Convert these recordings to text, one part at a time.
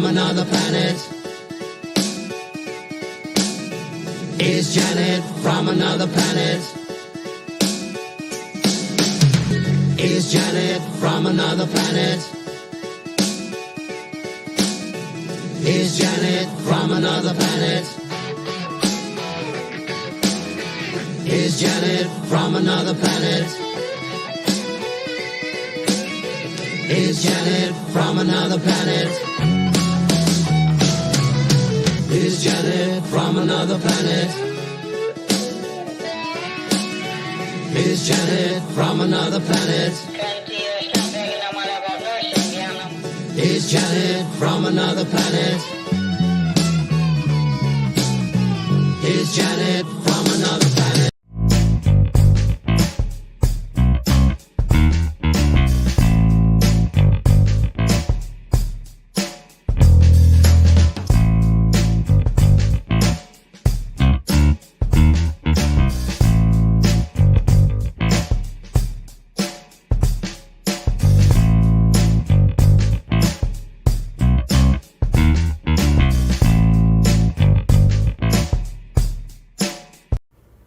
from another planet? Is Janet from another planet? Is Janet from another planet? Is Janet from another planet? Is Janet from another planet? Is Janet from another planet? Is Janet from another planet? Is Janet from another planet? Is Janet from another planet? Is Janet from another planet?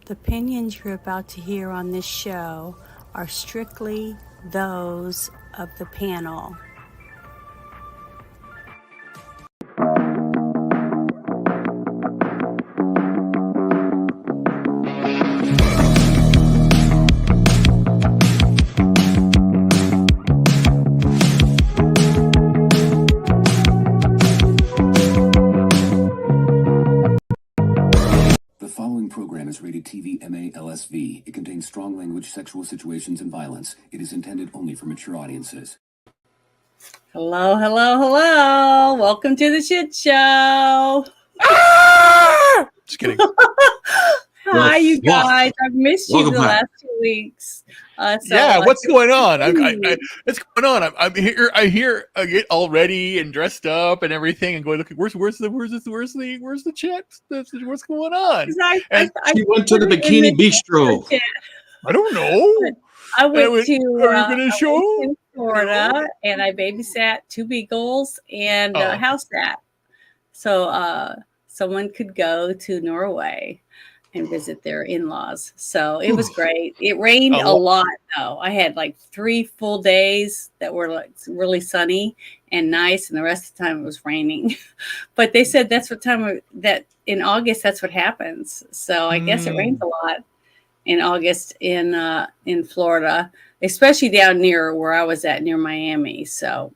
The opinions you're about to hear on this show are strictly those of the panel. The following program is rated TV MA LSV. It contains strong language, sexual situations, and violence. It is intended only for mature audiences. Hello, hello, hello. Welcome to the shit show. Just kidding. Hi, you guys. I've missed you the last 2 weeks. What's going on? What's going on? I'm here. I get all ready and dressed up and everything, and going, look, where's the chat? What's going on? She went to the Bikini Bistro. I don't know. I went to are you gonna show? in Florida, and I babysat 2 beagles and house sat. So someone could go to Norway and visit their in-laws. So it was great. It rained a lot though. I had like 3 full days that were like really sunny and nice, and the rest of the time it was raining. But they said that's what time that in August that's what happens. So I guess it rains a lot in August in Florida, especially down near where I was at, near Miami. So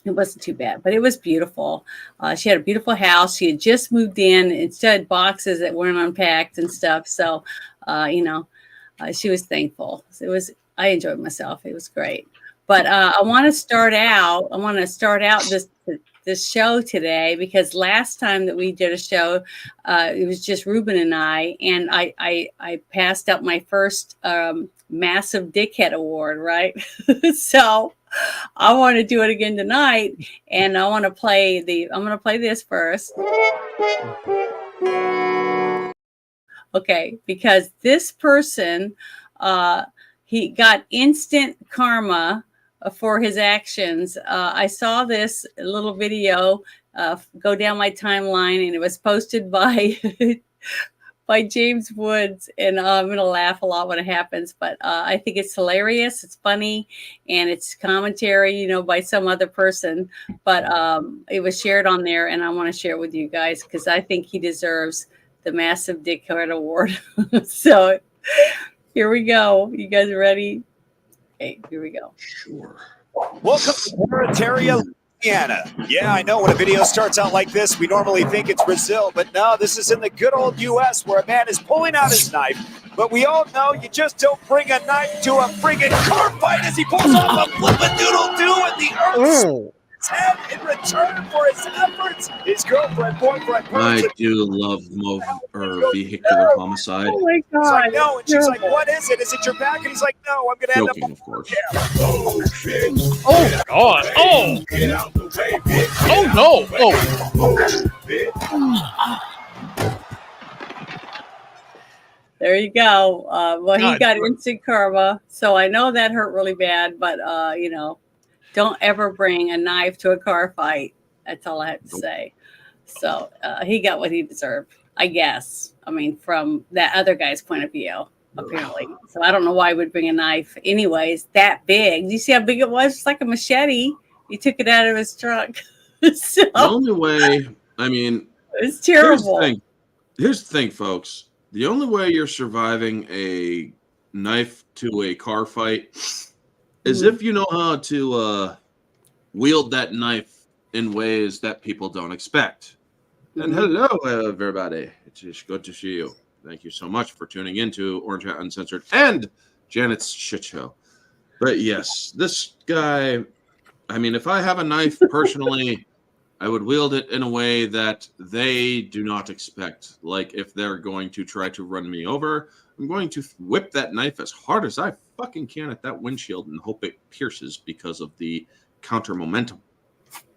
it wasn't too bad, but it was beautiful. She had a beautiful house. She had just moved in. It still had boxes that weren't unpacked and stuff. So, she was thankful. I enjoyed myself. It was great. But I want to start out this show today because last time that we did a show, it was just Ruben and I passed out my first massive dickhead award, right? So I want to do it again tonight, and I'm going to play this first. Okay, because this person, he got instant karma for his actions. I saw this little video go down my timeline, and it was posted by by James Woods, and I'm going to laugh a lot when it happens, but I think it's hilarious. It's funny, and it's commentary, by some other person, but it was shared on there, and I want to share it with you guys because I think he deserves the massive dickhead award. So here we go. You guys ready? Okay, here we go. Sure. Welcome to Barataria, Louisiana. Yeah, I know when a video starts out like this, we normally think it's Brazil, but no, this is in the good old U.S. where a man is pulling out his knife. But we all know you just don't bring a knife to a friggin' car fight as he pulls off a flip-a-doodle-doo in the earth. His head in return for his efforts. His girlfriend, boyfriend, I do love vehicular homicide. Oh my God. He's like, no, and she's like, what is it? Is it your back? And he's like, no, I'm gonna end Joking, up. of course. Yeah. Oh God! Oh! There you go. Well, he got instant karma, so I know that hurt really bad. But don't ever bring a knife to a car fight. That's all I have to say. So he got what he deserved, I guess. I mean, from that other guy's point of view, apparently. So I don't know why he would bring a knife anyways, that big. Do you see how big it was? It's like a machete. He took it out of his truck. So, The only way, I mean, it's terrible. Here's the thing, folks. The only way you're surviving a knife to a car fight is if you know how to wield that knife in ways that people don't expect. And hello, everybody. It's just good to see you. Thank you so much for tuning in to Orange Hat Uncensored and Janet's Shit Show. But yes, this guy, I mean, if I have a knife personally, I would wield it in a way that they do not expect. Like if they're going to try to run me over, I'm going to whip that knife as hard as I fucking can at that windshield and hope it pierces because of the counter momentum.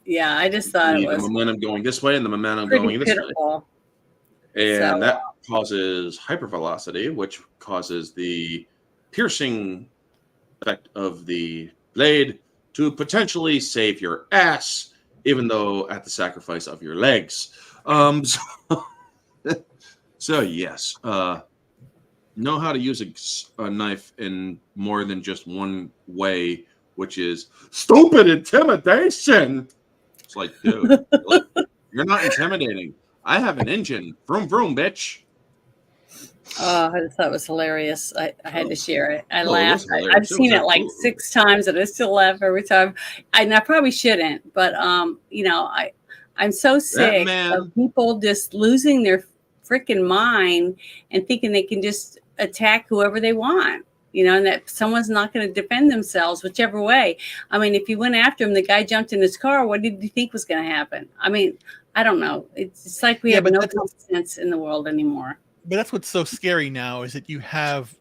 Yeah, I just thought it was the momentum going this way and the momentum pretty going this pitiful. way. And that causes hypervelocity, which causes the piercing effect of the blade to potentially save your ass, even though at the sacrifice of your legs. So yes, know how to use a knife in more than just one way, which is stupid intimidation. It's like, dude, you're not intimidating. I have an engine. Vroom, vroom, bitch. Oh, I just thought it was hilarious. I had to share it. I it laughed. was hilarious. I've seen it like 6 times, and I still laugh every time. And I probably shouldn't, but you know, I'm so sick of people just losing their freaking mind and thinking they can just attack whoever they want. You know, and that someone's not going to defend themselves whichever way. I mean, if you went after him, the guy jumped in his car. What did you think was going to happen? I mean, I don't know. It's like we have no common sense in the world anymore. But that's what's so scary now is that you have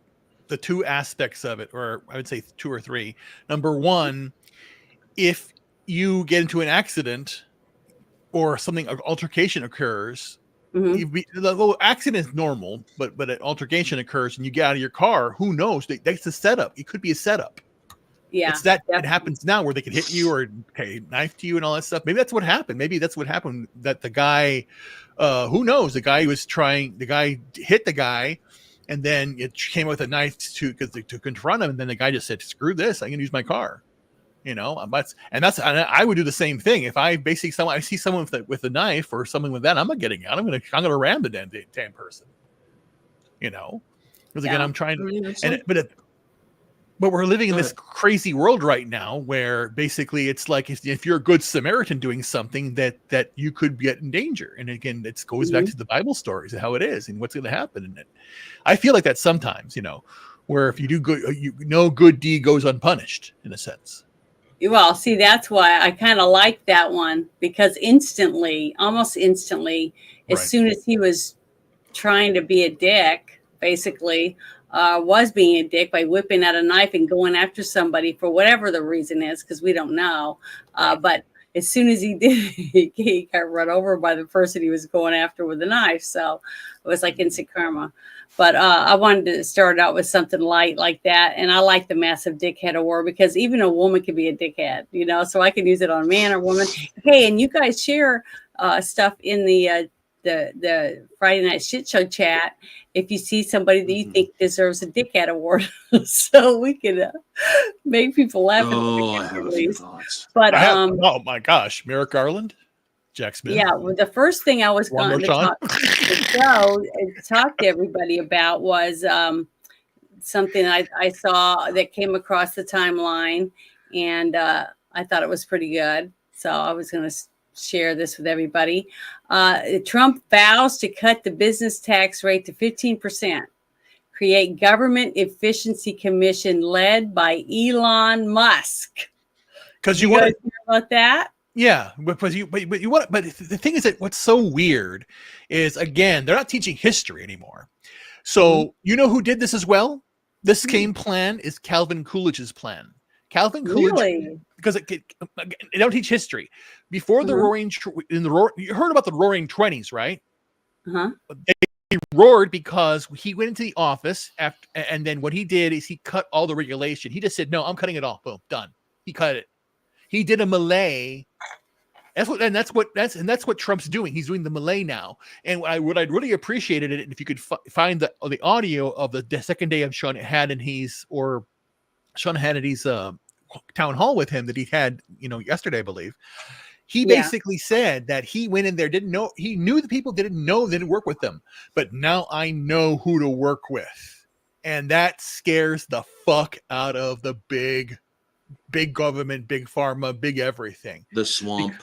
the two aspects of it, or I would say 2 or 3. Number one, if you get into an accident or something, an altercation occurs, the accident is normal, but an altercation occurs and you get out of your car, who knows? That's a setup. It could be a setup. Yeah. It's that it happens now where they can hit you or knife to you and all that stuff. Maybe that's what happened. Maybe that's what happened, that the guy, who knows, the guy hit the guy and then it came with a knife to confront him. And then the guy just said, screw this, I can use my car. You know, and I would do the same thing. If I see someone with a knife or something with that, I'm not getting out. I'm gonna ram the damn person. You know, because again, I'm trying to. But we're living in this crazy world right now where basically it's like if you're a good Samaritan doing something that you could get in danger. And again, it goes back to the Bible stories of how it is and what's going to happen. And I feel like that sometimes, you know, where if you do good, no good deed goes unpunished in a sense. Well, see, that's why I kind of like that one, because almost instantly, as soon as he was trying to be a dick, basically, was being a dick by whipping out a knife and going after somebody for whatever the reason is, because we don't know. But as soon as he did, he got run over by the person he was going after with the knife. So it was like instant karma. But I wanted to start out with something light like that. And I like the massive dickhead award because even a woman can be a dickhead, you know, so I can use it on a man or woman. Hey, and you guys share stuff in the Friday Night Shit Show chat if you see somebody that you think deserves a dickhead award, so we can make people laugh. I have a few thoughts. But oh my gosh, Merrick Garland, Jack Smith. Yeah, well, the first thing I was going to talk to everybody about was something I saw that came across the timeline, and I thought it was pretty good. So I was going to share this with everybody. Trump vows to cut the business tax rate to 15%. Create government efficiency commission led by Elon Musk. Because you want to hear about that? Yeah, but you want. But the thing is that what's so weird is, again, they're not teaching history anymore. So you know who did this as well? This same plan is Calvin Coolidge's plan. Calvin Coolidge, because they don't teach history. Before the Roaring, you heard about the Roaring 20s, right? They roared because he went into the office after, and then what he did is he cut all the regulation. He just said, "No, I'm cutting it off." Boom, done. He cut it. He did a melee That's what Trump's doing. He's doing the Malay now. And what I'd really appreciated it if you could find the audio of the second day of Sean Hannity's town hall with him that he had, yesterday, I believe. He basically said that he went in there, he knew the people didn't work with them, but now I know who to work with. And that scares the fuck out of the big government, big pharma, big everything. The swamp.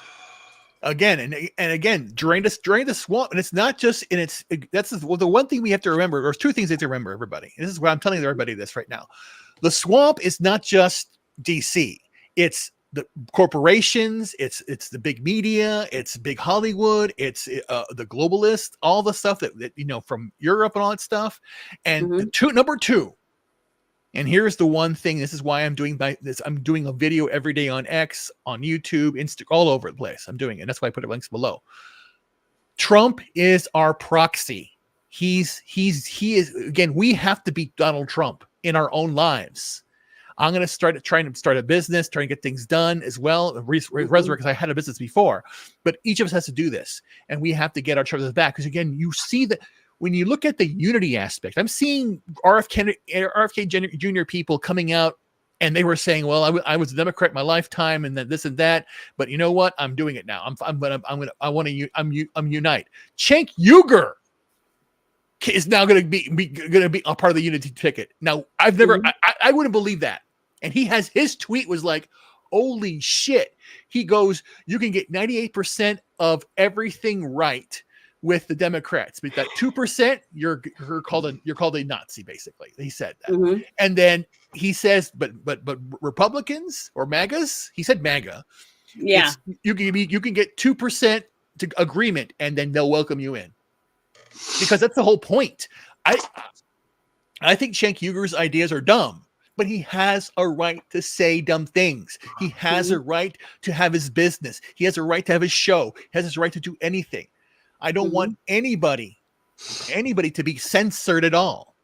Again and again, drain the swamp. And it's not just that's the one thing we have to remember. There's two things you have to remember, everybody. And this is what I'm telling everybody this right now. The swamp is not just DC. It's the corporations, it's the big media, it's big Hollywood, it's the globalists, all the stuff that from Europe and all that stuff. And number two, and here's the one thing. This is why I'm doing this. I'm doing a video every day on X, on YouTube, Instagram, all over the place. I'm doing it. That's why I put links below. Trump is our proxy. He is again. We have to beat Donald Trump in our own lives. I'm going to trying to start a business, trying to get things done as well. Resurrect, because I had a business before, but each of us has to do this, and we have to get our shoulders back. Because again, you see that when you look at the unity aspect, I'm seeing RFK Jr. people coming out, and they were saying, "Well, I was a Democrat my lifetime, and then this and that, but you know what? I'm doing it now. I'm unite." Cenk Uygur is now going to be a part of the unity ticket. Now, I've never, I wouldn't believe that. And his tweet was like, holy shit. He goes, you can get 98% of everything right with the Democrats, but that 2%, you're called a Nazi, basically. He said that. And then he says, but Republicans or MAGAs, he said MAGA. Yeah. You can get 2% to agreement, and then they'll welcome you in. Because that's the whole point. I think Cenk Uygur's ideas are dumb, but he has a right to say dumb things. He has a right to have his business. He has a right to have his show. He has his right to do anything. I don't want anybody to be censored at all.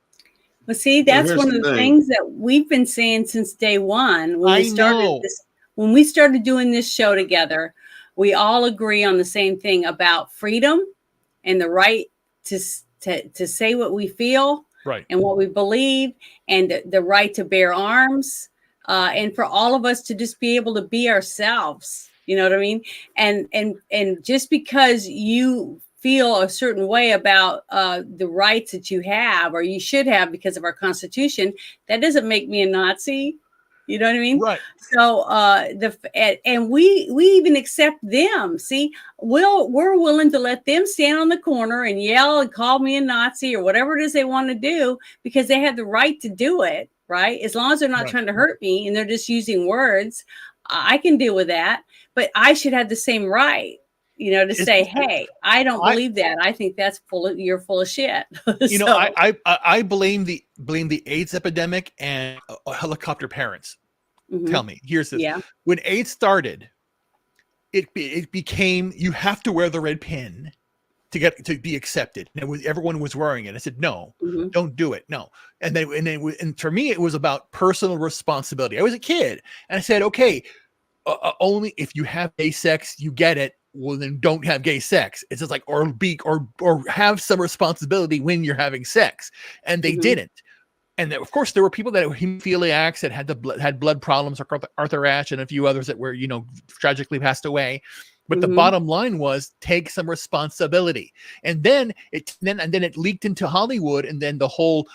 Well, see, that's one of the things that we've been saying since day one. When we started doing this show together, we all agree on the same thing about freedom and the right to say what we feel, right, and what we believe, and the right to bear arms, and for all of us to just be able to be ourselves. You know what I mean? And just because you feel a certain way about the rights that you have or you should have because of our Constitution, that doesn't make me a Nazi. You know what I mean? Right. So and we even accept them. See, we're willing to let them stand on the corner and yell and call me a Nazi or whatever it is they want to do, because they have the right to do it, right? As long as they're not trying to hurt me and they're just using words, I can deal with that. But I should have the same right, to say, hey, I don't believe that. I think that's you're full of shit. I blame the AIDS epidemic and helicopter parents. Tell me, here's this. Yeah. When AIDS started, it became, you have to wear the red pin to be accepted. And everyone was wearing it. I said, no, don't do it. No. And for me, it was about personal responsibility. I was a kid, and I said, okay, only if you have gay sex, you get it. Well, then don't have gay sex. It's just like, or have some responsibility when you're having sex. And they didn't. And of course, there were people that were hemophiliacs that had blood problems, like Arthur Ashe and a few others that were, tragically passed away. But the bottom line was, take some responsibility. And then it leaked into Hollywood. And then the whole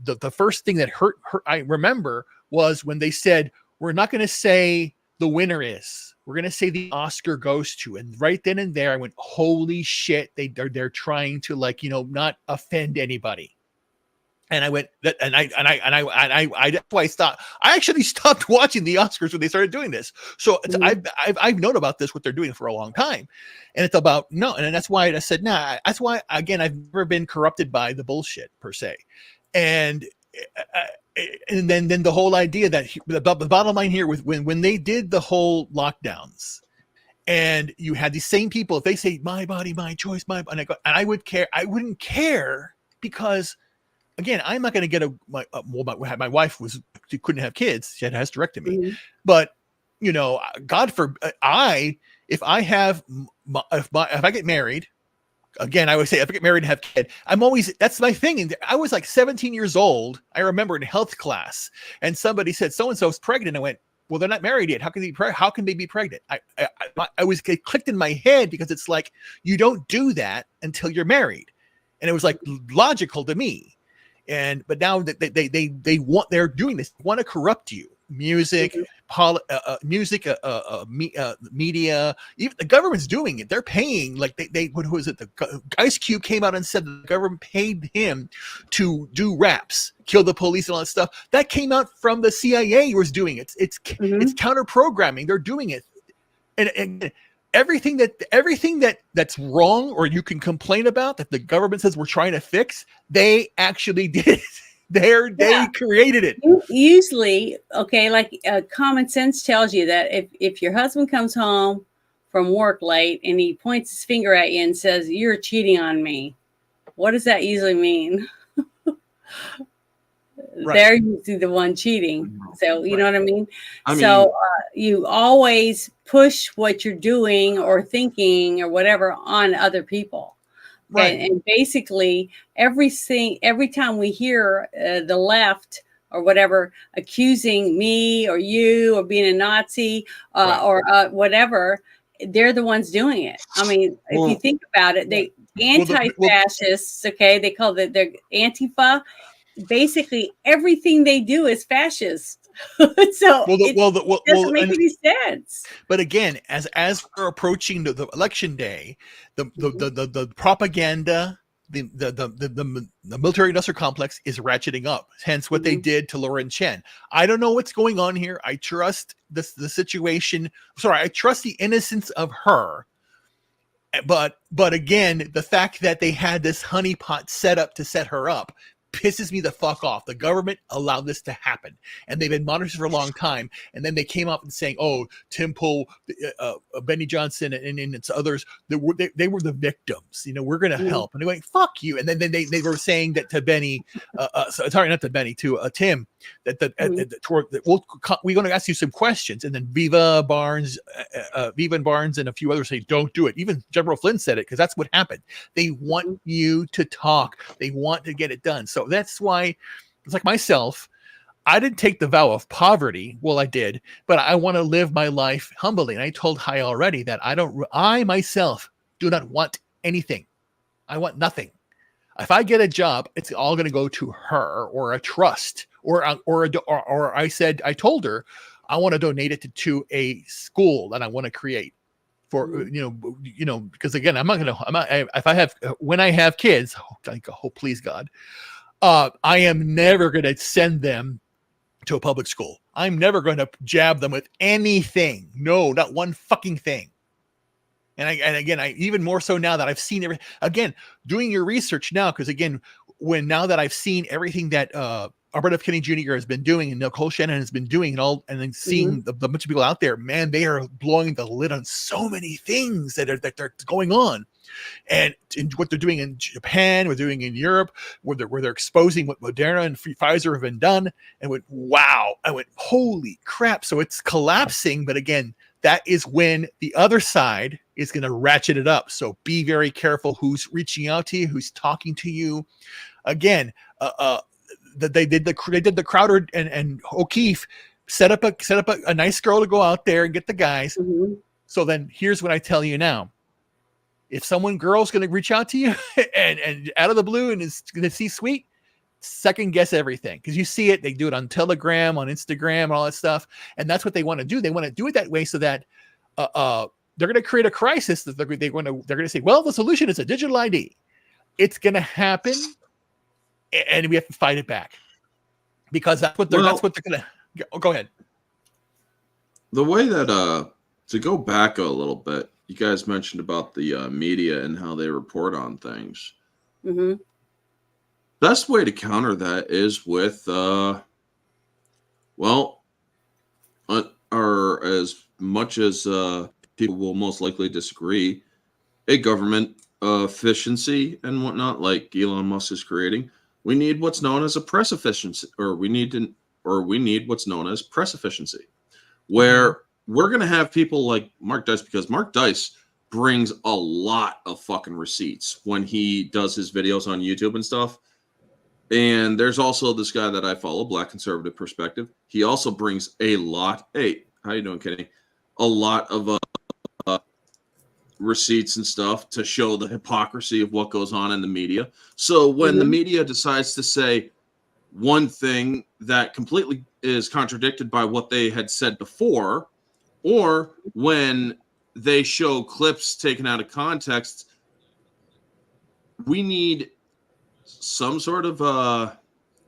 the first thing that hurt I remember was when they said, we're not going to say the winner is. We're going to say the Oscar goes to. And right then and there, I went, holy shit, they're trying to, not offend anybody. And I went, that's why I stopped. I actually stopped watching the Oscars when they started doing this. So I've known about this, what they're doing for a long time. And it's about, no. And that's why I said, nah, that's why, again, I've never been corrupted by the bullshit per se. And then the whole idea that the bottom line here with when they did the whole lockdowns, and you had these same people, if they say my body, my choice, and I wouldn't care, because again, I'm not going to get my wife couldn't have kids. She had a hysterectomy, but you know, God forbid, if I get married, again, I would say if I get married and have kid, that's my thing. And I was like 17 years old. I remember in health class, and somebody said so-and-so's pregnant. I went, well, they're not married yet. How can they be pregnant? It clicked in my head, because it's like, you don't do that until you're married. And it was like logical to me. But now that they're doing this, they want to corrupt you. Music, media, even the government's doing it. They're paying, like what was it? The Ice Cube came out and said that the government paid him to do raps, kill the police, and all that stuff. That came out from the CIA was doing it. It's counter programming. They're doing it, and everything that's wrong or you can complain about that the government says we're trying to fix, they actually did it. They created it. Usually, okay, like common sense tells you that if your husband comes home from work late and he points his finger at you and says, "You're cheating on me," what does that usually mean? Right. They're usually the one cheating. So you know what I mean? So you always push what you're doing or thinking or whatever on other people. Right. And basically every time we hear the left or whatever accusing me or you or being a Nazi or whatever, they're the ones doing it. I mean, if you think about it, they anti-fascists, okay, they call it their Antifa. Basically everything they do is fascist. So it doesn't make any sense. But again, as we're approaching the election day, the propaganda, the military industrial complex is ratcheting up. Hence what they did to Lauren Chen. I don't know what's going on here. I trust the situation. Sorry, I trust the innocence of her. But again, the fact that they had this honeypot set up to set her up pisses me the fuck off. The government allowed this to happen, and they've been monitoring for a long time. And then they came up and saying, "Oh, Tim Pool, Benny Johnson, and others, they were the victims. You know, we're going to help." And they're going, "Fuck you!" And then they were saying that to Benny, sorry, not to Benny, to Tim, that we're going to ask you some questions. And then Viva and Barnes, and a few others say, "Don't do it." Even General Flynn said it, because that's what happened. They want you to talk. They want to get it done. So that's why it's like myself. I didn't take the vow of poverty. Well, I did, but I want to live my life humbly. And I told Hai already that I myself do not want anything. I want nothing. If I get a job, it's all going to go to her or a trust or I told her I want to donate it to a school that I want to create for, because again, when I have kids, please God, I am never going to send them to a public school. I'm never going to jab them with anything. No, not one fucking thing. And again, even more so now that I've seen everything. Again, doing your research now, because again, now that I've seen everything that Robert F. Kennedy Jr. has been doing and Nicole Shannon has been doing, and then seeing the bunch of people out there, man, they are blowing the lid on so many things that are going on. And what they're doing in Japan, we're doing in Europe, where they're exposing what Moderna and Pfizer have been done, and went, wow! I went, holy crap! So it's collapsing, but again, that is when the other side is going to ratchet it up. So be very careful who's reaching out to you, who's talking to you. Again, they did the Crowder and O'Keefe set up a nice girl to go out there and get the guys. So then here's what I tell you now. If girl's going to reach out to you and out of the blue and is going to see sweet, second guess everything, because you see it. They do it on Telegram, on Instagram, and all that stuff, and that's what they want to do. They want to do it that way so that they're going to create a crisis. That they're going to say, well, the solution is a digital ID. It's going to happen, and we have to fight it back, because that's what they're going to. Go ahead. The way that to go back a little bit, you guys mentioned about the media and how they report on things. Best way to counter that is with, or as much as people will most likely disagree, a government efficiency and whatnot, like Elon Musk is creating. We need what's known as a press efficiency, or we need what's known as press efficiency, where we're going to have people like Mark Dice, because Mark Dice brings a lot of fucking receipts when he does his videos on YouTube and stuff. And there's also this guy that I follow, Black Conservative Perspective. He also brings a lot. Hey, how you doing, Kenny? A lot of receipts and stuff to show the hypocrisy of what goes on in the media. So when the media decides to say one thing that completely is contradicted by what they had said before, or when they show clips taken out of context, we need some sort of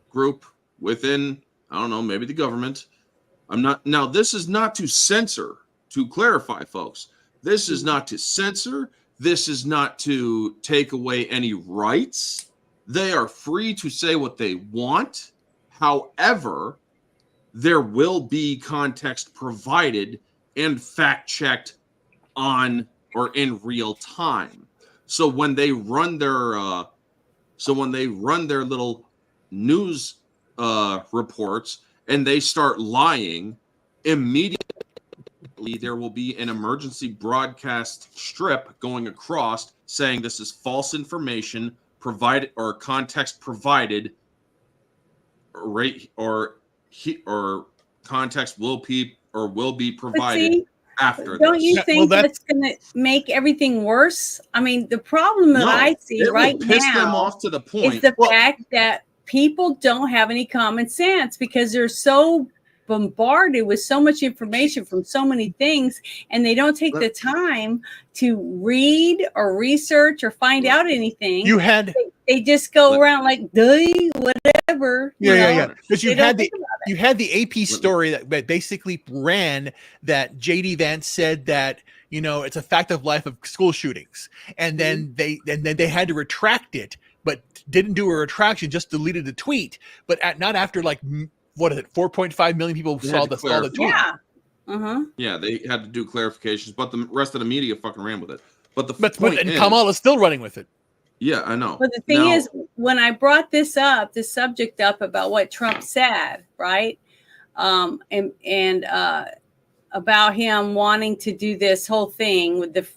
group within, I don't know, maybe the government. Now this is not to censor, to clarify, folks. This is not to censor. This is not to take away any rights. They are free to say what they want. However, there will be context provided and fact-checked on or in real time. So when they run their little news reports and they start lying, immediately there will be an emergency broadcast strip going across saying this is false information provided or context provided, or context will be provided after. Don't you think that's going to make everything worse? I mean, the problem that I see right now piss them off to the point is the fact that people don't have any common sense because they're so bombarded with so much information from so many things, and they don't take the time to read or research or find out anything. They just go around like whatever. Yeah. Because you had the AP story that basically ran that JD Vance said that, you know, it's a fact of life of school shootings, and then they had to retract it, but didn't do a retraction, just deleted the tweet, but not after like, what is it, 4.5 million people saw the tweet. Yeah, they had to do clarifications, but the rest of the media fucking ran with it. But Kamala's still running with it. Yeah, I know. But the thing is, when I brought this subject up about what Trump said, right, and about him wanting to do this whole thing with the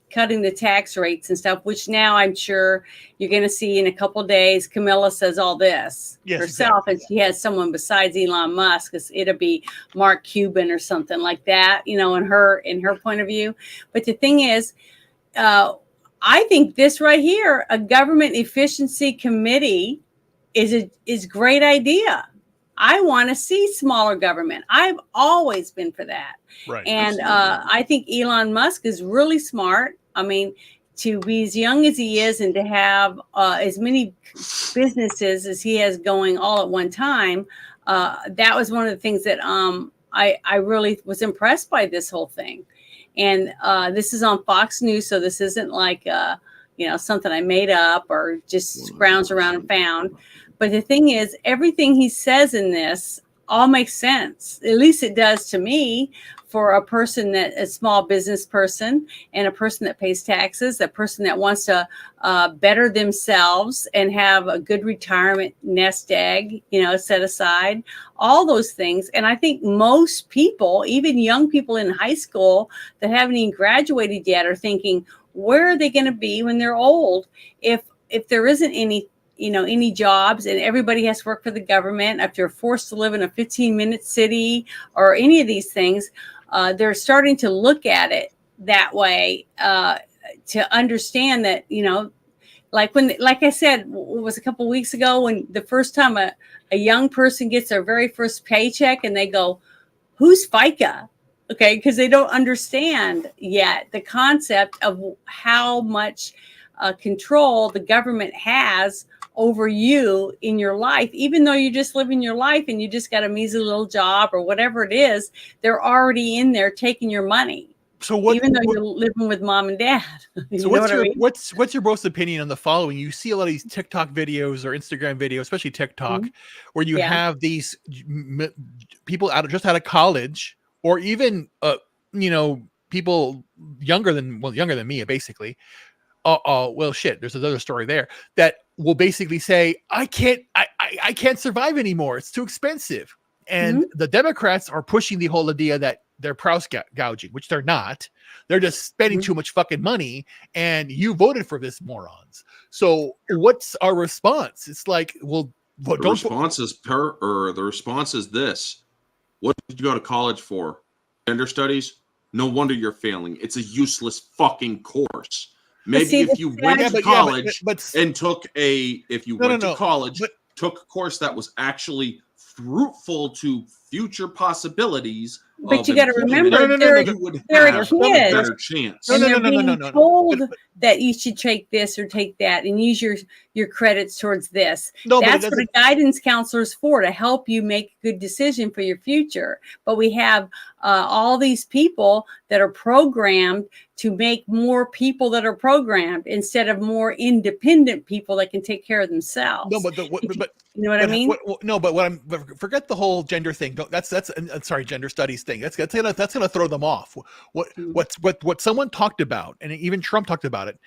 cutting the tax rates and stuff, which now I'm sure you're going to see in a couple of days. Camilla says all this herself, and she has someone besides Elon Musk. It'll be Mark Cuban or something like that, you know, in her point of view. But the thing is, I think this right here, a government efficiency committee, is a great idea. I want to see smaller government. I've always been for that. Right. And I think Elon Musk is really smart. I mean, to be as young as he is and to have as many businesses as he has going all at one time, that was one of the things that I really was impressed by this whole thing. And this is on Fox News, so this isn't like something I made up or just scrounged around and found. But the thing is, everything he says in this all makes sense. At least it does to me, for a person a small business person and a person that pays taxes, a person that wants to better themselves and have a good retirement nest egg, set aside, all those things. And I think most people, even young people in high school that haven't even graduated yet, are thinking, where are they going to be when they're old? If there isn't any jobs and everybody has to work for the government, if you're forced to live in a 15-minute city or any of these things, they're starting to look at it that way, to understand that, like I said, it was a couple of weeks ago when the first time a young person gets their very first paycheck and they go, who's FICA? Okay, because they don't understand yet the concept of how much control the government has over you in your life. Even though you're just living your life and you just got a measly little job or whatever it is, they're already in there taking your money. So even though you're living with mom and dad. So what's your most opinion on the following? You see a lot of these TikTok videos or Instagram videos, especially TikTok, where you have these people out of college, or even people younger than me, basically. Well, shit, there's another story there that will basically say, I can't survive anymore. It's too expensive. And the Democrats are pushing the whole idea that they're price gouging, which they're not. They're just spending too much fucking money, and you voted for this morons. So what's our response? It's like, well, the response is this. What did you go to college for? Gender studies? No wonder you're failing. It's a useless fucking course. Maybe if you went to college and took took a course that was actually fruitful to future possibilities. But you got to remember, they're a kid. Better chance. No. Told that you should take this or take that and use your credits towards this. That's what a guidance counselor is for, to help you make a good decision for your future. But we have all these people that are programmed to make more people that are programmed instead of more independent people that can take care of themselves. No, but you know what I mean? Forget the whole gender thing. That's gender studies thing. That's gonna throw them off. What someone talked about, and even Trump talked about it,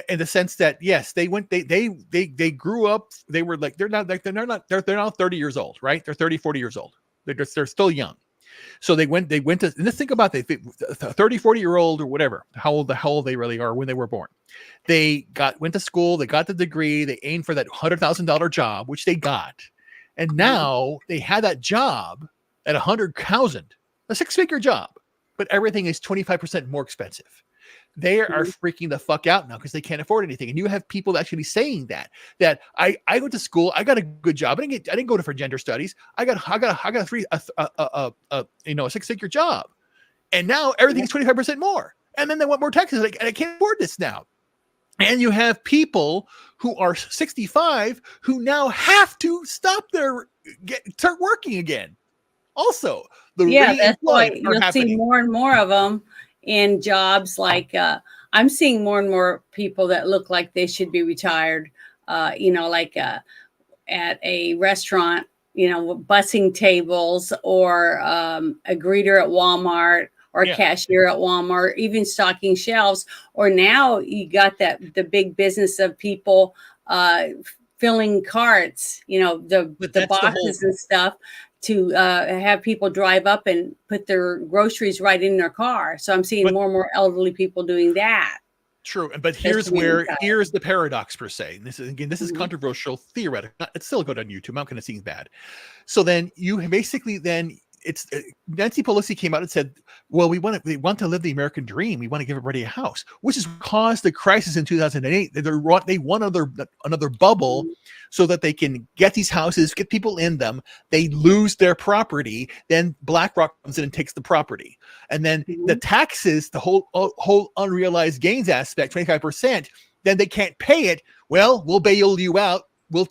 in the sense that yes, they grew up. They were like they're now 30 years old, right? They're 30, 40 years old. They're still young. So they went to, and let's think about a 30, 40-year-old or whatever, how old they really are when they were born. They went to school, they got the degree, they aimed for that $100,000 job, which they got. And now they had that job at $100,000, a 6-figure job, but everything is 25% more expensive. They are freaking the fuck out now because they can't afford anything. And you have people actually saying that I went to school, I got a good job. I didn't go for gender studies. I got a 6-figure job. And now everything's 25% more. And then they want more taxes. And I can't afford this now. And you have people who are 65 who now have to stop start working again. Also, that's why you'll see more and more of them in jobs like I'm seeing more and more people that look like they should be retired, like at a restaurant, bussing tables, or a greeter at Walmart, or a cashier at Walmart, even stocking shelves. Or now you got the big business of people filling carts, the boxes and stuff, to have people drive up and put their groceries right in their car. So I'm seeing more and more elderly people doing that. True. But here's the paradox per se. And this is controversial, theoretical. It's still good on YouTube. I'm not going to seem bad. So then you basically it's Nancy Pelosi came out and said, well, we want to live the American dream. We want to give everybody a house, which has caused the crisis in 2008. They want another bubble so that they can get these houses, get people in them. They lose their property. Then BlackRock comes in and takes the property. And then the taxes, the whole unrealized gains aspect, 25%, then they can't pay it. Well, we'll bail you out. We'll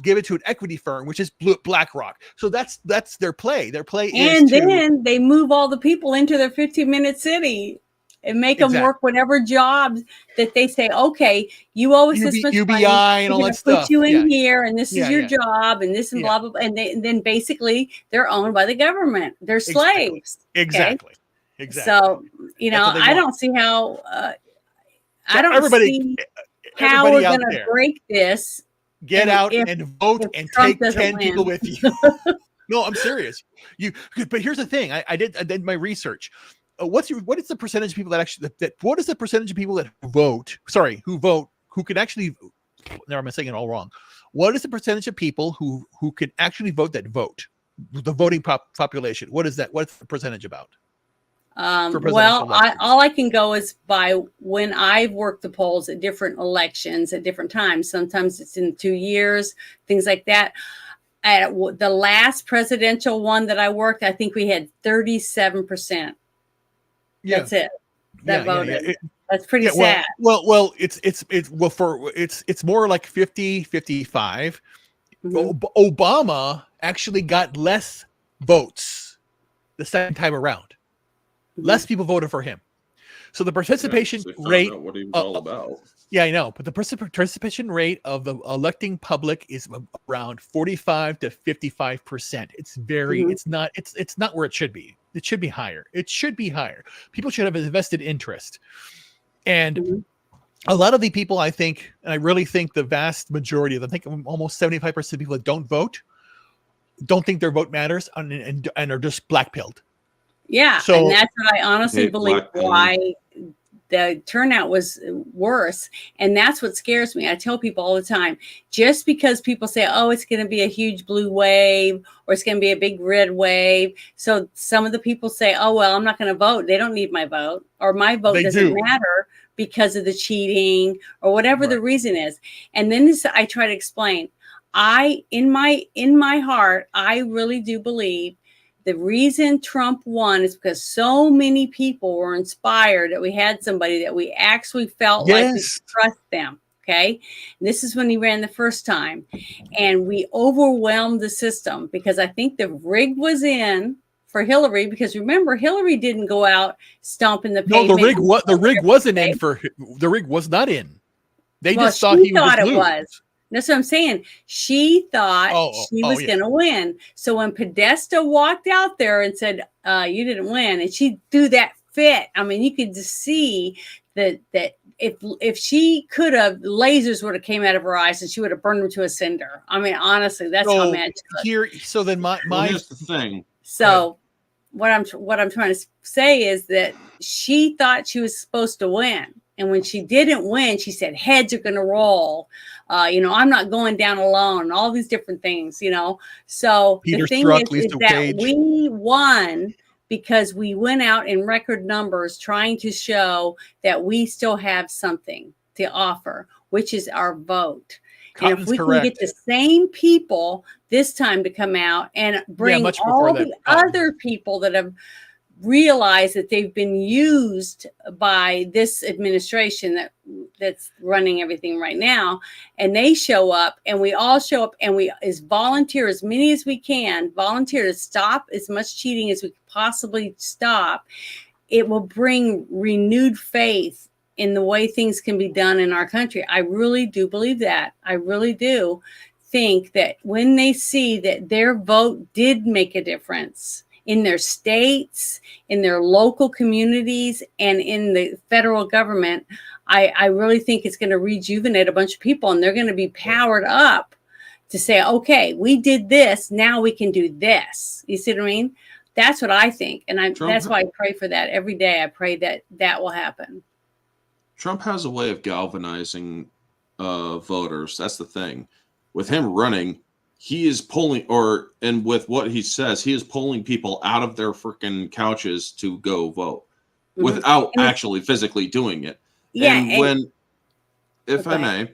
give it to an equity firm, which is BlackRock. So that's their play. Their play is then they move all the people into their 15-minute city and make them work whatever jobs that they say, okay, you owe us this much UBI money. and all that stuff. Put you in here, and this is your job, and this and blah, blah, blah. And then basically they're owned by the government. They're slaves. Exactly. Okay? So, I don't see how, see how we're going to break this. Get out and vote and take 10 people with you. No, I'm serious. But here's the thing. I did my research. What is the percentage of people what is the percentage of people that vote? Sorry, who can actually? Now I'm saying it all wrong. What is the percentage of people who can actually vote that vote? The voting population. What is that? What's the percentage about? All I can go is by when I've worked the polls at different elections at different times. Sometimes it's in 2 years, things like that. At the last presidential one that I worked, I think we had 37%. That's it. That voted. That's pretty sad. Well, it's more like 50, 55. Obama actually got less votes the second time around. Less people voted for him. So the participation rate. What he was all about. Yeah, I know. But the participation rate of the electing public is around 45 to 55%. It's very, it's not where it should be. It should be higher. People should have a vested interest. And a lot of the people, I think, and I really think the vast majority of them, I think almost 75% of people that don't vote, don't think their vote matters and are just black-pilled. Yeah, So- and that's what I honestly Hate believe black people. why the turnout was worse. And that's what scares me. I tell people all the time, just because people say, oh, it's going to be a huge blue wave or it's going to be a big red wave. So some of the people say, oh, well, I'm not going to vote. They don't need my vote, or my vote They doesn't do. matter because of the cheating or whatever the reason is. And then I try to explain, in my heart, I really do believe the reason Trump won is because so many people were inspired that we had somebody that we actually felt like we could trust them. Okay. And this is when he ran the first time. And we overwhelmed the system because I think the rig was in for Hillary, because remember, Hillary didn't go out stomping the pavement. No, the rig wasn't in the rig was not in. They just thought he would just lose. That's what I'm saying. She thought she was going to win. So when Podesta walked out there and said, you didn't win, and she threw that fit, I mean, you could just see that if she could have, lasers would have came out of her eyes and she would have burned them to a cinder. I mean, honestly, that's how mad she was. So then here's the thing. So what I'm trying to say is that she thought she was supposed to win. And when she didn't win, she said, heads are going to roll. I'm not going down alone. All these different things, So Peter the thing is that we won because we went out in record numbers trying to show that we still have something to offer, which is our vote. And if we can get the same people this time to come out and bring all the other people that have realize that they've been used by this administration that's running everything right now, and they show up and we all show up and we volunteer as many as we can, volunteer to stop as much cheating as we could possibly stop, it will bring renewed faith in the way things can be done in our country. I really do believe that. I really do think that when they see that their vote did make a difference in their states, in their local communities, and in the federal government, I really think it's going to rejuvenate a bunch of people, and they're going to be powered up to say, okay, we did this, now we can do this. You see what I mean? That's what I think. And that's why I pray for that every day. I pray that that will happen. Trump has a way of galvanizing voters. That's the thing. With him running, he is pulling, and with what he says, he is pulling people out of their freaking couches to go vote without actually physically doing it. Yeah. And if I may,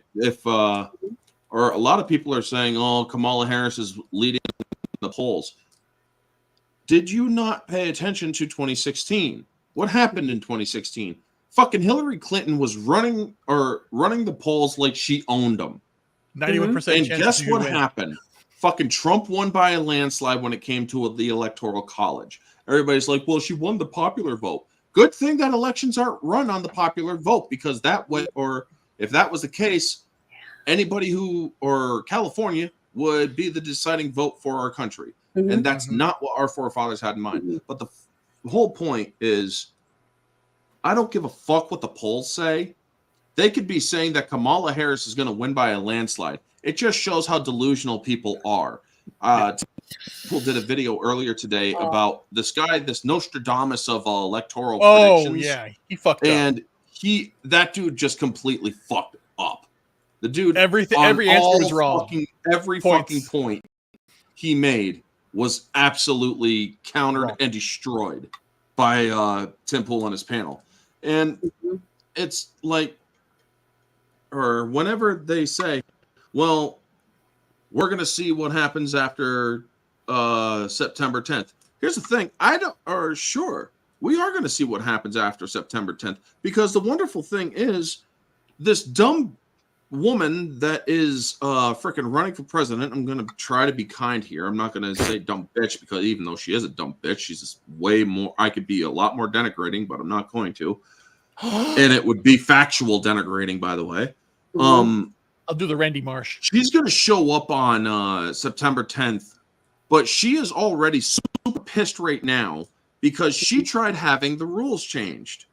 or a lot of people are saying, oh, Kamala Harris is leading the polls. Did you not pay attention to 2016? What happened in 2016? Fucking Hillary Clinton was running the polls like she owned them. 91%. And guess what happened? Fucking Trump won by a landslide when it came to the Electoral College. Everybody's like, well, she won the popular vote. Good thing that elections aren't run on the popular vote, because that way, or if that was the case, anybody or California would be the deciding vote for our country. And that's not what our forefathers had in mind. But the whole point is, I don't give a fuck what the polls say. They could be saying that Kamala Harris is going to win by a landslide. It just shows how delusional people are. People did a video earlier today about this guy, this Nostradamus of electoral predictions. Oh, yeah. He fucked up. And that dude just completely fucked up. The dude, every answer was wrong. Every fucking point he made was absolutely countered and destroyed by Tim Pool and his panel. And it's like, or whenever they say, well, we're going to see what happens after September 10th. Here's the thing. Sure, we are going to see what happens after September 10th, because the wonderful thing is this dumb woman that is freaking running for president. I'm going to try to be kind here. I'm not going to say dumb bitch, because even though she is a dumb bitch, she's just way more. I could be a lot more denigrating, but I'm not going to. And it would be factual denigrating, by the way. I'll do the Randy Marsh. She's going to show up on September 10th, but she is already super pissed right now because she tried having the rules changed.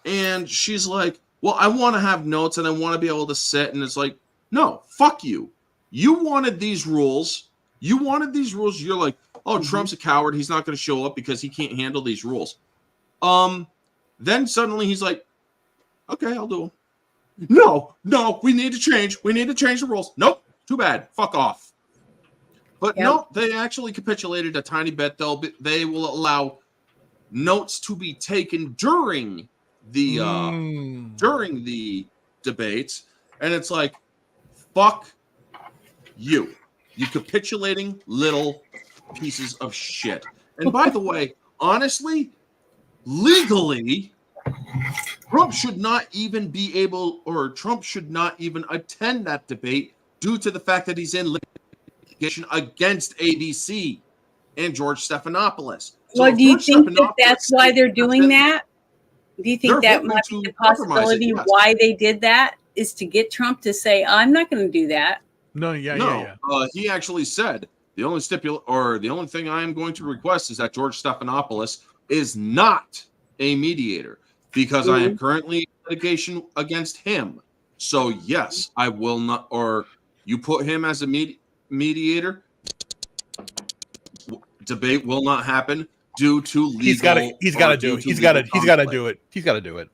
And she's like, well, I want to have notes and I want to be able to sit. And it's like, no, fuck you. You wanted these rules. You're like, oh, Trump's a coward. He's not going to show up because he can't handle these rules. Then suddenly he's like, okay, I'll do them. No, we need to change. We need to change the rules. Nope, too bad. Fuck off. But no, they actually capitulated a tiny bit. They will allow notes to be taken during the debates, and it's like, fuck you capitulating little pieces of shit. And by the way, honestly, legally, Trump should not even be able, or Trump should not even attend that debate due to the fact that he's in litigation against ABC and George Stephanopoulos. So well, do you think that that's why they're doing that? Do you think that might be the possibility why they did that, is to get Trump to say, I'm not going to do that? No. He actually said the only thing I am going to request is that George Stephanopoulos is not a mediator, because I am currently in litigation against him. So yes, I will not. Or you put him as a mediator, debate will not happen due to legal. He's got to do it. He's got to do it.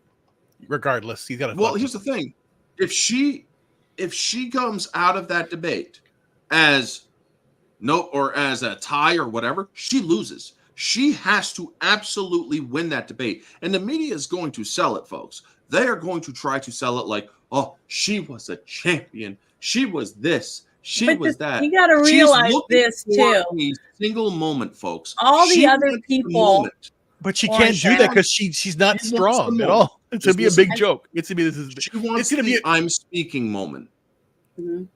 Regardless, he's got to. Well, here's the thing: if she comes out of that debate as as a tie or whatever, she loses. She has to absolutely win that debate. And the media is going to sell it, folks. They are going to try to sell it like, oh, she was a champion. She was this. She was that. You got to realize this, too. A single moment, folks. All the other people. But she can't do that because she's not strong at all. It's going to be a big joke. She wants the I'm speaking moment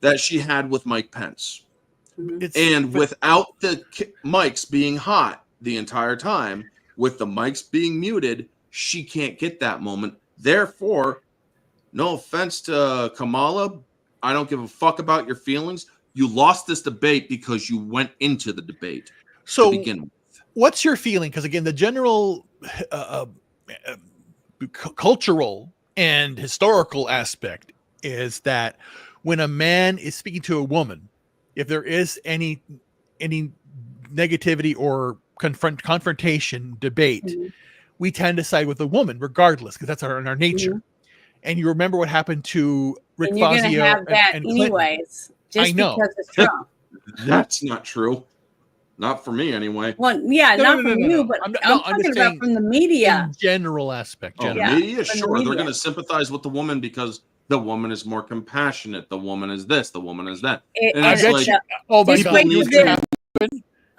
that she had with Mike Pence. And without the mics being hot the entire time, with the mics being muted, she can't get that moment. Therefore, no offense to Kamala, I don't give a fuck about your feelings. You lost this debate because you went into the debate to begin with. What's your feeling? Because again, the general cultural and historical aspect is that when a man is speaking to a woman, if there is any negativity or confrontation debate, we tend to side with the woman regardless, because that's our nature. And you remember what happened to Rick Fazio. You're going to have that anyways, just because it's Trump. That's not true. Not for me, anyway. Well, yeah, not from you, but I'm talking about from the media. General aspect. Media, sure. They're going to sympathize with the woman because the woman is more compassionate. The woman is this. The woman is that.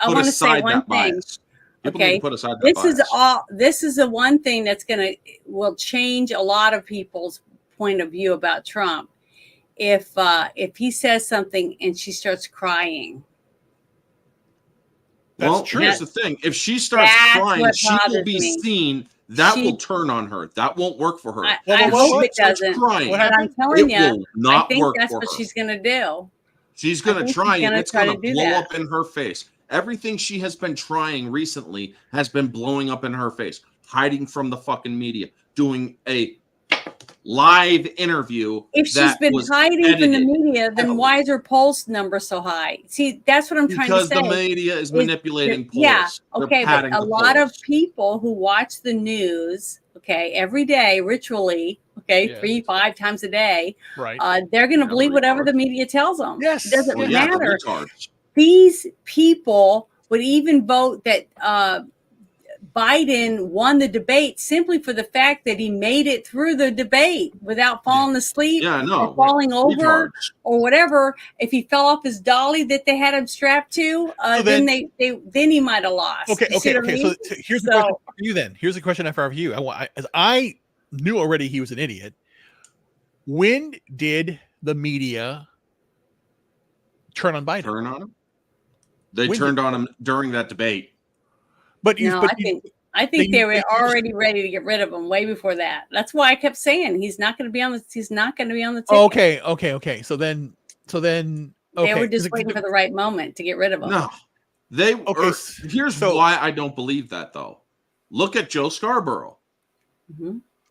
I want to say one thing. Okay, this is the one thing that's will change a lot of people's point of view about Trump. If he says something and she starts crying. Well, here's the thing. If she starts crying, she will be seen. That will turn on her. That won't work for her. I hope it doesn't. Crying, but I'm telling you, I think that's what she's going to do. She's going to try, and it's going to blow up in her face. Everything she has been trying recently has been blowing up in her face. Hiding from the fucking media. Doing a live interview. If she's been hiding from the media, then why is her polls number so high? See, that's what I'm trying to say. Because the media is manipulating polls. Yeah, okay, but a lot of people who watch the news, every day, ritually, 3-5 times a day, they're going to believe whatever the media tells them. Yes. It doesn't matter. These people would even vote that Biden won the debate simply for the fact that he made it through the debate without falling asleep or falling over or whatever. If he fell off his dolly that they had him strapped to, then he might have lost. Okay. So here's the question for you then. Here's the question for you. I knew already he was an idiot. When did the media turn on Biden? Turn on him? They turned on him during that debate. I think they were already ready to get rid of him way before that. That's why I kept saying he's not going to be on the ticket. Okay. So then they were just waiting for the right moment to get rid of him. No, here's why I don't believe that though. Look at Joe Scarborough.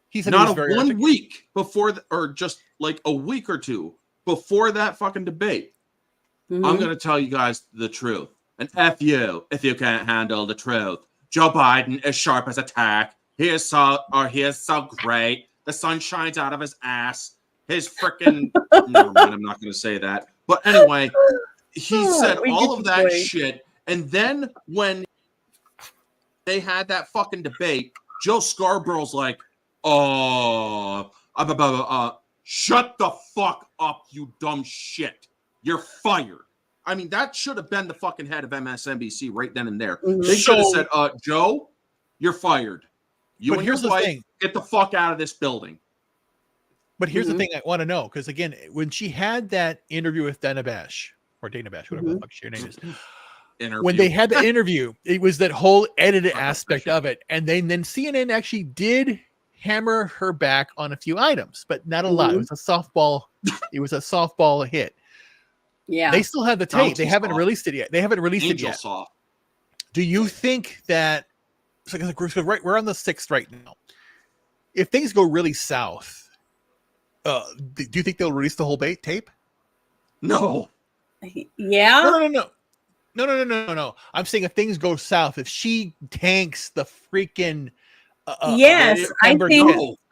He's not 1 week before, or just like a week or two before that fucking debate. I'm going to tell you guys the truth. And F you if you can't handle the truth. Joe Biden is sharp as a tack. He is so great. The sun shines out of his ass. His freaking never mind, I'm not going to say that. But anyway, he said all of that shit. And then when they had that fucking debate, Joe Scarborough's like, shut the fuck up, you dumb shit. You're fired. I mean, that should have been the fucking head of MSNBC right then and there. They should have said, Joe, you're fired. You and your wife, get the fuck out of this building. But here's the thing I want to know, because again, when she had that interview with Dana Bash, whatever the fuck your name is, when they had the interview, it was that whole edited aspect of it. And then CNN actually did hammer her back on a few items, but not a lot. It was a softball. It was a softball hit. Yeah. They still have the tape. They haven't released it yet. Do you think that, so we're on the 6th right now. If things go really south, do you think they'll release the whole tape? No. Yeah. No. I'm saying if things go south, if she tanks the freaking yes,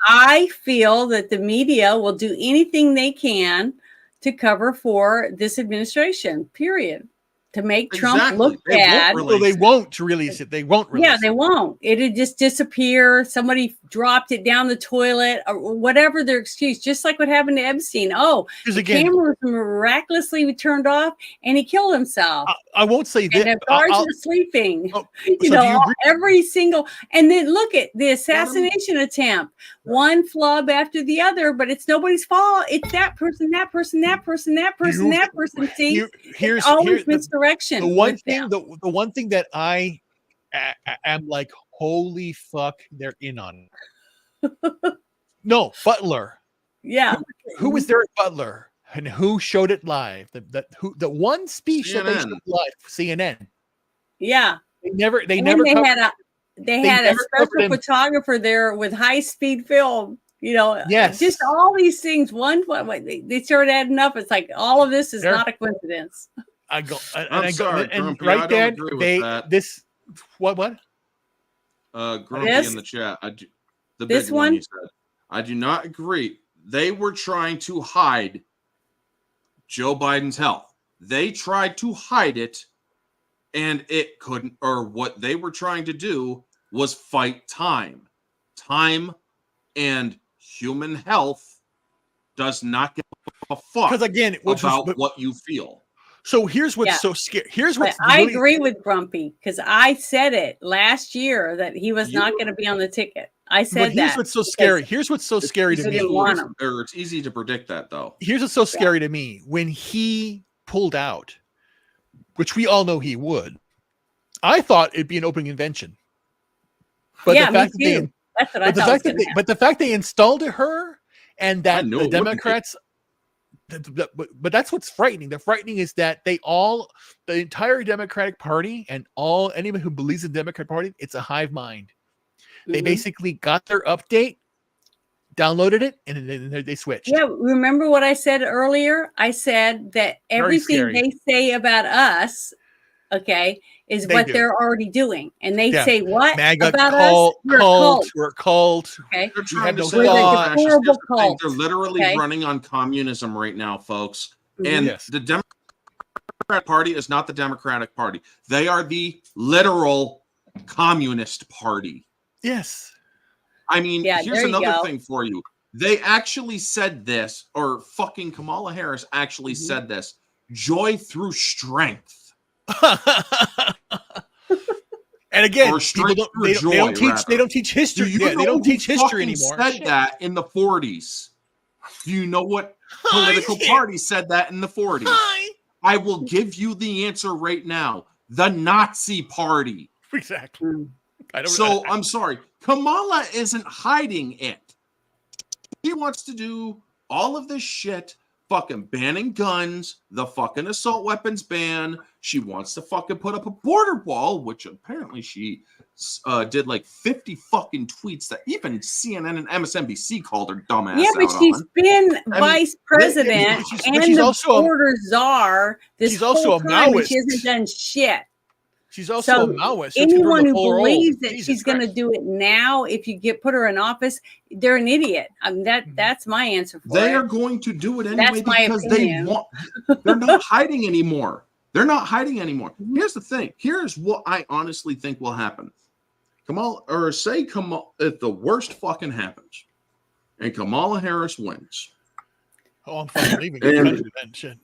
I feel that the media will do anything they can to cover for this administration, period. To make Trump look bad. They won't release it. They won't release it. Yeah, they won't. It'd just disappear. Somebody dropped it down the toilet or whatever their excuse, just like what happened to Epstein. The camera was miraculously turned off and he killed himself. I won't say that. And the guards were sleeping. Every single, and then look at the assassination attempt. One flub after the other, but it's nobody's fault. It's that person. See, here's always misdirection. The one thing that I am like, holy fuck, they're in on it. No, Butler. Yeah. Who was there at Butler? And who showed it live? The one speech that they showed live for CNN. Yeah. They had a special photographer there with high-speed film. Yes. Just all these things. They started adding up. It's like all of this is not a coincidence. Grumpy, right there, what? Grumpy in the chat. The big one you said. I do not agree. They were trying to hide Joe Biden's health. They tried to hide it, and it couldn't. Or what they were trying to do was fight time. Time and human health does not give a fuck about what you feel. So here's what's so scary. I agree with Grumpy because I said it last year that he was not going to be on the ticket. I said here's what's so scary. Here's what's so scary to me. It's easy to predict that, though. Here's what's so scary to me. When he pulled out, which we all know he would, I thought it'd be an open convention. But the fact that that's what I thought. But the fact they installed her and that the Democrats. But that's what's frightening. The frightening is that the entire Democratic Party and anyone who believes in the Democratic Party, it's a hive mind. They basically got their update, downloaded it, and then they switched. Yeah, remember what I said earlier? I said that everything they say about us, is what they're already doing. And they say what MAGA about us? We're a cult. Okay. They're trying to say they're literally running on communism right now, folks. And the Democratic Party is not the Democratic Party. They are the literal Communist Party. Yes. I mean, here's another thing for you. They actually said this, or fucking Kamala Harris actually said this. Joy through strength. And again, they don't teach history. They don't teach history anymore. Said that in the 40s. Do you know what political party said that in the 40s? I will give you the answer right now. The Nazi Party. Exactly. I'm sorry. Kamala isn't hiding it. He wants to do all of this shit, fucking banning guns, the fucking assault weapons ban. She wants to fucking put up a border wall, which apparently she did like 50 fucking tweets that even CNN and MSNBC called her dumbass. Yeah, but she's been vice president and the border czar. She's also a Maoist. She hasn't done shit. She's also a Maoist. So anyone who believes that she's going to do it now, if you put her in office, they're an idiot. That's my answer for They it. are going to do it anyway because opinion. they want. They're not hiding anymore. They're not hiding anymore. Here's the thing. Here's what I honestly think will happen. If the worst fucking happens, and Kamala Harris wins. Oh, I'm fucking leaving the country then. Shit.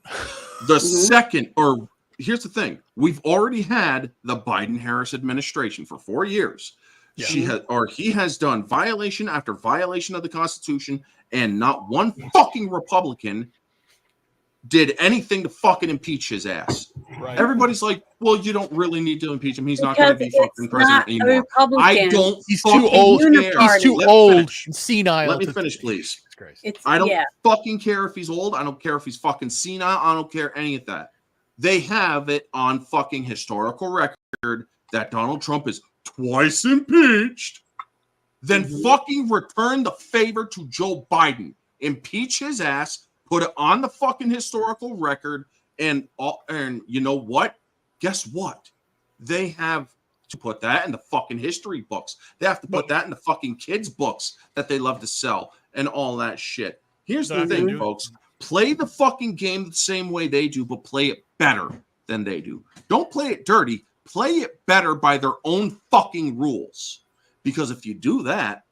The second, or here's the thing: we've already had the Biden-Harris administration for 4 years. Yeah. He has done violation after violation of the Constitution, and not one fucking Republican did anything to fucking impeach his ass. Right. Everybody's like, well, you don't really need to impeach him. He's not going to be fucking president anymore. I don't. He's too old. He's too old. Senile. Let me finish, please. I don't fucking care if he's old. I don't care if he's fucking senile. I don't care any of that. They have it on fucking historical record that Donald Trump is twice impeached. Then fucking return the favor to Joe Biden. Impeach his ass. Put it on the fucking historical record, and you know what? Guess what? They have to put that in the fucking history books. They have to put that in the fucking kids' books that they love to sell and all that shit. Here's the thing, folks. Play the fucking game the same way they do, but play it better than they do. Don't play it dirty. Play it better by their own fucking rules. Because if you do that,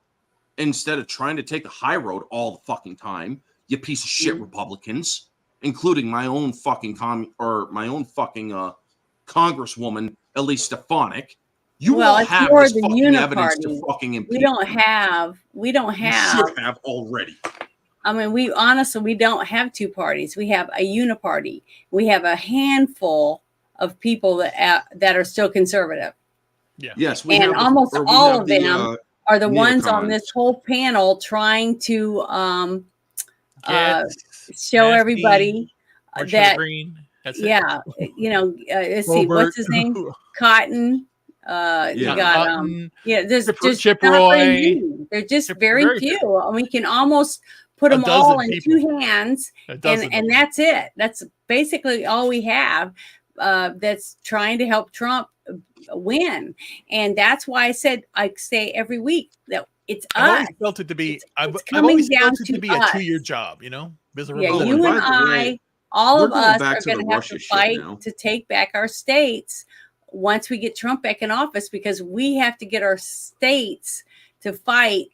instead of trying to take the high road all the fucking time, you piece of shit Republicans, including my own fucking Congresswoman Elise Stefanik, you won't have this fucking evidence to fucking impeach. We don't have. You should have already. I mean, we don't have two parties. We have a uniparty. We have a handful of people that are still conservative. Yeah. Yes, and almost all of them are the ones on this whole panel trying to show everybody that Green. That's let's see, what's his name? Cotton. You got there's just Chip not Roy. very many. They're just very few. And we can almost put them all in two hands, and that's it. That's basically all we have that's trying to help Trump win. And that's why I say every week that it's us. I've always felt it to be. I've always felt it to be a 2-year job. You know, you and I, all of us are going to have to fight to take back our states once we get Trump back in office, because we have to get our states to fight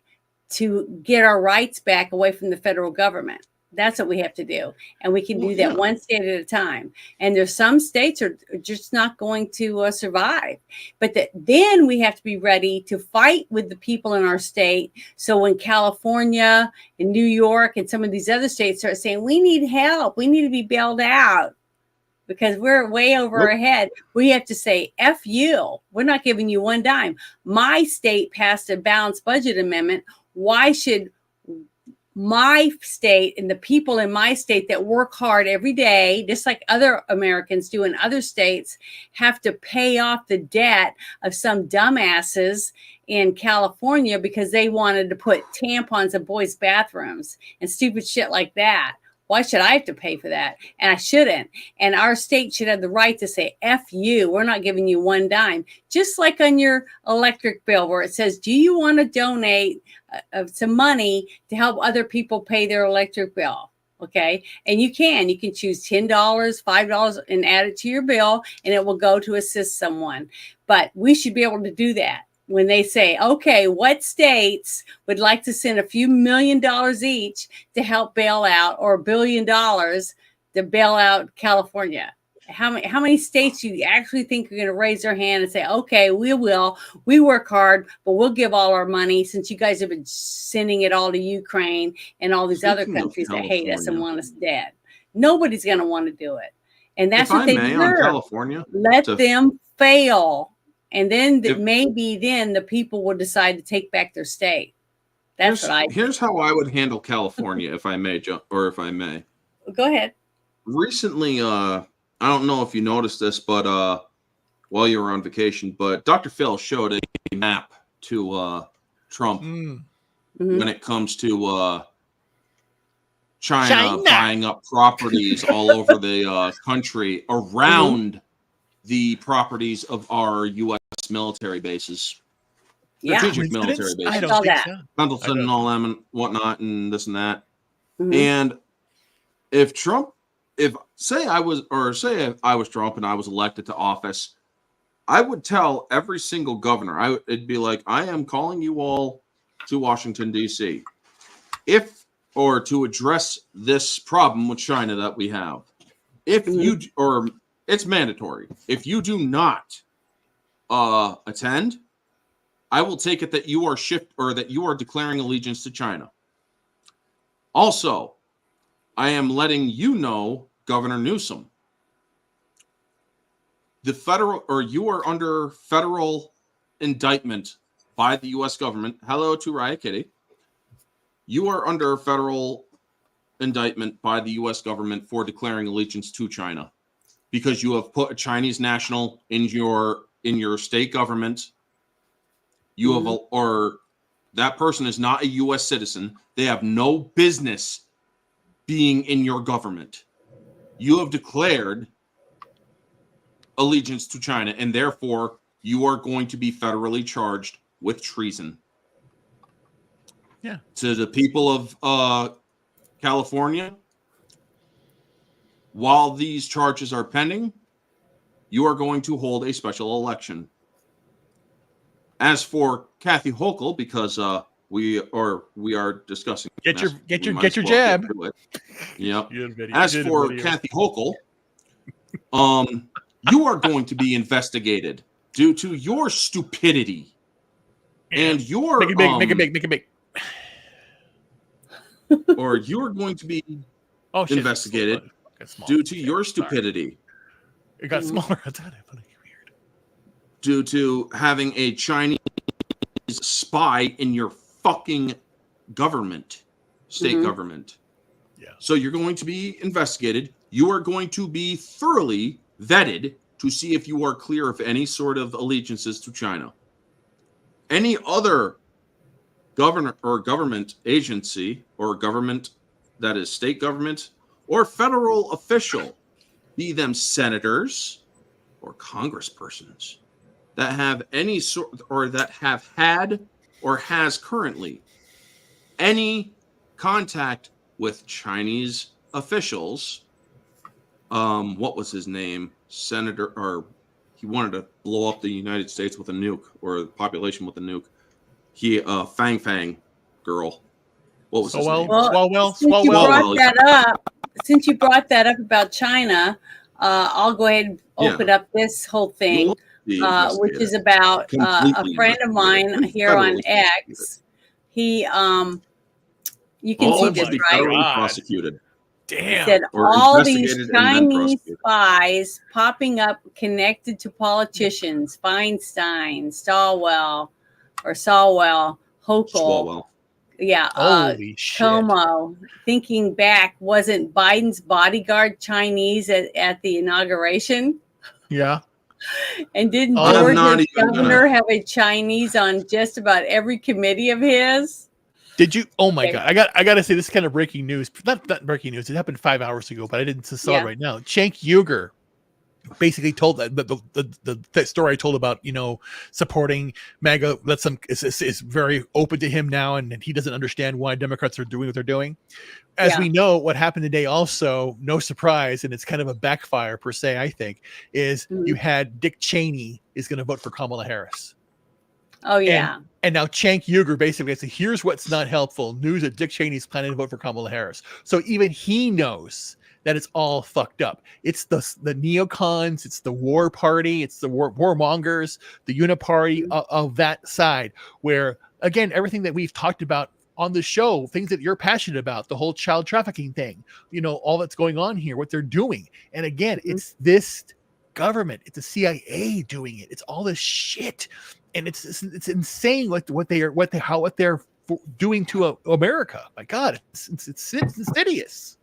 to get our rights back away from the federal government. That's what we have to do. And we can do that one state at a time. And there's some states are just not going to survive. But then we have to be ready to fight with the people in our state. So when California and New York and some of these other states start saying, we need help, we need to be bailed out because we're way over our head, we have to say, F you. We're not giving you one dime. My state passed a balanced budget amendment. Why should my state and the people in my state that work hard every day, just like other Americans do in other states, have to pay off the debt of some dumbasses in California because they wanted to put tampons in boys' bathrooms and stupid shit like that? Why should I have to pay for that? And I shouldn't. And our state should have the right to say, F you, we're not giving you one dime. Just like on your electric bill where it says, do you want to donate some money to help other people pay their electric bill? Okay. And you can choose $10, $5 and add it to your bill, and it will go to assist someone. But we should be able to do that. When they say, okay, what states would like to send a few $1 million each to help bail out, or $1 billion to bail out California? How many states do you actually think are going to raise their hand and say, okay, we will. We work hard, but we'll give all our money since you guys have been sending it all to Ukraine and all these other countries that hate us and want us dead. Nobody's going to want to do it. And that's what they deserve. Let them fail. And then maybe then the people will decide to take back their state. Here's how I would handle California, if I may. Go ahead. Recently, I don't know if you noticed this, but while you were on vacation, but Dr. Phil showed a map to Trump when it comes to China buying up properties all over the country around the properties of our U.S. military bases. Yeah. Strategic military bases. I don't saw think that. so. Pendleton and all them and whatnot and this and that. Mhm. And if say I was Trump and I was elected to office, I would tell every single governor, it'd be like, I am calling you all to Washington, D.C. or to address this problem with China that we have. It's mandatory. If you do not attend, I will take it that you are declaring allegiance to China. Also, I am letting you know, Governor Newsom, you are under federal indictment by the U.S. government. Hello to Riot Kitty. You are under federal indictment by the U.S. government for declaring allegiance to China because you have put a Chinese national in your state government. You have or that person is not a U.S. citizen. They have no business being in your government. You have declared allegiance to China, and therefore you are going to be federally charged with treason. Yeah. To the people of California, while these charges are pending, you are going to hold a special election. As for Kathy Hochul, because we are discussing, Get your jab. Yep. As for Kathy Hochul, you are going to be investigated due to your stupidity and your make it big. or you are going to be investigated due to your stupidity. It got smaller. I thought it was weird. Due to having a Chinese spy in your fucking government, state government. Yeah. So you're going to be investigated. You are going to be thoroughly vetted to see if you are clear of any sort of allegiances to China. Any other governor or government agency or government that is state government or federal official, be them senators or congresspersons, that have any sort or that have had or has currently any contact with Chinese officials. What was his name? Senator, or he wanted to blow up the United States with a nuke or the population with a nuke. He Fang Fang girl. What was his name? Since you brought that up about China, I'll go ahead and open up this whole thing, which is about a friend of mine here on X. He, you can see this, right? Prosecuted. Damn. Said all these Chinese spies popping up connected to politicians, Feinstein, Stilwell, Hochul. Yeah. Holy shit. Como. Thinking back, wasn't Biden's bodyguard Chinese at the inauguration? Yeah. And didn't Georgia's governor have a Chinese on just about every committee of his? Did you? Oh my God! I got to say, this is kind of breaking news. Not breaking news. It happened 5 hours ago, but I didn't saw it right now. Cenk Uygur basically told that the story I told about, supporting MAGA. Is very open to him now, and he doesn't understand why Democrats are doing what they're doing. As we know, what happened today, also no surprise, and it's kind of a backfire per se. I think is you had Dick Cheney is going to vote for Kamala Harris. Oh, yeah. And now Cenk Uygur basically said, here's what's not helpful. News that Dick Cheney's planning to vote for Kamala Harris. So even he knows that it's all fucked up. It's the neocons, it's the war party, it's the warmongers, the uniparty of that side, where, again, everything that we've talked about on the show, things that you're passionate about, the whole child trafficking thing, all that's going on here, what they're doing. And again, it's this government, it's the CIA doing it. It's all this shit. And it's insane what they're doing to America. My God, it's insidious.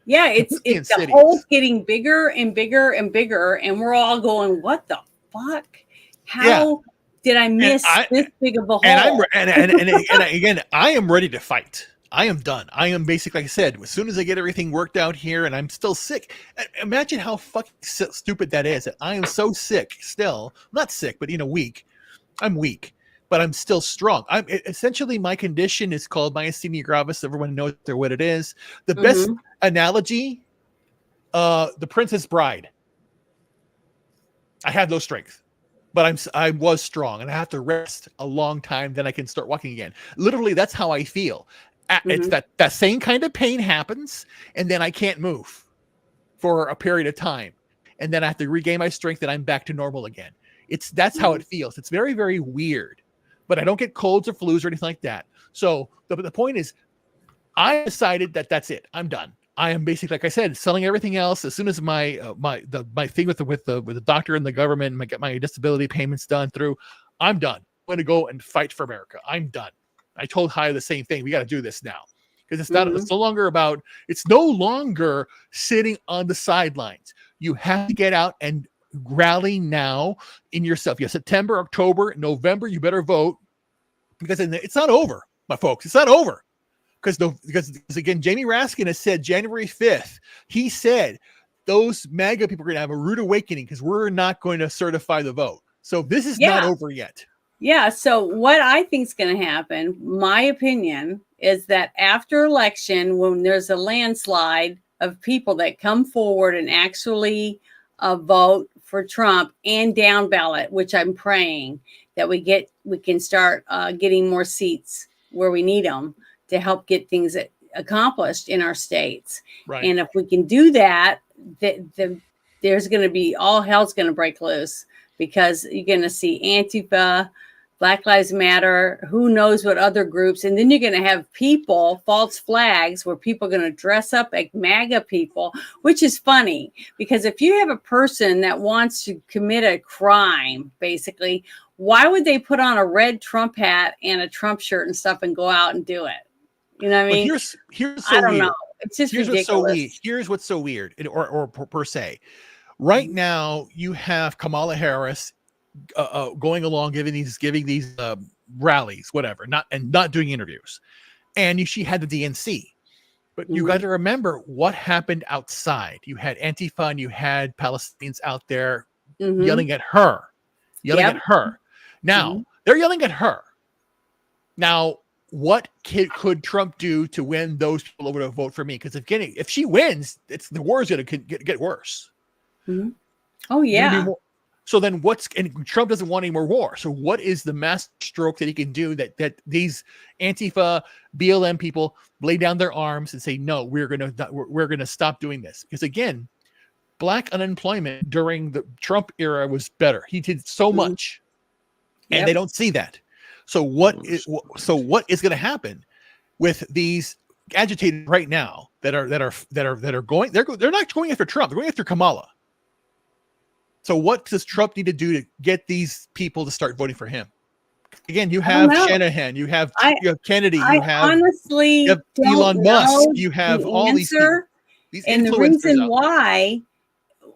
Yeah, it's the hole's getting bigger and bigger and bigger, and we're all going, "What the fuck? How did I miss this big of a hole?" And again, I am ready to fight. I am done. I am basically, like I said, as soon as I get everything worked out here, and I'm still sick. Imagine how fucking stupid that is. That I am so sick still. Not sick, but weak. I'm weak, but I'm still strong. Essentially, my condition is called myasthenia gravis. Everyone knows what it is. The best analogy, the Princess Bride. I have no strength, but I was strong, and I have to rest a long time. Then I can start walking again. Literally, that's how I feel. It's that same kind of pain happens, and then I can't move for a period of time, and then I have to regain my strength, and I'm back to normal again. That's how it feels. It's very, very weird, but I don't get colds or flus or anything like that. So the point is, I decided that that's it. I'm done. I am basically, like I said, selling everything else. As soon as my thing with the doctor and the government, get my disability payments done through, I'm done. I'm going to go and fight for America. I'm done. I told Haya the same thing. We got to do this now, because it's not. It's no longer about. It's no longer sitting on the sidelines. You have to get out and rally now in yourself. Yeah, September, October, November. You better vote, because it's not over, my folks. It's not over. Because again, Jamie Raskin has said January 5th. He said those MAGA people are going to have a rude awakening, because we're not going to certify the vote. So this is not over yet. Yeah. So what I think is going to happen, my opinion, is that after election, when there's a landslide of people that come forward and actually vote for Trump and down ballot, which I'm praying that we can start getting more seats where we need them to help get things accomplished in our states. Right. And if we can do that, there's going to be all hell's going to break loose, because you're going to see Antifa, Black Lives Matter, who knows what other groups. And then you're going to have false flags, where people are going to dress up like MAGA people, which is funny, because if you have a person that wants to commit a crime, basically, why would they put on a red Trump hat and a Trump shirt and stuff and go out and do it? You know what I mean? Here's so I don't weird. know. It's just Here's ridiculous. Here's what's so weird, or per se. Right now, you have Kamala Harris going along, giving these rallies, whatever, not doing interviews, and she had the DNC. But you got to remember what happened outside. You had Antifa and you had Palestinians out there yelling at her, at her. Now they're yelling at her. Now, what could Trump do to win those people over to vote for me? Because if she wins, the war is going to get worse. Oh yeah. So then and Trump doesn't want any more war. So what is the master stroke that he can do that these Antifa, BLM people lay down their arms and say, no, we're going to stop doing this? Because again, Black unemployment during the Trump era was better. He did so much, and they don't see that. So what is going to happen with these agitators right now that are going? They're not going after Trump. They're going after Kamala. So what does Trump need to do to get these people to start voting for him? Again, you have Shanahan, you have Kennedy, you have Elon Musk, you have all these people, and the reason why.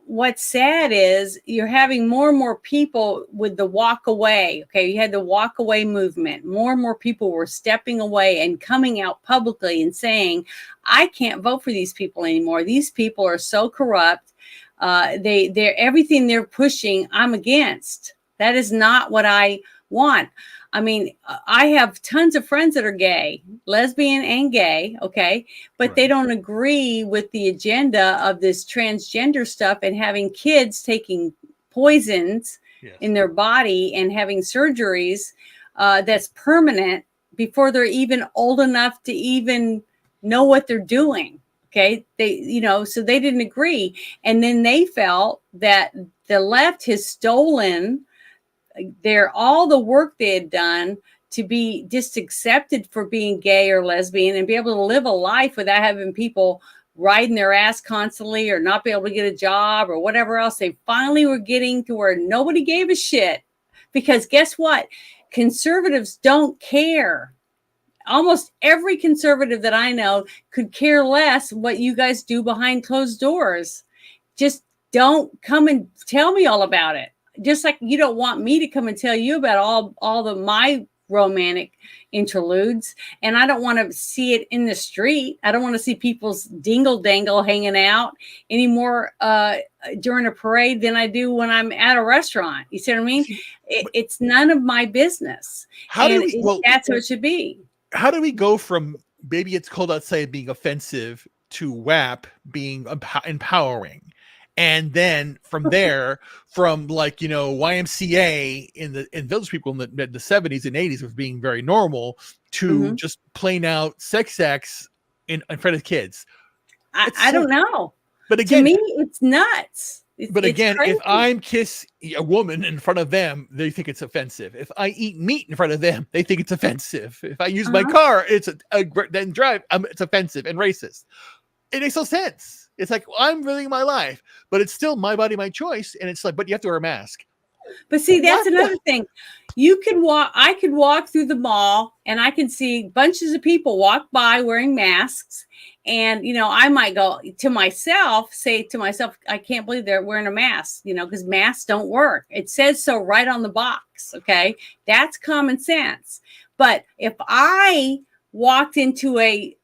What's sad is you're having more and more people with the walk away. Okay, you had the walk away movement. More and more people were stepping away and coming out publicly and saying, "I can't vote for these people anymore. These people are so corrupt. They're everything they're pushing, I'm against. That is not what I want." I mean, I have tons of friends that are gay, lesbian and gay, okay? But they don't agree with the agenda of this transgender stuff and having kids taking poisons in their body and having surgeries that's permanent before they're even old enough to even know what they're doing. Okay, so they didn't agree. And then they felt that the left has stolen all the work they had done to be just accepted for being gay or lesbian and be able to live a life without having people riding their ass constantly or not be able to get a job or whatever else. They finally were getting to where nobody gave a shit, because guess what? Conservatives don't care. Almost every conservative that I know could care less what you guys do behind closed doors. Just don't come and tell me all about it. Just like you don't want me to come and tell you about all my romantic interludes, and I don't want to see it in the street. I don't want to see people's dingle dangle hanging out anymore during a parade than I do when I'm at a restaurant. You see what I mean? It's none of my business. That's how it should be. How do we go from Baby It's Cold Outside being offensive to WAP being empowering? And then from there, from like, YMCA in Village People in the 70s and 80s of being very normal to just plain out sex acts in front of kids. I don't know. But again, to me, it's nuts. But again, if I'm kiss a woman in front of them, they think it's offensive. If I eat meat in front of them, they think it's offensive. If I use my car, then drive, it's offensive and racist. It makes no sense. It's like, I'm living my life, but it's still my body, my choice. And it's like, but you have to wear a mask. But see, that's another thing. I could walk through the mall and I can see bunches of people walk by wearing masks. And, I might say to myself, I can't believe they're wearing a mask, because masks don't work. It says so right on the box. Okay. That's common sense. But if I walked into a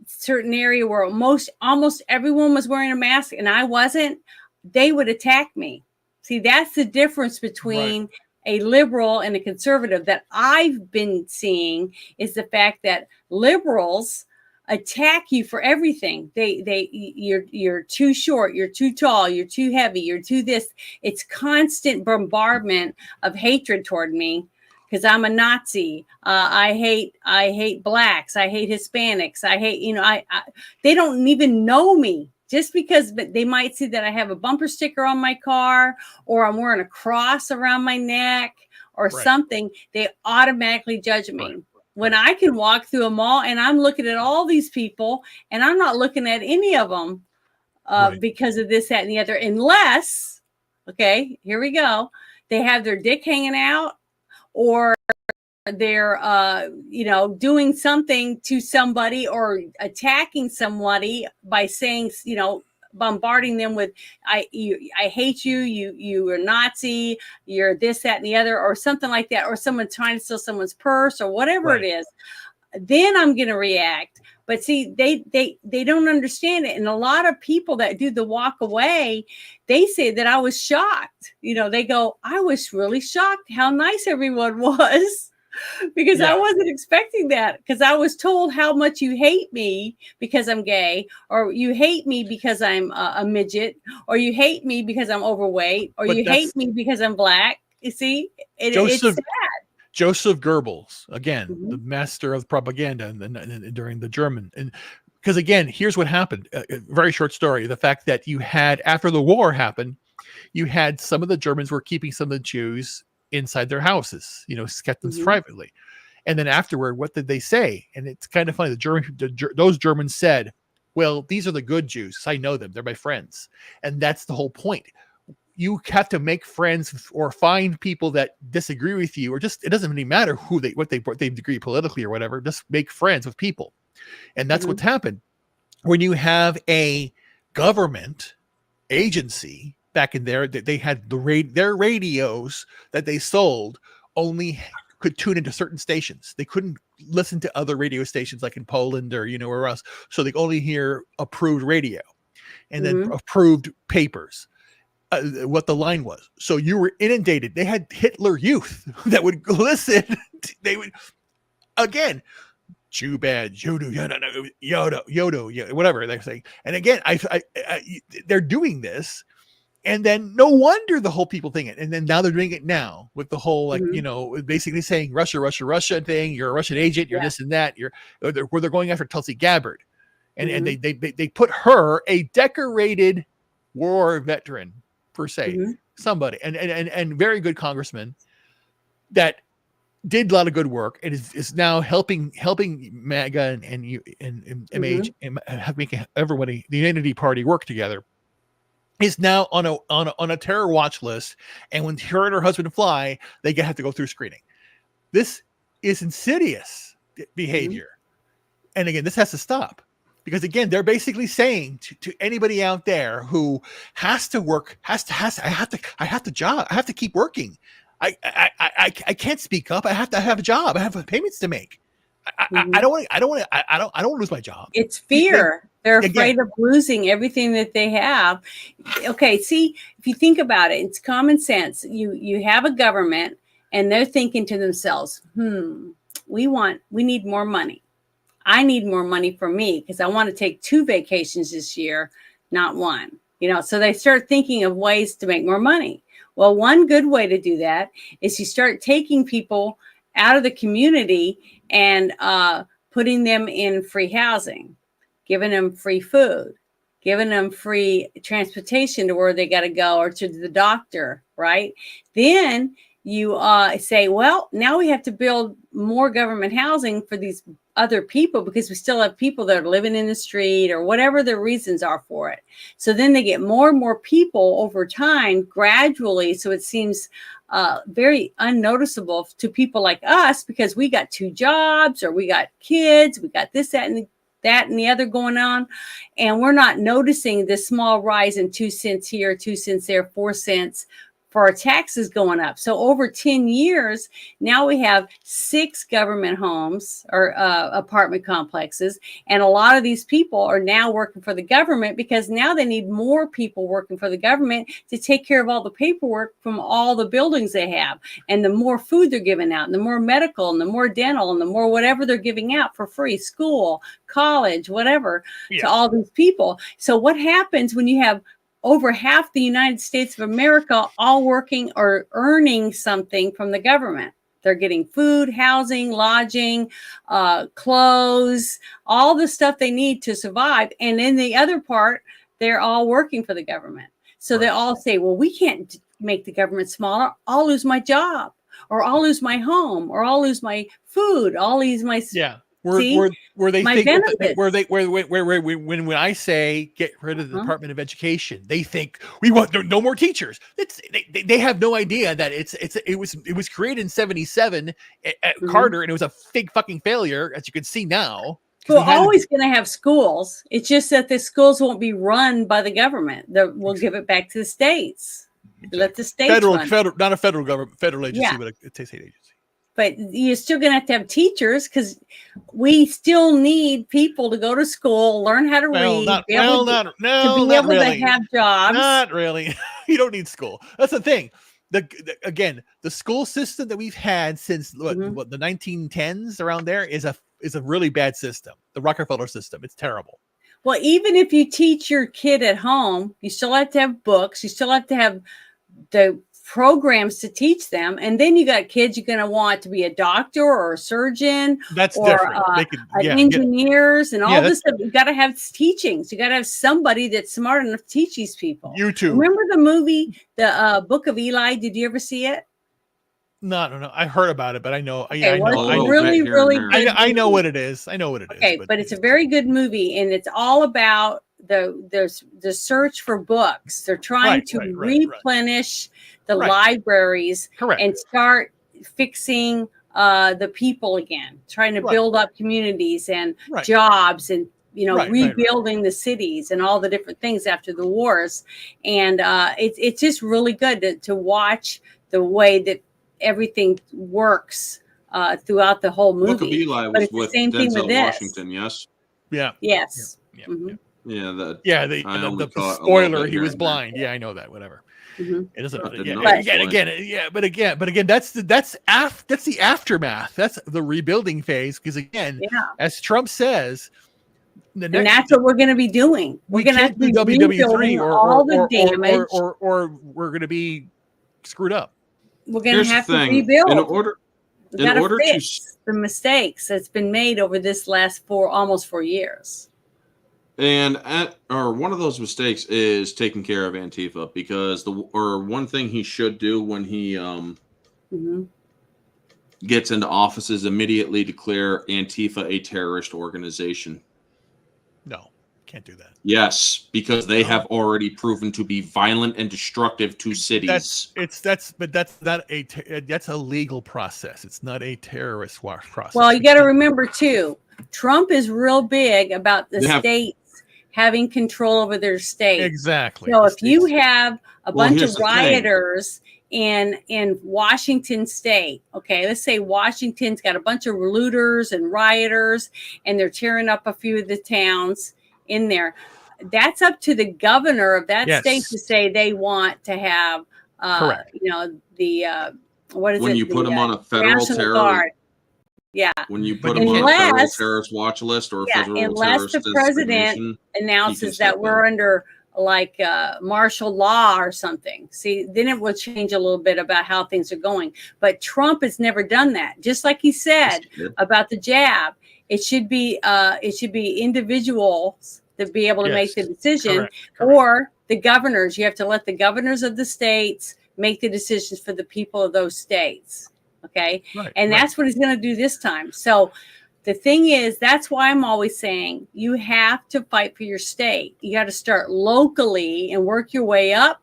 certain area where almost everyone was wearing a mask and I wasn't, they would attack me. See, that's the difference between a liberal and a conservative that I've been seeing, is the fact that liberals attack you for everything. You're too short, you're too tall, you're too heavy, you're too this. It's constant bombardment of hatred toward me because I'm a Nazi. I hate blacks. I hate Hispanics. I hate, they don't even know me. Just because they might see that I have a bumper sticker on my car or I'm wearing a cross around my neck or something, they automatically judge me. When I can walk through a mall and I'm looking at all these people and I'm not looking at any of them because of this, that, and the other, unless, okay, here we go, they have their dick hanging out or they're doing something to somebody or attacking somebody by saying, bombarding them with I hate you, you are Nazi, you're this, that, and the other, or something like that, or someone trying to steal someone's purse or whatever it is, then I'm gonna react. But see, they don't understand it. And a lot of people that do the walk away, they say that I was shocked. They go, I was really shocked how nice everyone was. Because I wasn't expecting that, because I was told how much you hate me because I'm gay, or you hate me because I'm a midget, or you hate me because I'm overweight, or you hate me because I'm black. You see, it's sad. Joseph Goebbels, again, the master of propaganda during the German. And because again, here's what happened. A very short story. The fact that you had, after the war happened, you had some of the Germans were keeping some of the Jews inside their houses, kept them privately. And then afterward, what did they say? And it's kind of funny. Those Germans said, well, these are the good Jews. I know them. They're my friends. And that's the whole point. You have to make friends or find people that disagree with you, or just, it doesn't really matter what they agree politically or whatever. Just make friends with people. And that's what's happened. When you have a government agency back in there, that they had their radios that they sold only could tune into certain stations. They couldn't listen to other radio stations like in Poland or where else. So they only hear approved radio and then approved papers, what the line was. So you were inundated. They had Hitler Youth that would listen. They would, again, Jew bad, Yodo, whatever they're saying. And again, they're doing this. And then no wonder the whole people think it. And then now they're doing it now with the whole, basically saying Russia thing. You're a Russian agent. You're this and that. They're going after Tulsi Gabbard. And they put her, a decorated war veteran per se, somebody, and very good congressman that did a lot of good work and is now helping MAGA and MH and making everybody, the Unity Party, work together. Is now on a terror watch list, and when her and her husband fly, they have to go through screening. This is insidious behavior, and again, this has to stop, because again, they're basically saying to anybody out there who has to work, I have to keep working. I can't speak up. I have to have a job. I have payments to make. I don't want to lose my job. It's fear. They're afraid of losing everything that they have. Okay, see, if you think about it, it's common sense. You have a government and they're thinking to themselves, we need more money. I need more money for me because I want to take 2 vacations this year, not 1. So they start thinking of ways to make more money. Well, one good way to do that is you start taking people out of the community and putting them in free housing, giving them free food, giving them free transportation to where they got to go or to the doctor, right? Then you say, well, now we have to build more government housing for these other people because we still have people that are living in the street or whatever the reasons are for it. So then they get more and more people over time, gradually. So it seems very unnoticeable to people like us because we got 2 jobs or we got kids, we got this, that, and the other going on. And we're not noticing this small rise in 2 cents here, 2 cents there, 4 cents for our taxes going up. So over 10 years, now we have 6 government homes or apartment complexes. And a lot of these people are now working for the government because now they need more people working for the government to take care of all the paperwork from all the buildings they have. And the more food they're giving out, and the more medical, and the more dental, and the more whatever they're giving out for free, school, college, whatever, to all these people. So what happens when you have over half the United States of America all working or earning something from the government? They're getting food, housing, lodging, clothes, all the stuff they need to survive. And in the other part, they're all working for the government. So they all say, well, we can't make the government smaller. I'll lose my job, or I'll lose my home, or I'll lose my food. I'll lose my Where they my think benefits. when I say get rid of the Department of Education, they think we want no more teachers. They have no idea that it was created in 77 at Carter, and it was a big fucking failure, as you can see now. We're always going to have schools. It's just that the schools won't be run by the government. We'll give it back to the states. Exactly. Let the states federal, not a federal government, federal agency, but a state agency. But you're still going to have teachers because we still need people to go to school, learn how to read, to be able to have jobs. Not really. You don't need school. That's the thing. Again, the school system that we've had since the 1910s around there is a really bad system. The Rockefeller system. It's terrible. Well, even if you teach your kid at home, you still have to have books. You still have to have the programs to teach them, and then you got kids you're going to want to be a doctor or a surgeon. That's or different. Engineers and all this stuff. You got to have teachings. You got to have somebody that's smart enough to teach these people. You too. Remember the movie, the Book of Eli? Did you ever see it? No. I heard about it, but I know. Okay, really good. I know what it is. I know what it is. Okay, but it's a very good movie, and it's all about the search for books. They're trying to replenish the libraries and start fixing the people again, trying to build up communities and jobs and rebuilding the cities and all the different things after the wars. And it's just really good to watch the way that everything works throughout the whole movie. Book of Eli was with Denzel Washington, yes? Yeah. Yes. Yeah. Mm-hmm. Yeah. The spoiler, he was blind. Yeah, I know that. Whatever. Mm-hmm. It doesn't. But again, that's the aftermath. That's the rebuilding phase. Because again, as Trump says, and that's what we're going to be doing. We're going to have to be rebuilding all the damage, or we're going to be screwed up. We're going to have to rebuild in order to fix the mistakes that's been made over this last almost 4 years. And one of those mistakes is taking care of Antifa, because one thing he should do when he gets into office is immediately declare Antifa a terrorist organization. No, can't do that. Yes, because they have already proven to be violent and destructive to cities. That's a legal process. It's not a terrorist process. Well, you got to remember too, Trump is real big about the states having control over their state. Exactly. So if you have a bunch of rioters in Washington State, okay, let's say Washington's got a bunch of looters and rioters, and they're tearing up a few of the towns in there. That's up to the governor of that state to say they want to have, the what is when it? you put them on a federal National terror. Guard. Yeah. When you put them on a federal terrorist watch list or a federal unless terrorist the president announces that we're under like martial law or something. See, then it will change a little bit about how things are going. But Trump has never done that. Just like he said about the jab, it should be individuals that be able to make the decision, or the governors. You have to let the governors of the states make the decisions for the people of those states. Okay. And that's what he's going to do this time. So the thing is, that's why I'm always saying you have to fight for your state. You got to start locally and work your way up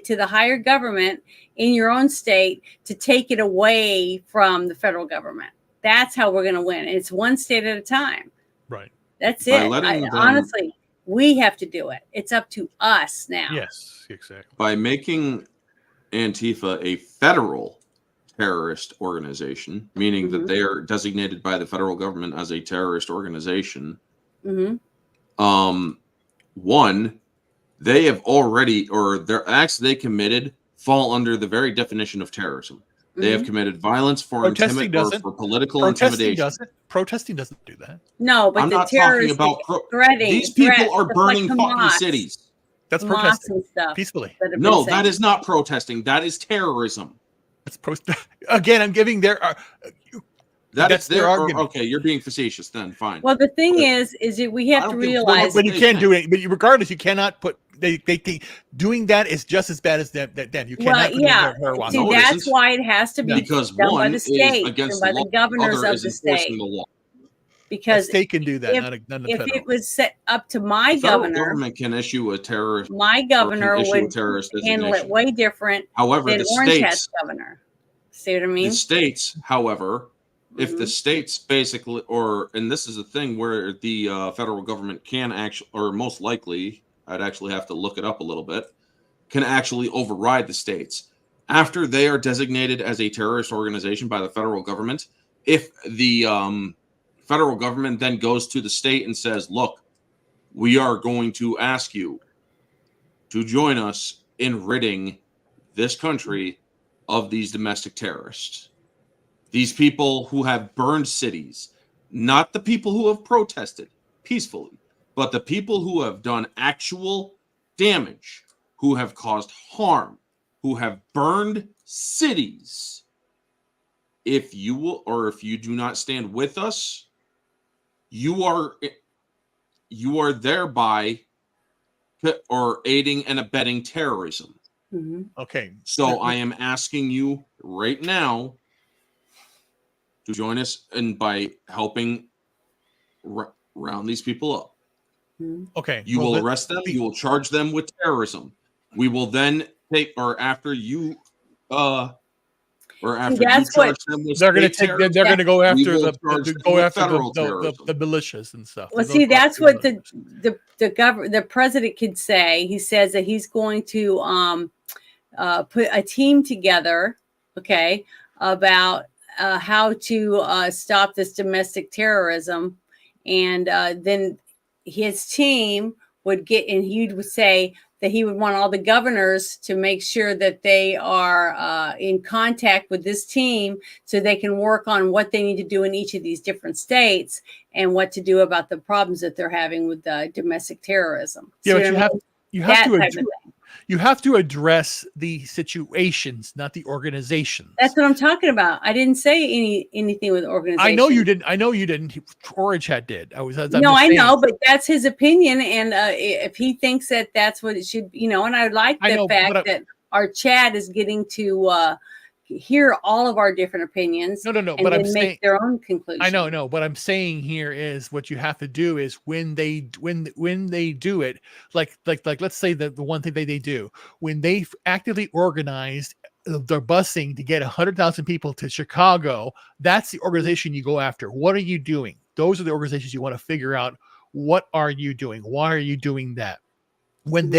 to the higher government in your own state to take it away from the federal government. That's how we're going to win. And it's one state at a time. Right. That's it. Honestly, we have to do it. It's up to us now. Yes, exactly. By making Antifa a federal terrorist organization, meaning that they are designated by the federal government as a terrorist organization. One, they have already, or their acts they committed fall under the very definition of terrorism. They have committed violence for intimidation or for political intimidation. Protesting doesn't do that. No, but I'm the not talking about these people are burning fucking cities. That's protesting peacefully. No, that is not protesting. That is terrorism. Again, I'm giving that's their argument. Okay, you're being facetious then. Fine. Well, the thing is we have to realize. But you can't do it. But regardless, you cannot put. They doing that is just as bad as them. You cannot. Well, see, that's why it has to be because done one by the state is against and by the the governors of the state. The law. Because they can do that. If it was set up to my governor, government can issue a terrorist. My governor would handle it way different. However, than the Orange states governor. See what I mean? The states, however, if the states basically, and this is a thing where the federal government can actually, or most likely, I'd actually have to look it up a little bit, can actually override the states after they are designated as a terrorist organization by the federal government. If the federal government then goes to the state and says, look, we are going to ask you to join us in ridding this country of these domestic terrorists. These people who have burned cities, not the people who have protested peacefully, but the people who have done actual damage, who have caused harm, who have burned cities. If you will, or if you do not stand with us, you are thereby or aiding and abetting terrorism. Okay. So I am asking you right now to join us and by helping round these people up. Okay. You will arrest them. You will charge them with terrorism. We will then take, or after you, or after you charge them with they're going to take. They're going to go after the militias and stuff. Well, see, that's what the president could say. He says that he's going to put a team together, okay, about how to stop this domestic terrorism, and then his team would get, and he would say that he would want all the governors to make sure that they are in contact with this team so they can work on what they need to do in each of these different states and what to do about the problems that they're having with domestic terrorism. Yeah, but you have to address the situations, not the organizations. That's what I'm talking about. I didn't say anything with organizations. I know you didn't. Orange Hat did. I know, but that's his opinion, and if he thinks that that's what it should, and I like the fact that our chat is getting to hear all of our different opinions. But I'm saying their own conclusion. I know. What I'm saying here is what you have to do is when they do it, like let's say the one thing they do when they actively organized their busing to get 100,000 people to Chicago. That's the organization you go after. What are you doing? Those are the organizations you want to figure out. What are you doing? Why are you doing that? When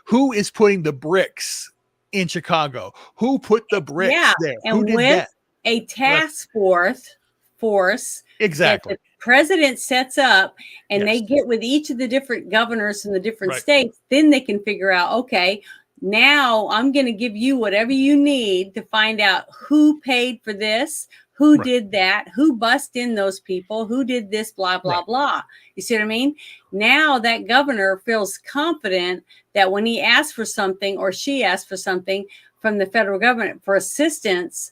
who is putting the bricks in Chicago? Who put the bricks there? And Who did with that? a task force Exactly. that the president sets up, and Yes. they get with each of the different governors in the different Right. states, then they can figure out, okay, now I'm going to give you whatever you need to find out who paid for this, who did that, who bussed in those people, who did this, blah, blah, blah. You see what I mean? Now that governor feels confident that when he asks for something or she asks for something from the federal government for assistance,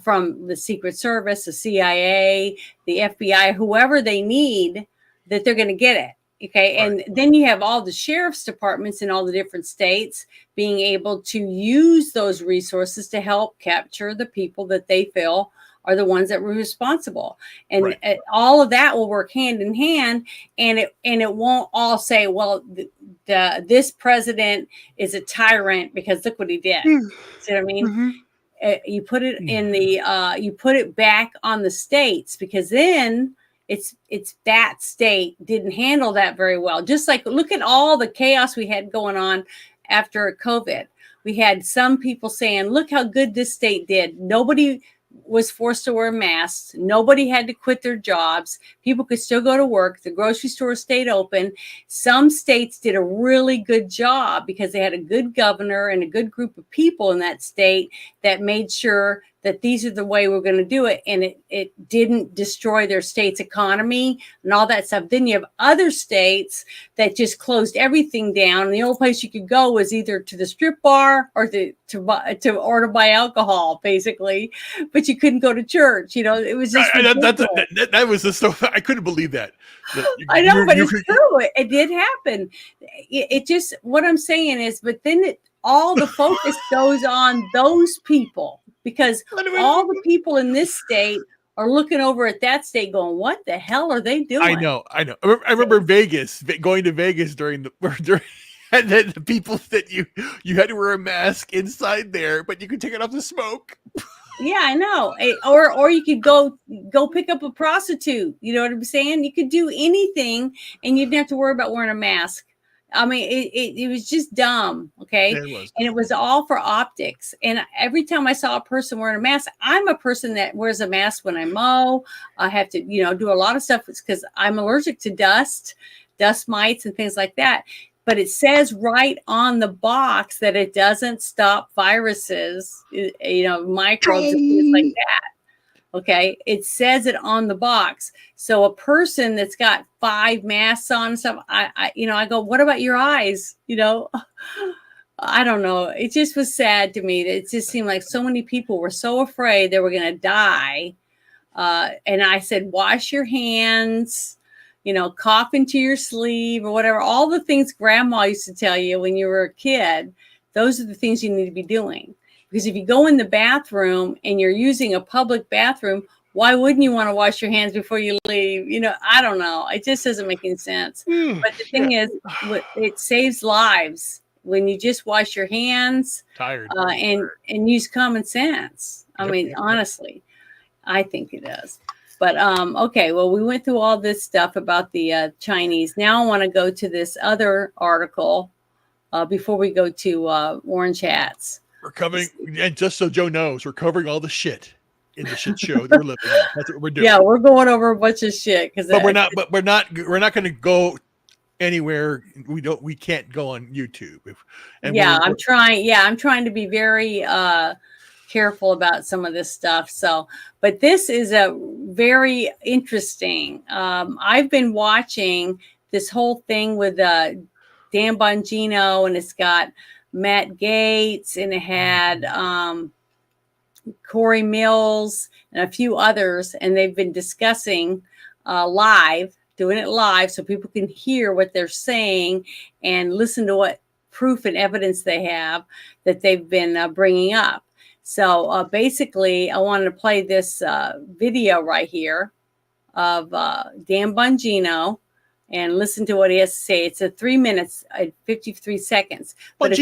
from the Secret Service, the CIA, the FBI, whoever they need, that they're going to get it. Okay. And then you have all the sheriff's departments in all the different states being able to use those resources to help capture the people that they feel are the ones that were responsible. And all of that will work hand in hand. And it won't all say, well, this president is a tyrant because look what he did. See what I mean? You put it in the you put it back on the states, because then it's that state didn't handle that very well. Just like, look at all the chaos we had going on after COVID. We had some people saying, look how good this state did. Nobody was forced to wear masks. Nobody had to quit their jobs. People could still go to work. The grocery store stayed open. Some states did a really good job because they had a good governor and a good group of people in that state that made sure that these are the way we're going to do it. And it didn't destroy their state's economy and all that stuff. Then you have other states that just closed everything down. And the only place you could go was either to the strip bar or to buy alcohol, basically. But you couldn't go to church. You know, it was just that was the stuff. I couldn't believe that. I know, but it's true. It did happen. It just, what I'm saying is, but then all the focus goes on those people, because all the people in this state are looking over at that state going, what the hell are they doing? I know. I remember Vegas, going to Vegas during and then the people that you had to wear a mask inside there, but you could take it off to smoke. Yeah, I know. Or you could go pick up a prostitute. You know what I'm saying? You could do anything and you didn't have to worry about wearing a mask. I mean, it was just dumb. Okay. Yeah, it was. And it was all for optics. And every time I saw a person wearing a mask, I'm a person that wears a mask when I mow. I have to, do a lot of stuff because I'm allergic to dust mites and things like that. But it says right on the box that it doesn't stop viruses, microbes and things like that. Okay. It says it on the box. So a person that's got 5 masks on and stuff, I go, what about your eyes? I don't know. It just was sad to me. It just seemed like so many people were so afraid they were going to die. And I said, wash your hands, cough into your sleeve or whatever. All the things grandma used to tell you when you were a kid, those are the things you need to be doing. Because if you go in the bathroom and you're using a public bathroom, why wouldn't you want to wash your hands before you leave? I don't know. It just doesn't make any sense. But the thing is, it saves lives when you just wash your hands and use common sense. I mean, honestly, I think it does. But, okay, well, we went through all this stuff about the Chinese. Now I want to go to this other article before we go to Orange Hats. We're covering, and just so Joe knows, we're covering all the shit in the shit show that we're living in. That's what we're doing. Yeah, we're going over a bunch of shit but we're not going to go anywhere. We can't go on YouTube. I'm trying to be very careful about some of this stuff. So, but this is a very interesting. I've been watching this whole thing with Dan Bongino, and it's got Matt Gaetz, and it had Corey Mills and a few others, and they've been discussing doing it live so people can hear what they're saying and listen to what proof and evidence they have that they've been bringing up. So basically, I wanted to play this video right here of Dan Bongino and listen to what he has to say. It's 3 minutes and 53 seconds. But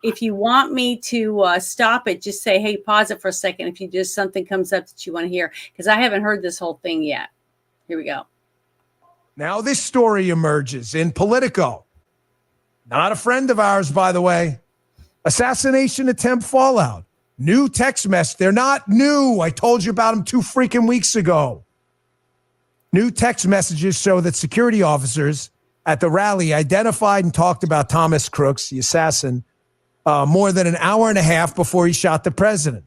if you want me to stop it, just say, hey, pause it for a second if you just something comes up that you want to hear, because I haven't heard this whole thing yet. Here we go. Now this story emerges in Politico. Not a friend of ours, by the way. Assassination attempt fallout. New text message. They're not new. I told you about them 2 freaking weeks ago. New text messages show that security officers at the rally identified and talked about Thomas Crooks, the assassin, more than an hour and a half before he shot the president.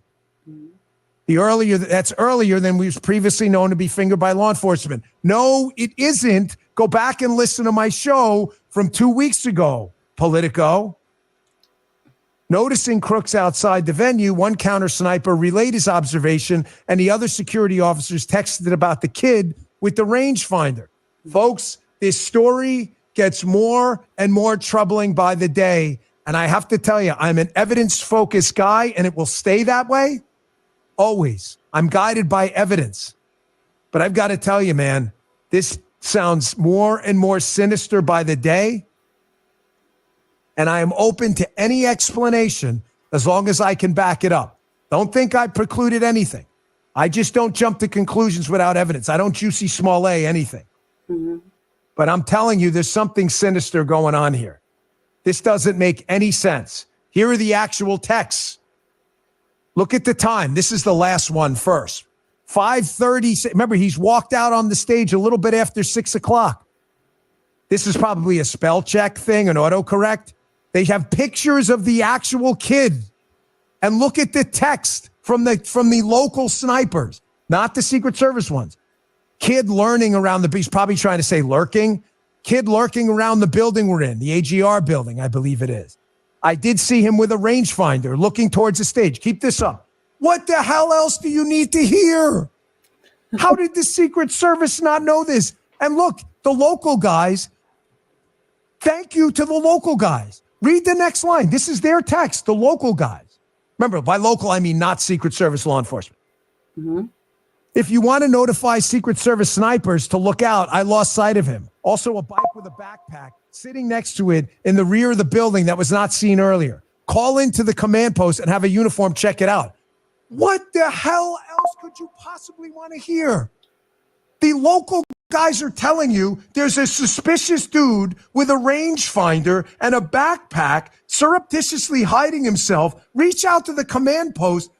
That's earlier than was previously known to be fingered by law enforcement. No, it isn't. Go back and listen to my show from 2 weeks ago, Politico. Noticing Crooks outside the venue, one counter sniper relayed his observation, and the other security officers texted about the kid with the rangefinder. Folks, this story gets more and more troubling by the day. And I have to tell you, I'm an evidence-focused guy, and it will stay that way. Always. I'm guided by evidence. But I've got to tell you, man, this sounds more and more sinister by the day. And I am open to any explanation as long as I can back it up. Don't think I precluded anything. I just don't jump to conclusions without evidence. I don't Juicy Smollett anything. Mm-hmm. But I'm telling you, there's something sinister going on here. This doesn't make any sense. Here are the actual texts. Look at the time. This is the last one first. 5:30. Remember, he's walked out on the stage a little bit after 6 o'clock. This is probably a spell check thing, an autocorrect. They have pictures of the actual kid. And look at the text from the local snipers, not the Secret Service ones. Kid learning around he's probably trying to say lurking. Kid lurking around the building we're in, the AGR building, I believe it is. I did see him with a rangefinder looking towards the stage. Keep this up. What the hell else do you need to hear? How did the Secret Service not know this? And look, the local guys, thank you to the local guys. Read the next line. This is their text, the local guys. Remember, by local, I mean not Secret Service law enforcement. Mm-hmm. If you want to notify Secret Service snipers to look out, I lost sight of him. Also, a bike with a backpack sitting next to it in the rear of the building that was not seen earlier. Call into the command post and have a uniform check it out. What the hell else could you possibly want to hear? The local guys are telling you there's a suspicious dude with a rangefinder and a backpack surreptitiously hiding himself. Reach out to the command post.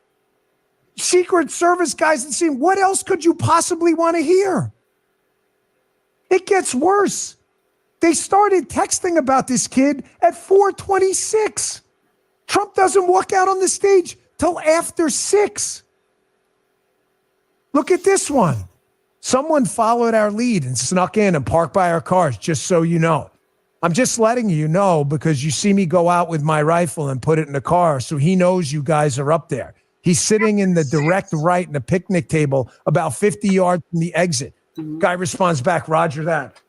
Secret Service guys and see what else could you possibly want to hear? It gets worse. They started texting about this kid at 4:26. Trump doesn't walk out on the stage till after 6. Look at this one. Someone followed our lead and snuck in and parked by our cars, just so you know. I'm just letting you know because you see me go out with my rifle and put it in the car, so he knows you guys are up there. He's sitting in the direct right in a picnic table about 50 yards from the exit. Mm-hmm. Guy responds back, roger that.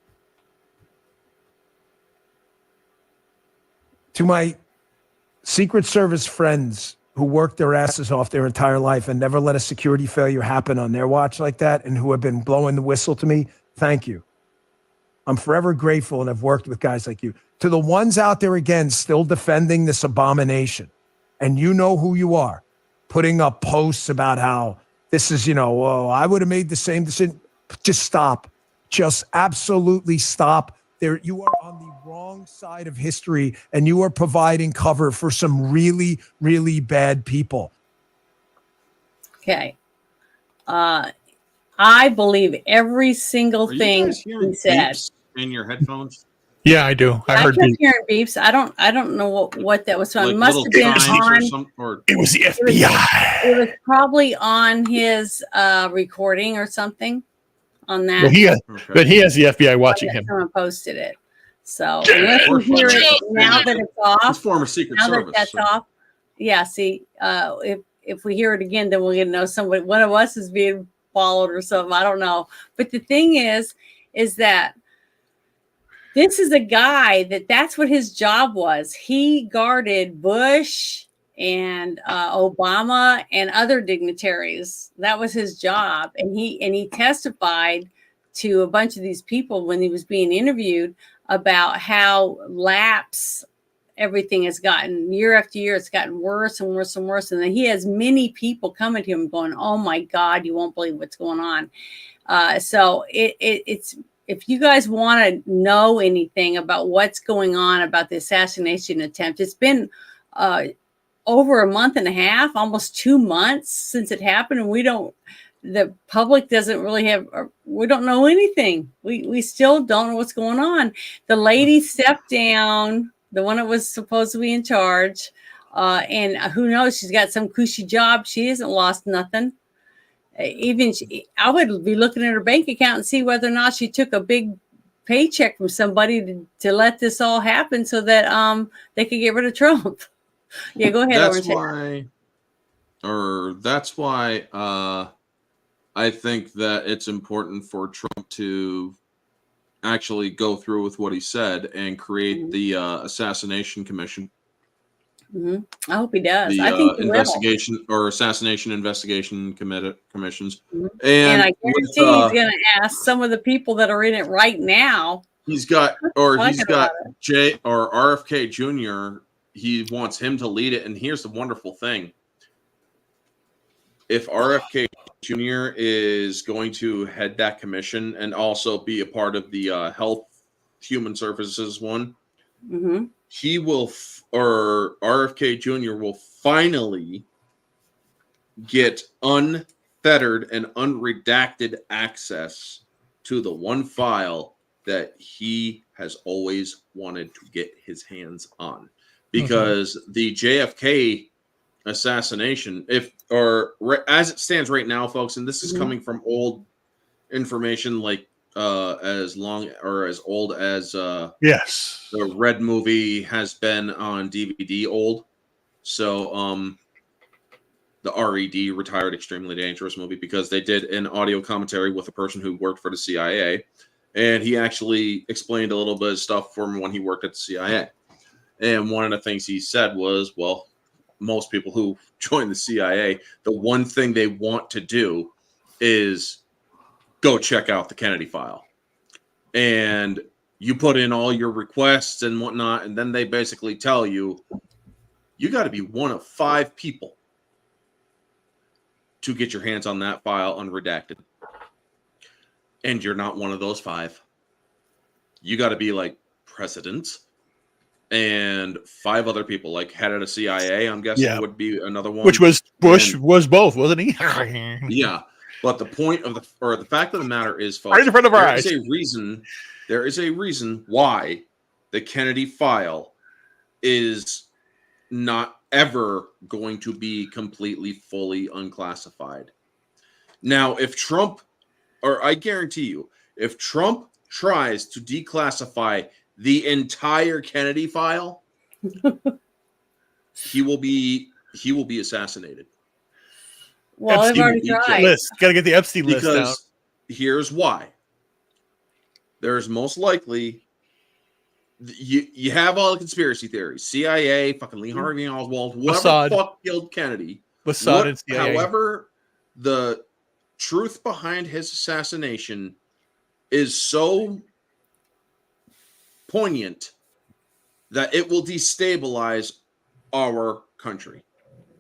To my Secret Service friends who worked their asses off their entire life and never let a security failure happen on their watch like that and who have been blowing the whistle to me, thank you. I'm forever grateful and I've worked with guys like you. To the ones out there, again, still defending this abomination, and you know who you are, putting up posts about how this is, oh, I would have made the same decision. Just stop. Just absolutely stop. You are on the wrong side of history, and you are providing cover for some really, really bad people. Okay. I believe every single thing he said. In your headphones? Yeah, I do. I heard kept hearing beeps. I don't know what that was from. Like it must have been on. It was the FBI. It was probably on his recording or something. On that, but he has the FBI watching him. Someone posted it, so unless you hear it now that it's off, former Secret Service. That's off. Yeah, see, if we hear it again, then we're gonna know one of us is being followed or something. I don't know, but the thing is that this is a guy that's what his job was. He guarded Bush and Obama and other dignitaries. That was his job. And he testified to a bunch of these people when he was being interviewed about how lapse everything has gotten year after year. It's gotten worse and worse and worse. And then he has many people coming to him going, oh my God, you won't believe what's going on. So it's, if you guys want to know anything about what's going on about the assassination attempt, it's been over a month and a half, almost 2 months since it happened, and the public doesn't really we don't know anything. We still don't know what's going on. The lady stepped down, the one that was supposed to be in charge, and who knows, she's got some cushy job. She hasn't lost nothing. I would be looking at her bank account and see whether or not she took a big paycheck from somebody to let this all happen so that they could get rid of Trump. Yeah, go ahead. That's why I think that it's important for Trump to actually go through with what he said and create the assassination commission. Mm-hmm. I hope he does. I think investigation or assassination investigation commissions. Mm-hmm. And I guarantee he's going to ask some of the people that are in it right now. He's got RFK Jr. He wants him to lead it. And here's the wonderful thing. If RFK Jr. is going to head that commission and also be a part of the Health Human Services one, mm-hmm. he will, or RFK Jr. will finally get unfettered and unredacted access to the one file that he has always wanted to get his hands on. Because the JFK assassination, as it stands right now, folks, and this is coming from old information, like as long or as old as yes, the Red movie has been on DVD old. So the RED, Retired Extremely Dangerous movie, because they did an audio commentary with a person who worked for the CIA, and he actually explained a little bit of stuff from when he worked at the CIA. And one of the things he said was, well, most people who join the CIA, the one thing they want to do is go check out the Kennedy file. And you put in all your requests and whatnot, and then they basically tell you, you got to be one of 5 people to get your hands on that file unredacted. And you're not one of those 5. You got to be like president and 5 other people, like head of the CIA, I'm guessing would be another one. Which was Bush, was both, wasn't he? Yeah. But the point of the fact of the matter is, folks, right in front of our eyes. There is a reason why the Kennedy file is not ever going to be completely, fully unclassified. Now, if Trump, or I guarantee you, if Trump tries to declassify the entire Kennedy file, he will be assassinated. Well, I've already tried. Got to get the Epstein list out. Because here's why. There's most likely you have all the conspiracy theories. CIA, fucking Lee Harvey Oswald, whoever the fuck killed Kennedy. Mossad and CIA. However, the truth behind his assassination is so poignant that it will destabilize our country.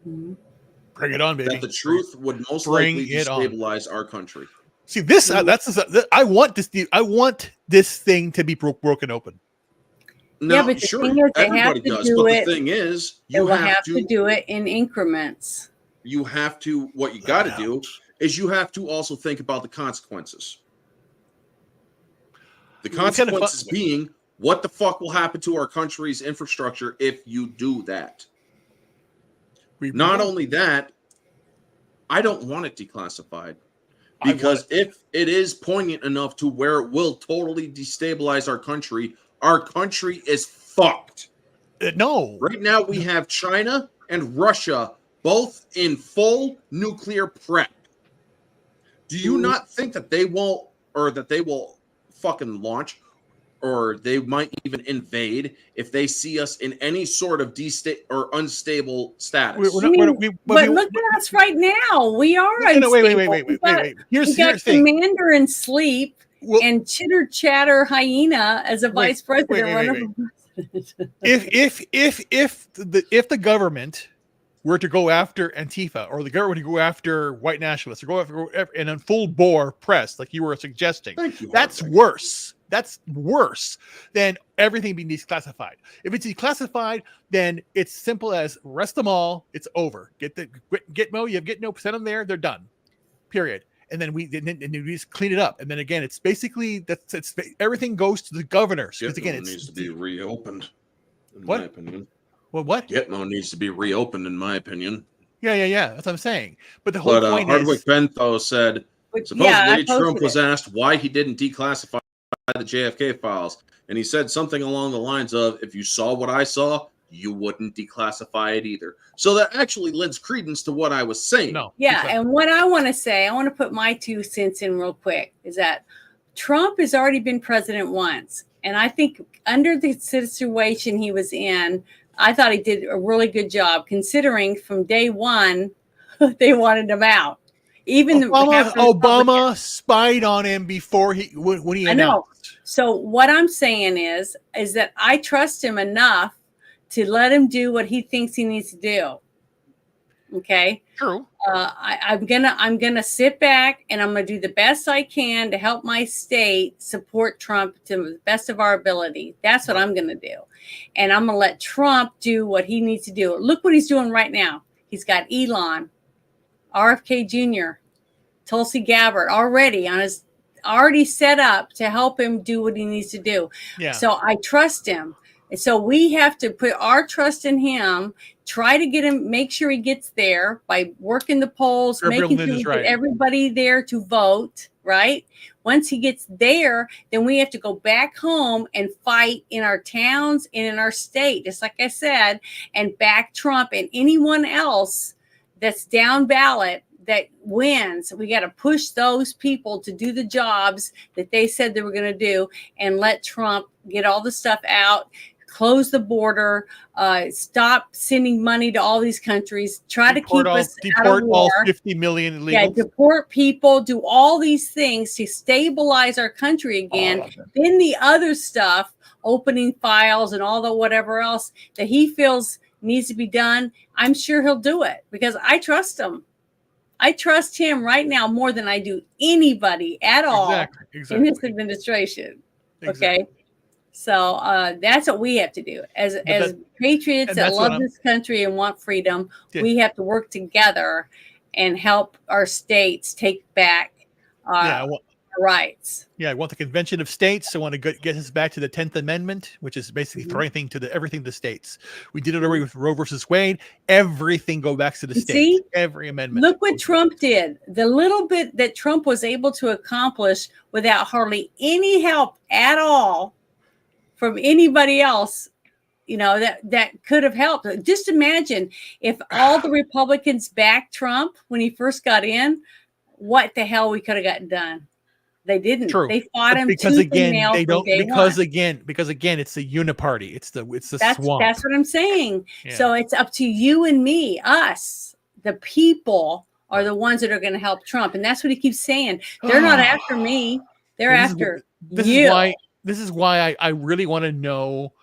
Bring it on, baby. That the truth would most likely destabilize our country. See this? I want this thing to be broken open. No, but sure, the thing is, everybody does. But the thing is, you have to do it in increments. You have to. What you got to do is you have to also think about the consequences. The consequences being, what the fuck will happen to our country's infrastructure if you do that? Not only that, I don't want it declassified. Because if it is poignant enough to where it will totally destabilize our country is fucked. No. Right now we have China and Russia both in full nuclear prep. Do you not think that they will fucking launch, or they might even invade if they see us in any sort of or unstable status? But look at us right now. We are unstable. Wait. We got Commander in Sleep and Chitter Chatter Hyena as a vice president. If the government were to go after Antifa, or the government to go after white nationalists, or go after and in full bore press, like you were suggesting, that's worse That's worse than everything being declassified. If it's declassified, then it's simple as arrest them all. It's over. Get Gitmo. You have Gitmo. Send them there. They're done. Period. And then we just clean it up. And then again, it's basically everything goes to the governors. Because again, it needs to be reopened. In what? my opinion. Well, what? Gitmo needs to be reopened, in my opinion. Yeah. That's what I'm saying. But the whole point Hardwick is, Bentho said supposedly Trump was asked why he didn't declassify the JFK files, and he said something along the lines of, "If you saw what I saw, you wouldn't declassify it either." So that actually lends credence to what I was saying. No. Yeah, and what I want to say, I want to put my 2 cents in real quick, is that Trump has already been president once, and I think under the situation he was in, I thought he did a really good job, considering from day one they wanted him out. Even Obama spied on him before when he announced. I know. So what I'm saying is that I trust him enough to let him do what he thinks he needs to do. Okay. True. I'm gonna sit back and I'm gonna do the best I can to help my state support Trump to the best of our ability. That's what I'm gonna do, and I'm gonna let Trump do what he needs to do. Look what he's doing right now. He's got Elon, RFK Jr., Tulsi Gabbard already set up to help him do what he needs to do. Yeah. So I trust him. And so we have to put our trust in him, try to get him, make sure he gets there by working the polls, making sure we get everybody there to vote, right? Once he gets there, then we have to go back home and fight in our towns and in our state, just like I said, and back Trump and anyone else that's down ballot that wins. We got to push those people to do the jobs that they said they were going to do and let Trump get all the stuff out, close the border, stop sending money to all these countries, try to keep us out of war. All 50 million illegals. Yeah, deport people, do all these things to stabilize our country again. Then the other stuff, opening files and all the whatever else that he feels needs to be done, I'm sure he'll do it because I trust him. I trust him right now more than I do anybody at all in this administration. Exactly. Okay. So that's what we have to do as patriots that love this country and want freedom. Yeah. We have to work together and help our states take back our rights. Yeah, I want the Convention of States. I want to get us back to the 10th Amendment, which is basically throwing everything to the states. We did it already with Roe versus Wade. Everything go back to the states. See? Every amendment. Look what Trump did. The little bit that Trump was able to accomplish without hardly any help at all from anybody else, that could have helped. Just imagine if all the Republicans backed Trump when he first got in, what the hell we could have gotten done. They didn't. True. They fought him because again they don't because again it's a uniparty. It's the swamp. That's what I'm saying. Yeah. So it's up to you and me, us, the people are the ones that are going to help Trump, and that's what he keeps saying. They're not after me. They're after you. This is why I really want to know.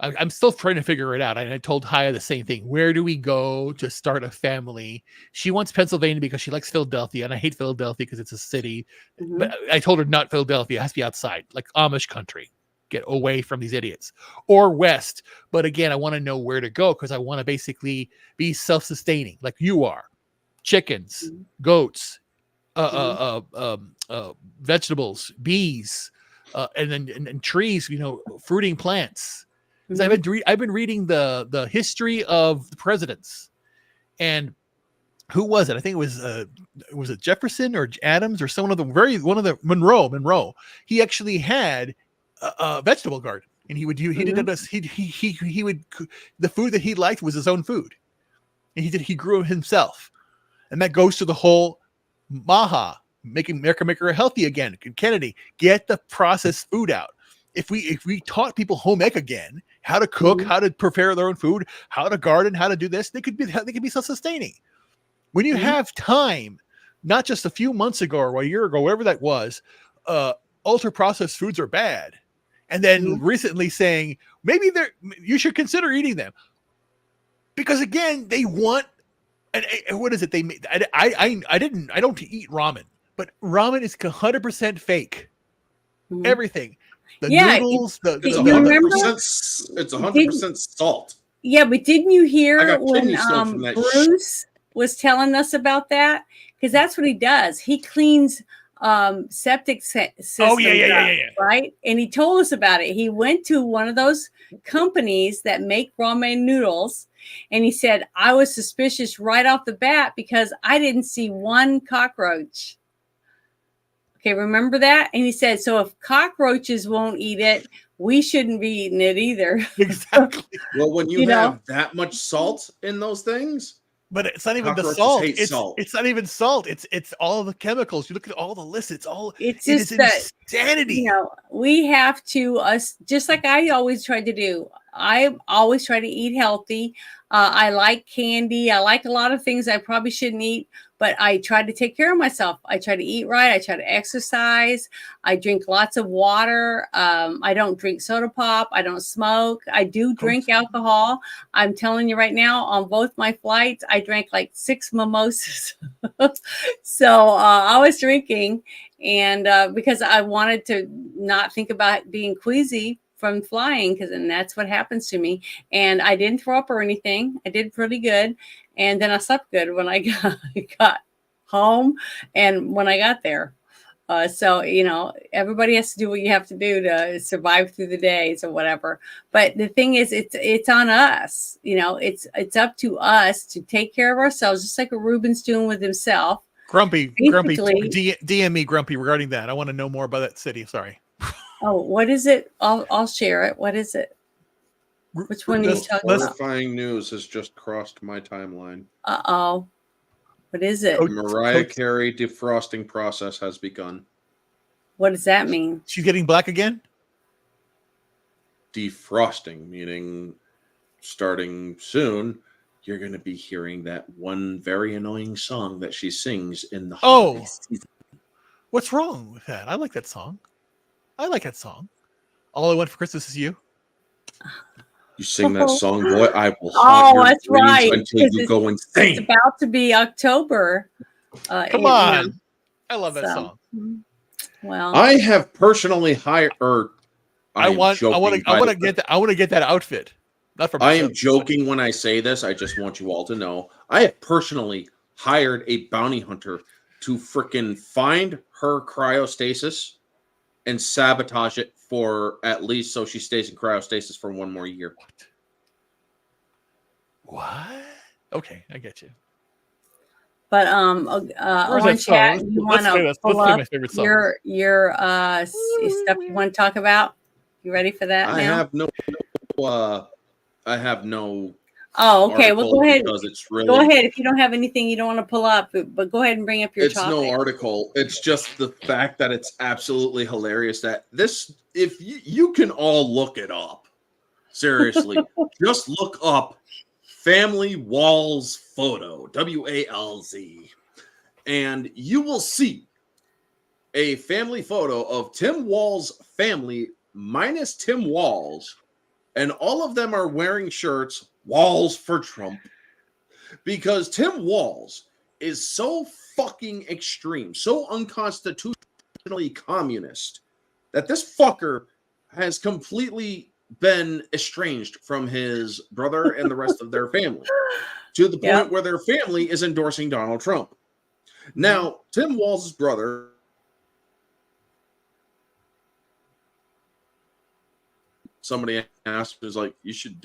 I'm still trying to figure it out. And I told Haya the same thing. Where do we go to start a family? She wants Pennsylvania because she likes Philadelphia, and I hate Philadelphia because it's a city. Mm-hmm. But I told her not Philadelphia. It has to be outside, like Amish country. Get away from these idiots. Or west. But again, I want to know where to go because I want to basically be self-sustaining like you are. Chickens, goats, vegetables, bees, and then trees, fruiting plants. Mm-hmm. I've been reading the history of the presidents, and who was it? I think it was it Jefferson or Adams or one of the Monroe. He actually had a vegetable garden, and he would the food that he liked was his own food, and he grew it himself, and that goes to the whole Maha making America healthy again. Kennedy, get the processed food out. If we taught people home ec again, how to cook, how to prepare their own food, how to garden, how to do this, they could be self-sustaining. When you have time, not just a few months ago or a year ago, whatever that was, ultra processed foods are bad, and then recently saying maybe you should consider eating them, because again they want. And what is it? I don't eat ramen, but ramen is 100% fake. Everything. The Yeah, noodles, It's you remember? 100%. It's 100% salt. Yeah, but didn't you I hear got when kidney stone from that Bruce was telling us about that? Because that's what he does. He cleans septic systems Oh yeah. right? And he told us about it. He went to one of those companies that make ramen noodles, and he said, I was suspicious right off the bat because I didn't see one cockroach. Okay, remember that? And he said, so if cockroaches won't eat it, we shouldn't be eating it either. Exactly. Well, when you have that much salt in those things, but it's not even the cockroaches salt. hate salt. It's not even salt. It's all the chemicals. You look at all the lists. It It's is just that, insanity. we have to, just like I always try to do. I always try to eat healthy. I like candy. I like a lot of things I probably shouldn't eat, but I try to take care of myself. I try to eat right. I try to exercise. I drink lots of water. I don't drink soda pop. I don't smoke. I do drink alcohol. I'm telling you right now, on both my flights, I drank like 6 mimosas. So I was drinking, and because I wanted to not think about being queasy from flying, and that's what happens to me. And I didn't throw up or anything. I did pretty good. And then I slept good when I got home and when I got there. So, everybody has to do what you have to do to survive through the days or whatever. But the thing is, it's on us. It's up to us to take care of ourselves, just like Ruben's doing with himself. Grumpy, DM me, Grumpy, regarding that. I want to know more about that city. Sorry. Oh, what is it? I'll share it. What is it? Which one are you talking about? Horrifying news has just crossed my timeline. Uh-oh. What is it? Mariah Carey defrosting process has begun. What does that mean? She's getting black again? Defrosting, meaning starting soon, you're going to be hearing that one very annoying song that she sings in the holiday season. What's wrong with that? I like that song. All I Want for Christmas Is You. You sing that song, boy, I will haunt your that's dreams right. until you go insane. It's about to be October. Come on. I love that song. Well, I have personally hired, I want to get that outfit. Not for I am joking when I say this. I just want you all to know. I have personally hired a bounty hunter to frickin' find her cryostasis and sabotage it for at least so she stays in cryostasis for 1 more year. What? Okay, I get you. But on chat, you want to pull up your stuff you want to talk about? You ready for that? I have no. Oh, okay. Well, go ahead. Because it's really, go ahead. If you don't have anything you don't want to pull up, but go ahead and bring up your topic. It's no article. It's just the fact that it's absolutely hilarious that this, if you can all look it up. Seriously, just look up Family Walls photo, WALZ, and you will see a family photo of Tim Walls' family minus Tim Walls, and all of them are wearing shirts, Walls for Trump, because Tim Walls is so fucking extreme, so unconstitutionally communist, that this fucker has completely been estranged from his brother and the rest of their family, to the point where their family is endorsing Donald Trump. Now, Tim Walls' brother, somebody asked, is like, you should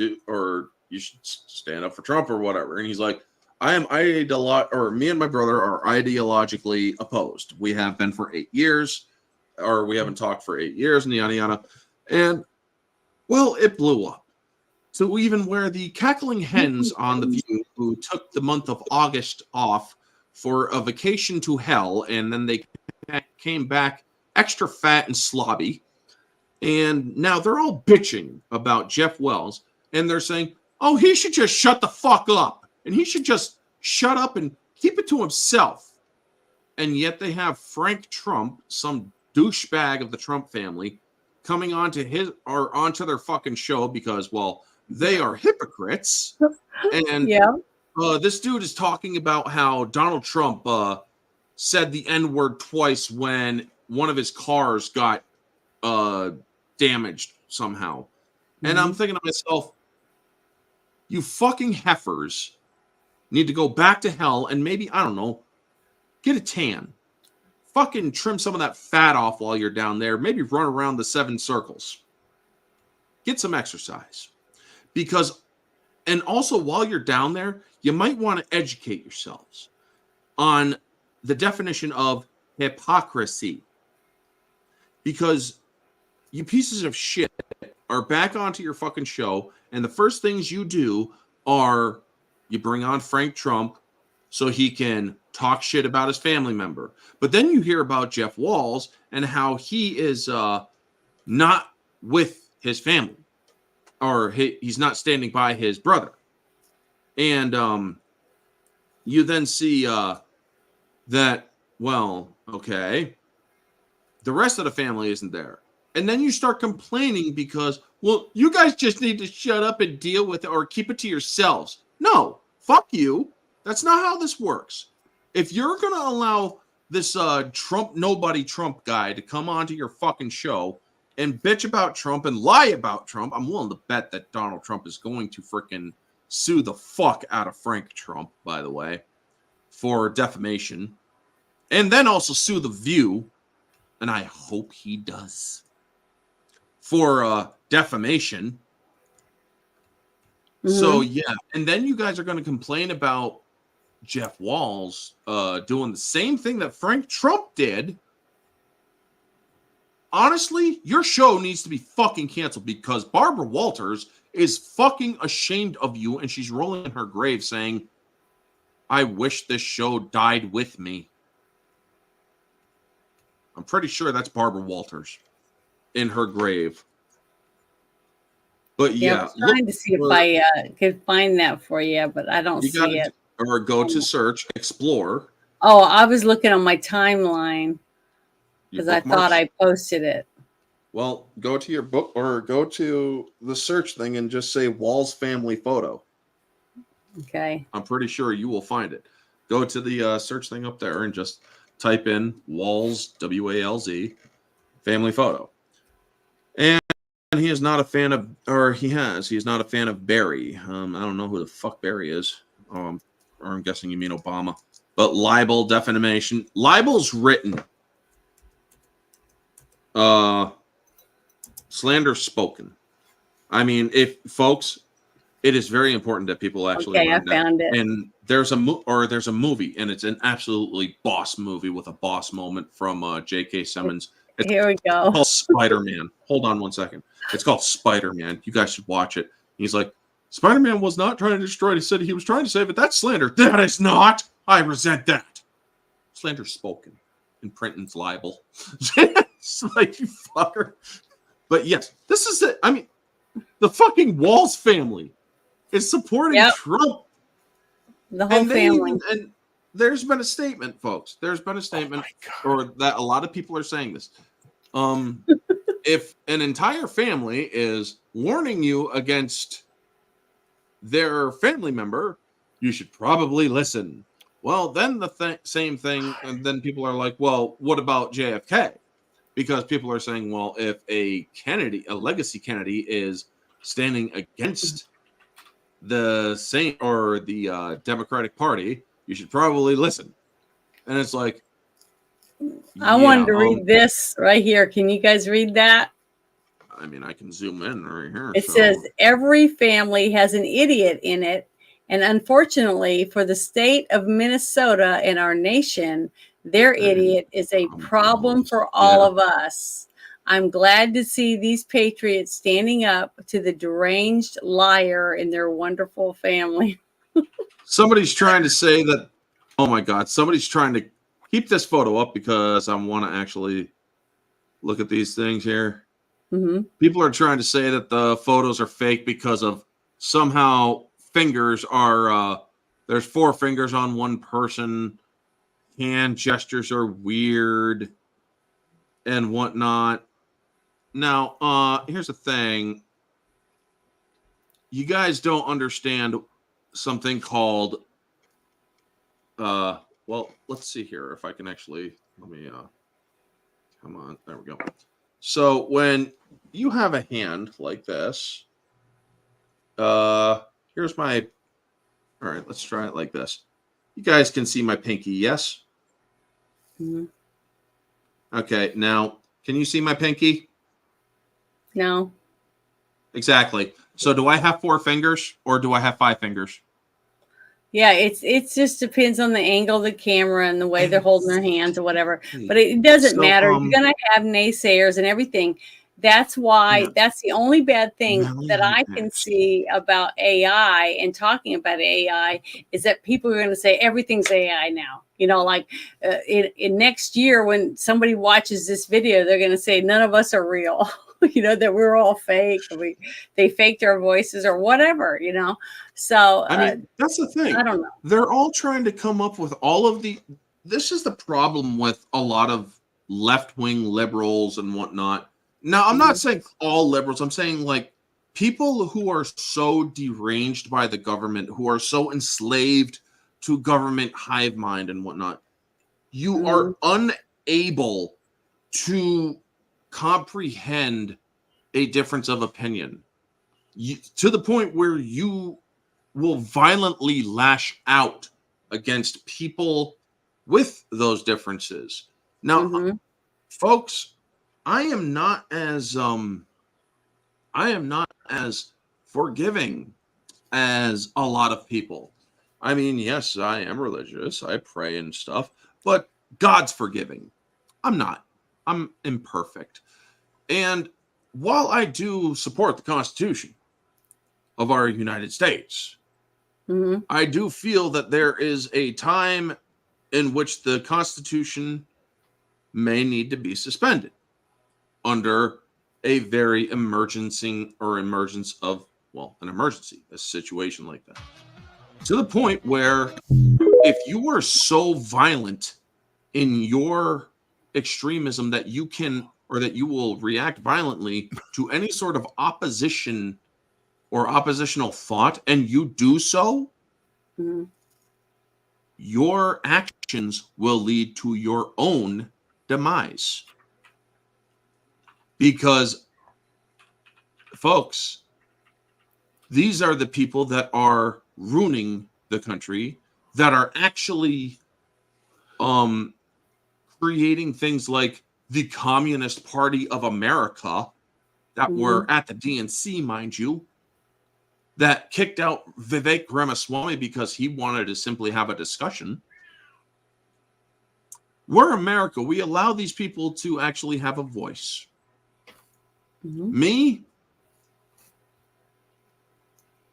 stand up for Trump or whatever. And he's like, me and my brother are ideologically opposed. We have been for 8 years, or we haven't talked for 8 years, and yada, yada. And, well, it blew up. So even where the cackling hens on The View, who took the month of August off for a vacation to hell, and then they came back extra fat and slobby, and now they're all bitching about Jeff Wells, and they're saying, oh, he should just shut the fuck up, and he should just shut up and keep it to himself. And yet they have Frank Trump, some douchebag of the Trump family, coming onto onto their fucking show because, well, they are hypocrites. And this dude is talking about how Donald Trump said the N-word twice when one of his cars got damaged somehow. And I'm thinking to myself, you fucking heifers need to go back to hell and maybe, I don't know, get a tan. Fucking trim some of that fat off while you're down there. Maybe run around the 7 circles. Get some exercise. Because, and also while you're down there, you might want to educate yourselves on the definition of hypocrisy. Because you pieces of shit are back onto your fucking show, and the first things you do are you bring on Frank Trump so he can talk shit about his family member. But then you hear about Jeff Walz and how he is not with his family, or he's not standing by his brother. And you then see that, well, okay, the rest of the family isn't there. And then you start complaining because, well, you guys just need to shut up and deal with it or keep it to yourselves. No, fuck you. That's not how this works. If you're going to allow this nobody Trump guy to come onto your fucking show and bitch about Trump and lie about Trump, I'm willing to bet that Donald Trump is going to freaking sue the fuck out of Frank Trump, by the way, for defamation. And then also sue The View, and I hope he does, for defamation. So, yeah. And then you guys are going to complain about Jeff Walz doing the same thing that Frank Trump did. Honestly, your show needs to be fucking canceled because Barbara Walters is fucking ashamed of you, and she's rolling in her grave saying, I wish this show died with me. I'm pretty sure that's Barbara Walters in her grave. But yeah, I'm trying to see if I could find that for you, but I don't see it. Or go to search, explore. Oh, I was looking on my timeline because I thought I posted it. Well, go to your book or go to the search thing and just say Walz family photo. Okay. I'm pretty sure you will find it. Go to the search thing up there and just type in Walz, W-A-L-Z, family photo. And he is not a fan of, he's not a fan of Barry. I don't know who the fuck Barry is. Or I'm guessing you mean Obama. But libel, defamation. Libel's written. Slander spoken. I mean, folks, it is very important that people actually. Okay, I found it. And there's a movie, and it's an absolutely boss movie with a boss moment from J.K. Simmons. Here we go. It's called Spider-Man. Hold on one second. It's called Spider-Man. You guys should watch it. He's like, Spider-Man was not trying to destroy the city. He was trying to save it. That's slander. That is not. I resent that. Slander spoken in Printon's libel. It's like, you fucker. But yes, this is it. I mean, the fucking Walz family is supporting Trump. The whole family. And there's been a statement, folks. There's been a statement, or that a lot of people are saying this. If an entire family is warning you against their family member, you should probably listen. Well, then the same thing, and then people are like, well, what about JFK? Because people are saying, well, if a legacy Kennedy is standing against the Democratic Party, you should probably listen. And it's like, I wanted to read this right here. Can you guys read that? I mean, I can zoom in right here. It says, every family has an idiot in it. And unfortunately, for the state of Minnesota and our nation, their idiot is a problem for all of us. I'm glad to see these patriots standing up to the deranged liar in their wonderful family. Somebody's trying to say that, oh my God, somebody's trying to keep this photo up because I want to actually look at these things here. Mm-hmm. People are trying to say that the photos are fake because of somehow fingers are, there's 4 fingers on one person. Hand gestures are weird and whatnot. Now, here's the thing. You guys don't understand something called, well, let's see here if I can actually, let me, come on, there we go. So when you have a hand like this. Here's my. All right, let's try it like this. You guys can see my pinky, yes? Mm-hmm. Okay, now can you see my pinky? No. Exactly. So do I have 4 fingers or do I have 5 fingers? Yeah, it's just depends on the angle of the camera and the way they're holding their hands or whatever. But it doesn't matter. You're gonna have naysayers and everything. That's why that's the only bad thing that I can see about AI and talking about AI is that people are going to say everything's AI now. You know, like in next year when somebody watches this video, they're going to say none of us are real. You know, that we're all fake. They faked our voices or whatever. You know, so I mean that's the thing. I don't know. They're all trying to come up with all of the. This is the problem with a lot of left-wing liberals and whatnot. Now, I'm not saying all liberals. I'm saying like people who are so deranged by the government, who are so enslaved to government hive mind and whatnot. You are unable to comprehend a difference of opinion to the point where you will violently lash out against people with those differences. Now, folks, I am not as forgiving as a lot of people. I mean, yes, I am religious. I pray and stuff, but God's forgiving. I'm not. I'm imperfect. And while I do support the Constitution of our United States, I do feel that there is a time in which the Constitution may need to be suspended under a very emergence of, well, an emergency, a situation like that. To the point where if you are so violent in your extremism that you can, or that you will react violently to any sort of opposition or oppositional thought, and you do so, your actions will lead to your own demise. Because, folks, these are the people that are ruining the country, that are actually creating things like the Communist Party of America, that were at the DNC, mind you, that kicked out Vivek Ramaswamy because he wanted to simply have a discussion. We're America. We allow these people to actually have a voice. Me,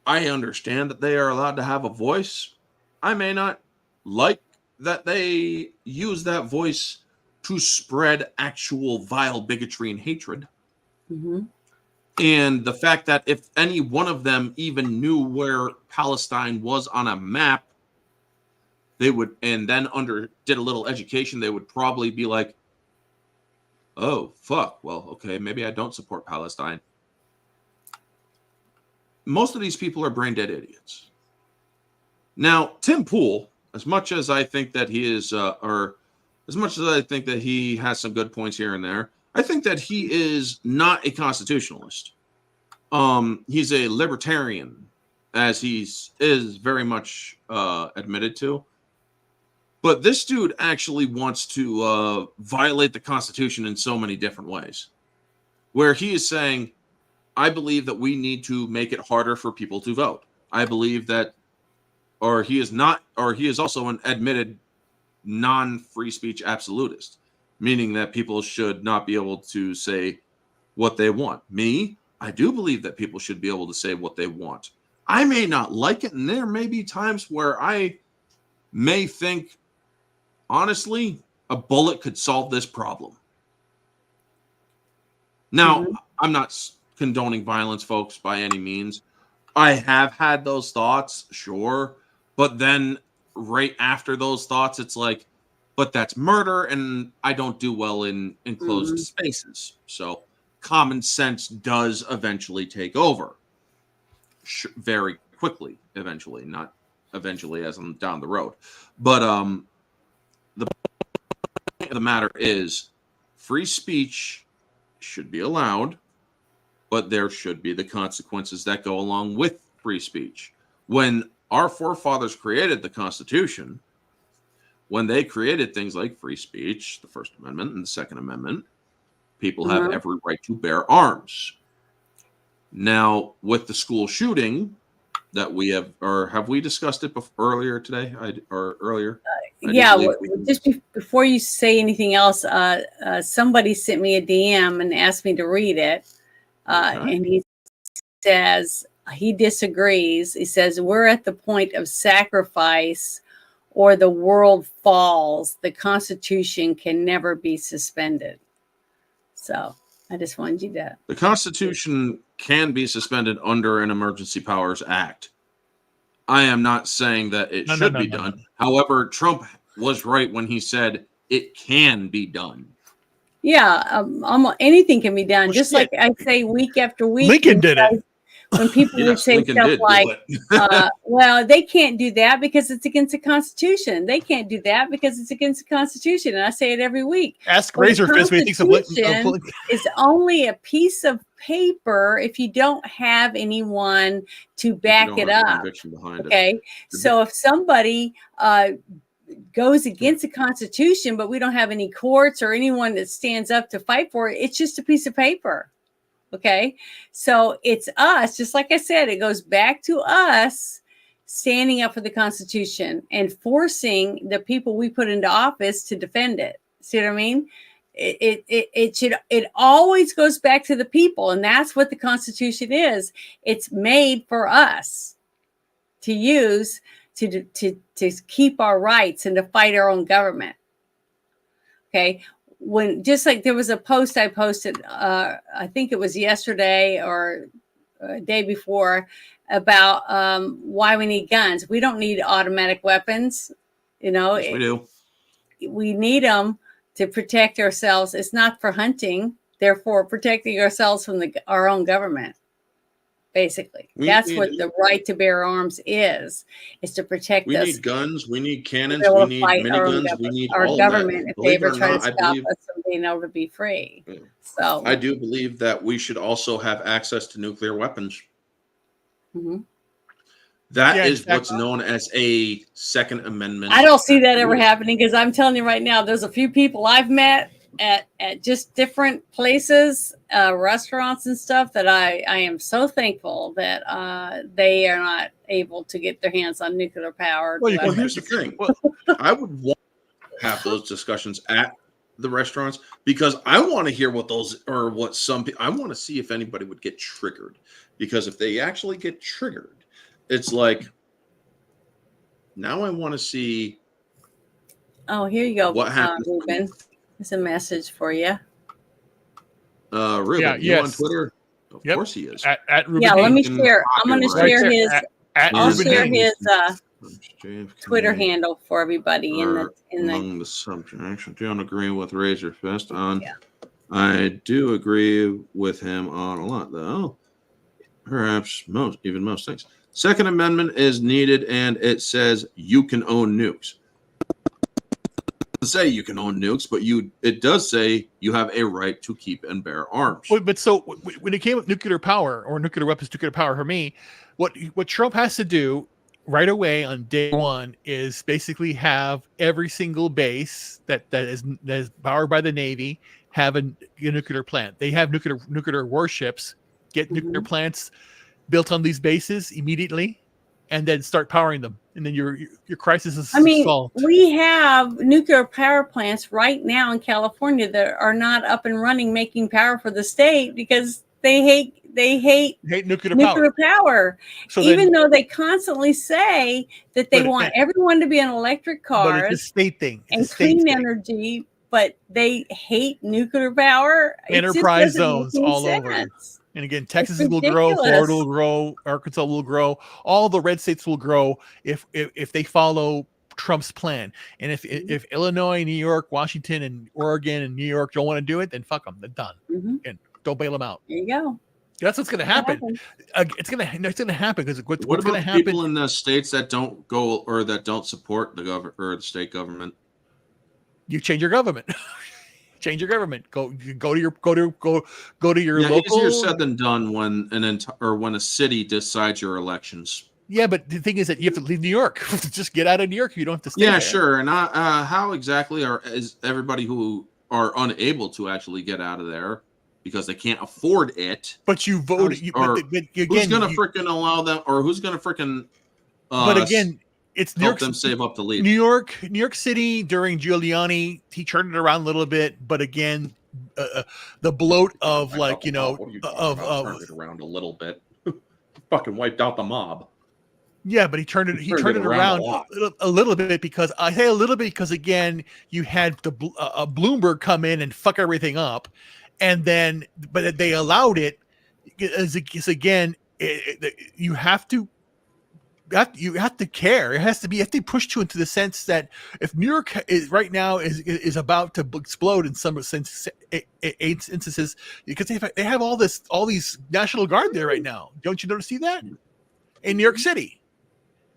I understand that they are allowed to have a voice. I may not like that they use that voice to spread actual vile bigotry and hatred. And the fact that if any one of them even knew where Palestine was on a map, they would, and then did a little education, they would probably be like, oh, fuck, well, okay, maybe I don't support Palestine. Most of these people are brain dead idiots. Now, Tim Pool, as much as I think that he is, or as much as I think that he has some good points here and there, I think that he is not a constitutionalist. He's a libertarian, as he is very much admitted to. But this dude actually wants to violate the Constitution in so many different ways, where he is saying, I believe that we need to make it harder for people to vote. I believe that, or he is also an admitted non-free speech absolutist, meaning that people should not be able to say what they want. Me, I do believe that people should be able to say what they want. I may not like it, and there may be times where I may think, honestly, a bullet could solve this problem. Now, I'm not condoning violence, folks, by any means. I have had those thoughts, sure, but then right after those thoughts, it's like, but that's murder, and I don't do well in enclosed spaces. So common sense does eventually take over. Very quickly, eventually, not eventually as I'm down the road. But the point of the matter is free speech should be allowed, but there should be the consequences that go along with free speech. When our forefathers created the Constitution, when they created things like free speech, the First Amendment and the Second Amendment, people have every right to bear arms. Now, with the school shooting that we have, or have we discussed it earlier today? Earlier? Just before you say anything else, somebody sent me a DM and asked me to read it. And he says he disagrees. He says, we're at the point of sacrifice or the world falls. The Constitution can never be suspended. So I just wanted you to. The Constitution can be suspended under an Emergency Powers Act. I am not saying that it should be done. However, Trump was right when he said it can be done. Yeah, anything can be done. Well, just like I say week after week. Lincoln did it. When people would say stuff like, well, they can't do that because it's against the Constitution. They can't do that because it's against the Constitution. And I say it every week. Ask Razorfist when he thinks of it's only a piece of paper if you don't have anyone to back it up. Okay. So if somebody goes against the Constitution, but we don't have any courts or anyone that stands up to fight for it, it's just a piece of paper. Okay, so it's us, just like I said, it goes back to us standing up for the Constitution and forcing the people we put into office to defend it. See what I mean? It always goes back to the people, and that's what the Constitution is. It's made for us to use to keep our rights and to fight our own government. Okay. When just like there was a post I posted, I think it was yesterday or day before about why we need guns. We don't need automatic weapons. You know, yes, we do. We need them to protect ourselves. It's not for hunting. Therefore, protecting ourselves from our own government. Basically, that's what the right to bear arms is to protect us. We need guns. We need cannons. We need miniguns. We need our all government that. if they ever try to stop us from being able to be free. Yeah. So I do believe that we should also have access to nuclear weapons. Mm-hmm. That is what's known as a Second Amendment. I don't see that ever happening because I'm telling you right now, there's a few people I've met at just different places, restaurants and stuff that I am so thankful that they are not able to get their hands on nuclear power. Well, here's the thing. I would want to have those discussions at the restaurants because I want to hear what some people, I want to see if anybody would get triggered, because if they actually get triggered, it's like, now I want to see. Oh, here you go. What happens? Ruben. It's a message for you. Ruben, you on Twitter? Of course he is. At Ruben. Yeah, let me share. I'm going to share his. I'll share his Twitter handle for everybody in the subject. I don't agree with Razorfist on. Yeah. I do agree with him on a lot, though. Perhaps most things. Second Amendment is needed, and it says you can own nukes. Say you can own nukes, but it does say you have a right to keep and bear arms. But so when it came with nuclear power or nuclear weapons, nuclear power, for me, what Trump has to do right away on day one is basically have every single base that is powered by the Navy have a nuclear plant. They have nuclear warships. Get nuclear plants built on these bases immediately, and then start powering them. And then your crisis is solved. We have nuclear power plants right now in California that are not up and running, making power for the state because they hate nuclear power. So even though they constantly say that they want everyone to be on electric cars, but it's a state thing. And clean energy, but they hate nuclear power. Enterprise zones all over. And again, Texas will grow, Florida will grow, Arkansas will grow. All the red states will grow if they follow Trump's plan. And if Illinois, New York, Washington, and Oregon and New York don't want to do it, then fuck them. They're done. Mm-hmm. And don't bail them out. There you go. That's what's going to happen. It's going to happen because what's going to happen? People in the states that don't go or that don't support the government or the state government? You change your government. Change your government. Go to your local. Easier said than done when a city decides your elections. Yeah, but the thing is that you have to leave New York. Just get out of New York. You don't have to stay there. Sure. And how exactly is everybody who are unable to actually get out of there because they can't afford it? But you voted. Who's going to freaking allow them, or who's going to freaking? But again, it's New help York, them save up to leave. New York City during Giuliani, he turned it around a little bit. But again, the bloat of turned it around a little bit. Fucking wiped out the mob. Yeah, but he turned it around a little bit because I say a little bit because again you had the Bloomberg come in and fuck everything up, and then but they allowed it as again you have to care. It has to be you have to push you into the sense that if New York is right now is about to explode in some instances because they have all these National Guard there right now. Don't you notice that in New York City?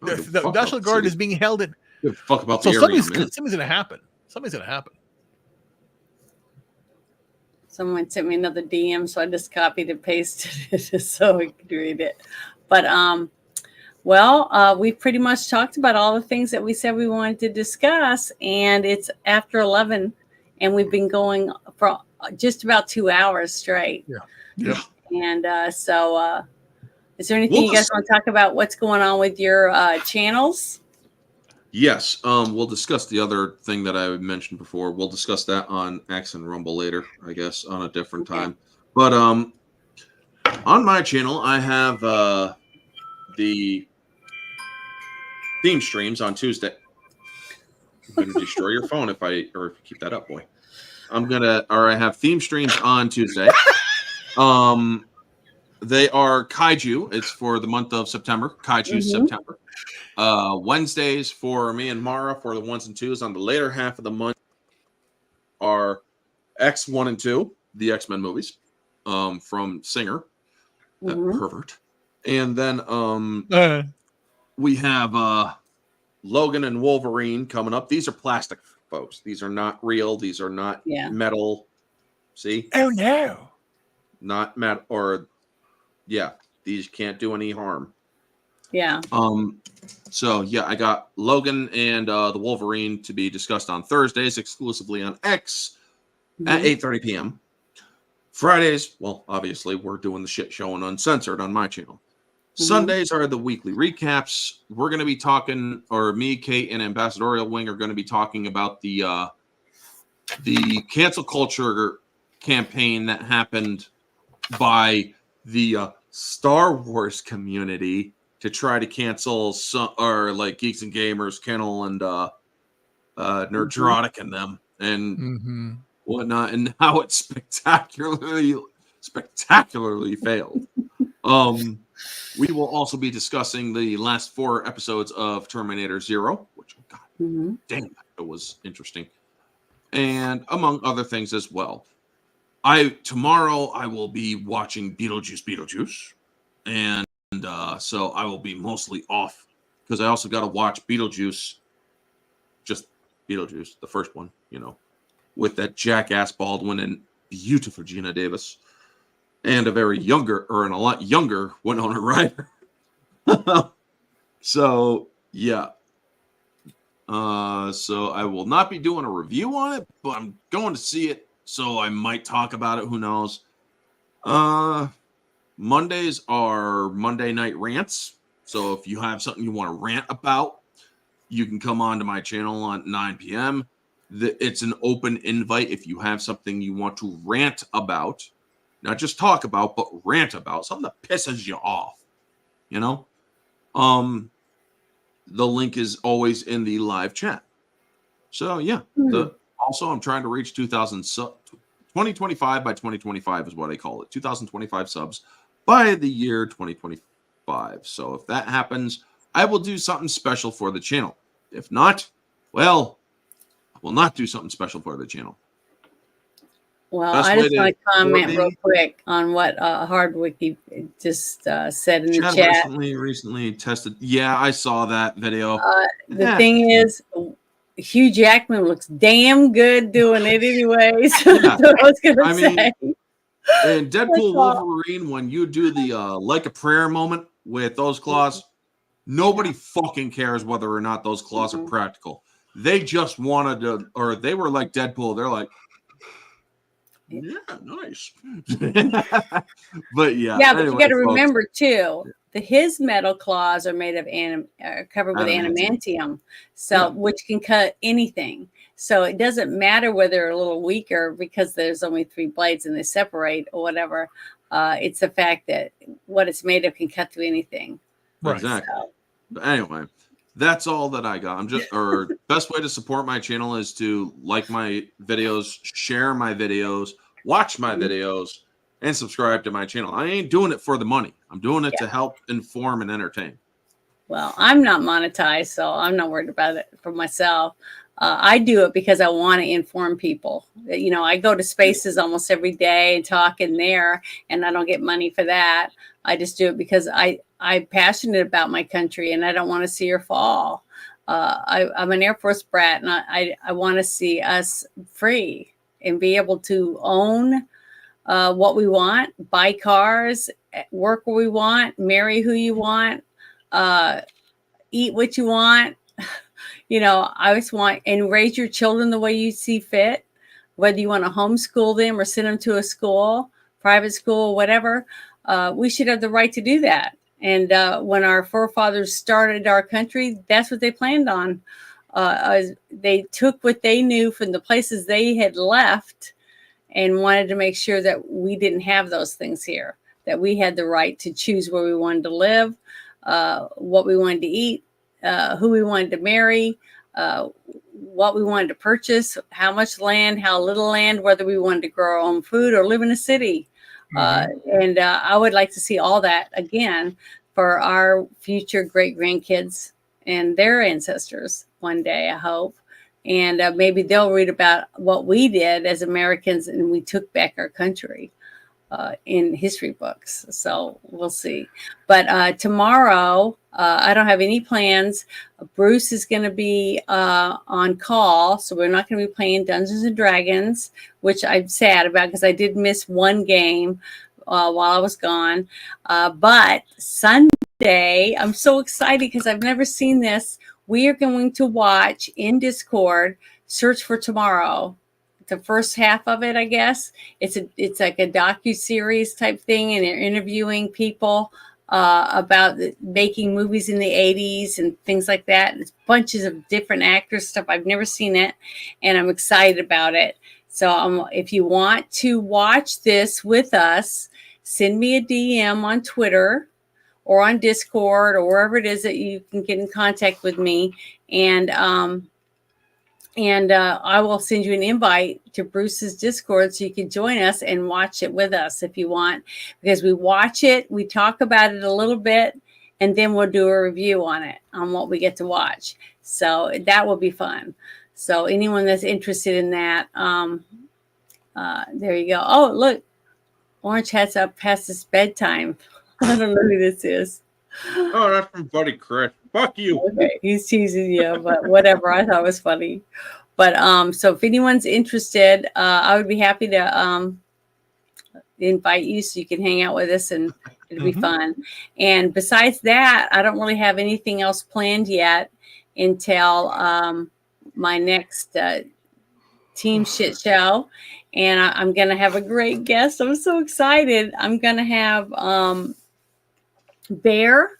The National Guard is being held in. Fuck about so the something's gonna happen. Something's gonna happen. Someone sent me another DM, so I just copied and pasted it so we could read it. But we pretty much talked about all the things that we said we wanted to discuss, and it's after 11, and we've been going for just about 2 hours straight. Yeah. And is there anything you guys want to talk about? What's going on with your channels? Yes. We'll discuss the other thing that I mentioned before. We'll discuss that on X and Rumble later, I guess, on a different time. But on my channel, I have the theme streams on Tuesday. I'm going to destroy your phone if you keep that up, boy. I have theme streams on Tuesday. They are Kaiju. It's for the month of September. Kaiju September. Wednesdays for me and Mara for the 1s and 2s. On the later half of the month are X1 and 2, the X-Men movies, from Singer, Pervert. And then we have Logan and Wolverine coming up. These are plastic, folks. These are not real. These are not metal. See? Oh, no. Not metal or... Yeah, these can't do any harm. Yeah. So yeah, I got Logan and the Wolverine to be discussed on Thursdays exclusively on X at 8:30 p.m. Fridays, well, obviously we're doing the shit show and uncensored on my channel. Sundays are the weekly recaps. We're going to be talking, or me, Kate, and Ambassadorial Wing are going to be talking about the cancel culture campaign that happened by the Star Wars community to try to cancel some, or like Geeks and Gamers, Kennel, and Nerdrotic and them, and whatnot, and how it spectacularly failed. We will also be discussing the last 4 episodes of Terminator Zero, which damn, it was interesting, and among other things as well. Tomorrow I will be watching Beetlejuice, and so I will be mostly off because I also got to watch Beetlejuice, the first one, with that jackass Baldwin and beautiful Gina Davis, and a lot younger Winona Ryder. So yeah. So I will not be doing a review on it, but I'm going to see it. So I might talk about it. Who knows? Mondays are Monday night rants. So if you have something you want to rant about, you can come on to my channel at 9 p.m. It's an open invite. If you have something you want to rant about, not just talk about, but rant about, something that pisses you off, the link is always in the live chat. So yeah, also, I'm trying to reach 2025 by 2025 is what I call it. 2025 subs by the year 2025. So if that happens, I will do something special for the channel. If not, well, I will not do something special for the channel. Well, I just want to comment real quick on what Hardwiki just said in the chat. Recently tested. Yeah, I saw that video. The thing is, Hugh Jackman looks damn good doing it anyways. That's what I was gonna say. In Deadpool Wolverine, when you do the like a prayer moment with those claws, nobody fucking cares whether or not those claws are practical. They just wanted to, or they were like Deadpool. They're like, yeah, nice. But yeah. Yeah, but you got to remember too, his metal claws are made of covered with adamantium, so which can cut anything. So it doesn't matter whether they're a little weaker because there's only 3 blades and they separate or whatever. It's the fact that what it's made of can cut through anything. Right. Exactly. So. But anyway, that's all that I got. Best way to support my channel is to like my videos, share my videos, watch my videos, and subscribe to my channel. I ain't doing it for the money. I'm doing it to help inform and entertain. Well, I'm not monetized, so I'm not worried about it for myself. I do it because I want to inform people. You know, I go to spaces almost every day and talk in there, and I don't get money for that. I just do it because I'm passionate about my country, and I don't want to see her fall. I'm an Air Force brat, and I want to see us free and be able to own what we want, buy cars, work where we want, marry who you want, eat what you want. You know, I just want, and raise your children the way you see fit, whether you want to homeschool them or send them to a school, private school, whatever. We should have the right to do that. And when our forefathers started our country, that's what they planned on. They took what they knew from the places they had left and wanted to make sure that we didn't have those things here, that we had the right to choose where we wanted to live, what we wanted to eat, who we wanted to marry, what we wanted to purchase, how much land, how little land, whether we wanted to grow our own food or live in a city. And I would like to see all that again for our future great grandkids and their ancestors one day, I hope. And maybe they'll read about what we did as Americans and we took back our country in history books. So we'll see. But tomorrow, I don't have any plans. Bruce is going to be on call. So we're not going to be playing Dungeons and Dragons, which I'm sad about because I did miss one game while I was gone. But Sunday, I'm so excited because I've never seen this. We are going to watch in Discord, Search for Tomorrow. The first half of it, I guess. It's like a docu-series type thing, and they're interviewing people about making movies in the 80s and things like that. It's bunches of different actors, stuff. I've never seen it, and I'm excited about it. So if you want to watch this with us, send me a DM on Twitter or on Discord or wherever it is that you can get in contact with me. And I will send you an invite to Bruce's Discord so you can join us and watch it with us if you want, because we watch it, we talk about it a little bit, and then we'll do a review on it, on what we get to watch. So that will be fun. So anyone that's interested in that, there you go. Oh, look, Orange Hat's up past his bedtime. I don't know who this is. Oh, that's from Buddy Chris. Fuck you. Okay, he's teasing you, but whatever. I thought it was funny. But so if anyone's interested, I would be happy to invite you so you can hang out with us and it'll be fun. And besides that, I don't really have anything else planned yet until my next Team Shit Show. And I'm going to have a great guest. I'm so excited. I'm going to have Bear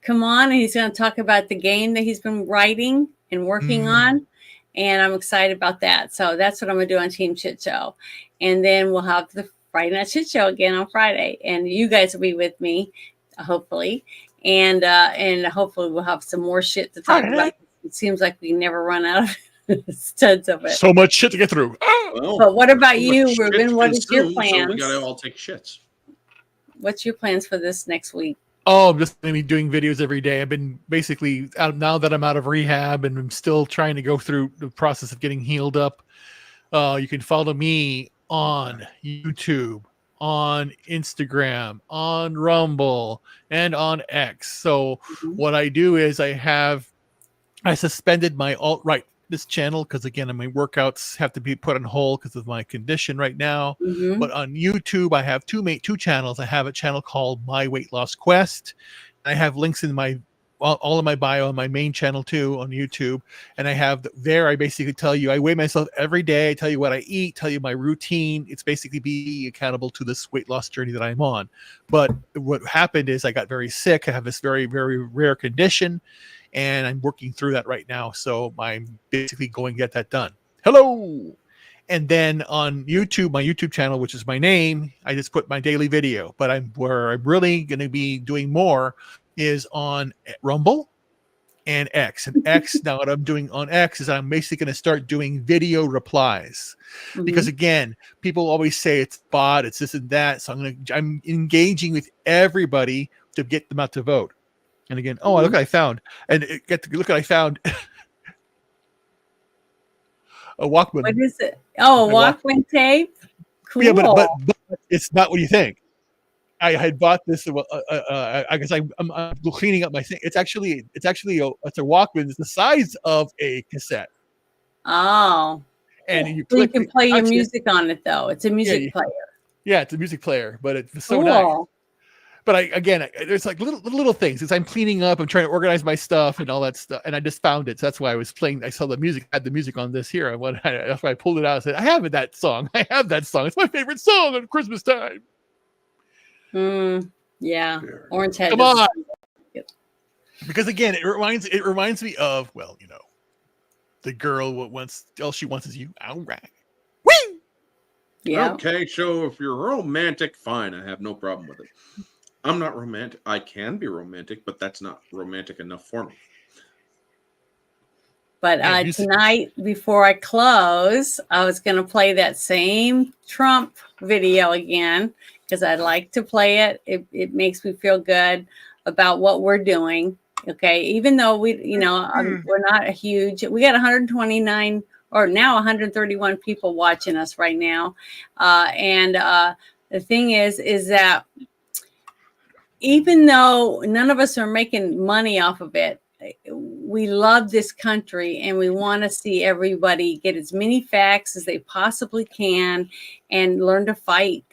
come on, and he's going to talk about the game that he's been writing and working on. And I'm excited about that. So that's what I'm going to do on Team Shit Show. And then we'll have the Friday Night Shit Show again on Friday. And you guys will be with me, hopefully. And hopefully we'll have some more shit to talk about. It seems like we never run out of tons of it. So much shit to get through. Well, but what about you, Ruben? What is your plans? So we got to all take shits. What's your plans for this next week? Oh, I'm just going to be doing videos every day. I've been basically out now that I'm out of rehab and I'm still trying to go through the process of getting healed up. You can follow me on YouTube, on Instagram, on Rumble, and on X. So what I do is I suspended my alt-right fitness channel because again, my workouts have to be put on hold because of my condition right now. Mhm. But on YouTube, I have two channels. I have a channel called My Weight Loss Quest. I have links in my all of my bio on my main channel too on YouTube, and I have there. I basically tell you I weigh myself every day. I tell you what I eat, tell you my routine. It's basically be accountable to this weight loss journey that I'm on. But what happened is I got very sick. I have this very, very rare condition, and I'm working through that right now. So I'm basically going to get that done. Hello. And then on YouTube, my YouTube channel, which is my name, I just put my daily video. But where I'm really going to be doing more is on Rumble and X. And X, now what I'm doing on X is I'm basically going to start doing video replies. Because again, people always say it's bot, it's this and that. So I'm engaging with everybody to get them out to vote. And again, look what I found. And look what I found. A Walkman. What is it? Oh, a Walkman tape? Cool. Yeah, but it's not what you think. I had bought this. I guess I'm cleaning up my thing. It's actually a Walkman. It's the size of a cassette. Oh, and you can play your music on it though. It's a music player. Yeah, it's a music player, but it's so nice. But there's like little things. As I'm cleaning up, I'm trying to organize my stuff and all that stuff, and I just found it. So that's why I was playing. I saw the music, had the music on this here. That's why I pulled it out and said, I have that song. It's my favorite song at Christmas time. Yeah, Orange Head. Come on. Because again, it reminds me of, well, the girl all she wants is you. All right. Woo! Yeah. Okay, so if you're romantic, fine. I have no problem with it. I'm not romantic. I can be romantic, but that's not romantic enough for me. But tonight, before I close, I was going to play that same Trump video again because I'd like to play it. It makes me feel good about what we're doing. Okay, even though we're not a huge. We got 129 or now 131 people watching us right now, and the thing is that even though none of us are making money off of it, we love this country and we want to see everybody get as many facts as they possibly can and learn to fight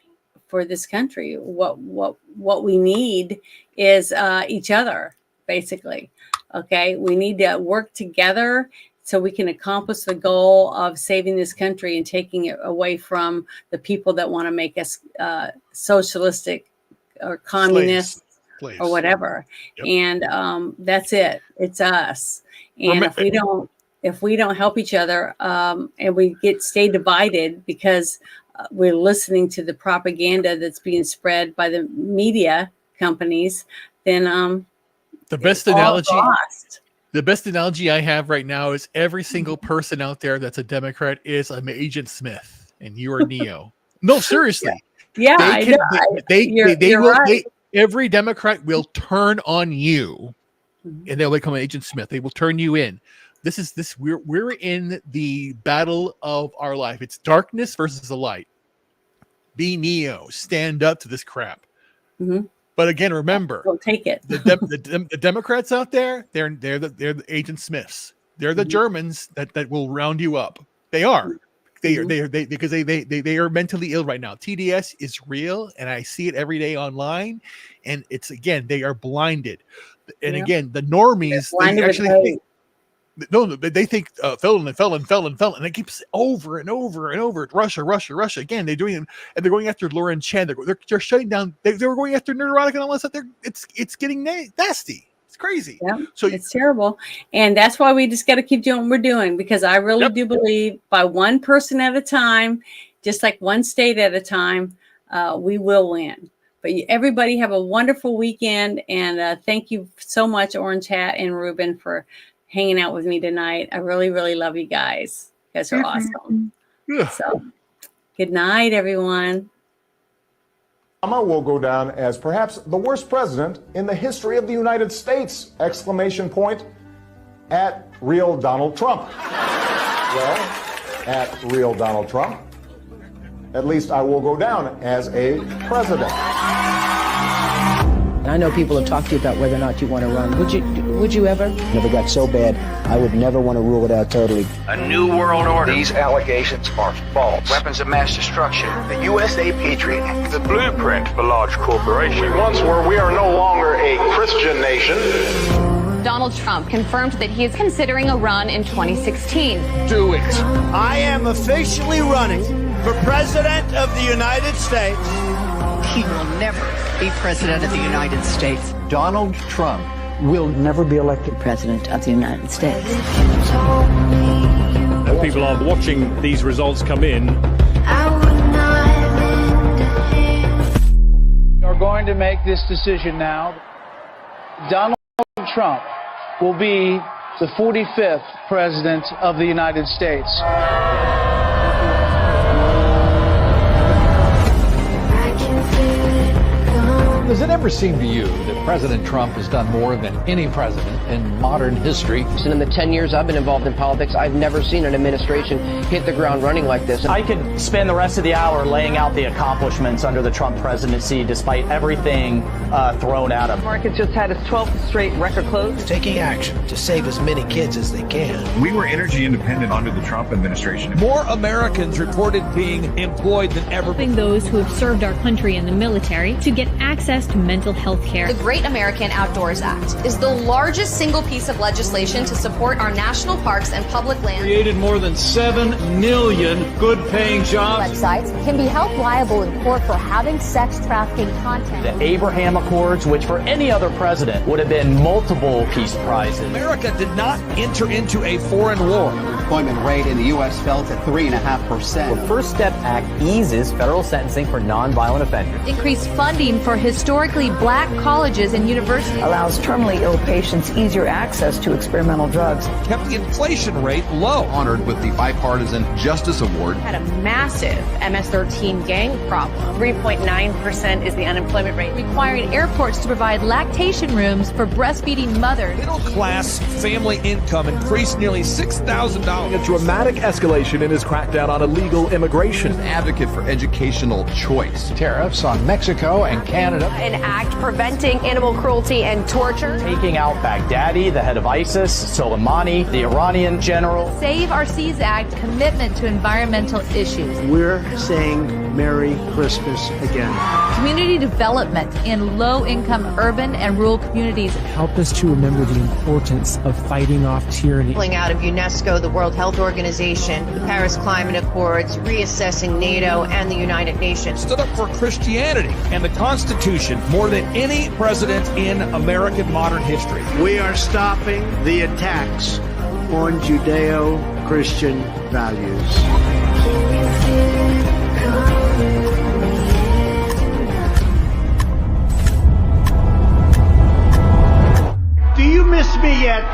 for this country. What we need is each other, basically. Okay, we need to work together so we can accomplish the goal of saving this country and taking it away from the people that want to make us socialistic or communist Slaves. Or whatever. Yep. And that's it. It's us. And if we don't help each other and we stay divided because we're listening to the propaganda that's being spread by the media companies, then the best analogy I have right now is every single person out there that's a Democrat is an Agent Smith and you are Neo. No, seriously. Yeah, every Democrat will turn on you, and they'll become an Agent Smith. They will turn you in. We're in the battle of our life. It's darkness versus the light. Be Neo. Stand up to this crap. Mm-hmm. But again, remember, don't take it. the Democrats out there, they're the Agent Smiths. They're the Germans that will round you up. They are. Because they are mentally ill right now. TDS is real, and I see it every day online. And it's again, they are blinded. And again, the normies they actually think felon, and it keeps over and over and over. Russia. Again, they're doing it, and they're going after Lauren Chan. They're shutting down. They were going after Neurotic and all that stuff. It's getting nasty. It's crazy. Yeah, so it's terrible. And that's why we just got to keep doing what we're doing, because I really do believe by one person at a time, just like one state at a time, we will win. But everybody have a wonderful weekend. And thank you so much, Orange Hat and Ruben, for hanging out with me tonight. I really, really love you guys. You guys are awesome. Yeah. So good night, everyone. Obama will go down as perhaps the worst president in the history of the United States! Exclamation point at real Donald Trump. Well, at real Donald Trump, at least I will go down as a president. And I know people have talked to you about whether or not you want to run. Would you ever? Never got so bad, I would never want to rule it out totally. A new world order. These allegations are false. Weapons of mass destruction. The USA Patriot Act. The blueprint for large corporations. We once were, we are no longer a Christian nation. Donald Trump confirmed that he is considering a run in 2016. Do it. I am officially running for President of the United States. He will never be President of the United States. Donald Trump will never be elected President of the United States. And people are watching these results come in. We're going to make this decision now. Donald Trump will be the 45th President of the United States. Does it ever seem to you that President Trump has done more than any president in modern history? In the 10 years I've been involved in politics, I've never seen an administration hit the ground running like this. I could spend the rest of the hour laying out the accomplishments under the Trump presidency, despite everything thrown at him. The market just had its 12th straight record close. Taking action to save as many kids as they can. We were energy independent under the Trump administration. More Americans reported being employed than ever. Helping those who have served our country in the military to get access to mental health care. The Great American Outdoors Act is the largest single piece of legislation to support our national parks and public lands. Created more than 7 million good-paying jobs. Websites can be held liable in court for having sex trafficking content. The Abraham Accords, which for any other president would have been multiple peace prizes. America did not enter into a foreign war. The employment rate in the U.S. fell to 3.5%. The First Step Act eases federal sentencing for nonviolent offenders. Increased funding for historically black colleges and universities. Allows terminally ill patients easier access to experimental drugs. Kept the inflation rate low. Honored with the Bipartisan Justice Award. Had a massive MS-13 gang problem. 3.9% is the unemployment rate. Requiring airports to provide lactation rooms for breastfeeding mothers. Middle class family income increased nearly $6,000. A dramatic escalation in his crackdown on illegal immigration. An advocate for educational choice. Tariffs on Mexico and Canada. An act preventing animal cruelty and torture. Taking out Baghdadi, the head of ISIS, Soleimani, the Iranian general. Save Our Seas Act commitment to environmental issues. We're saying Merry Christmas again. Community development in low-income urban and rural communities. Help us to remember the importance of fighting off tyranny. Pulling out of UNESCO, the World Health Organization, the Paris Climate Accords, reassessing NATO and the United Nations. Stood up for Christianity and the Constitution more than any president in American modern history. We are stopping the attacks on Judeo-Christian values. Do you miss me yet?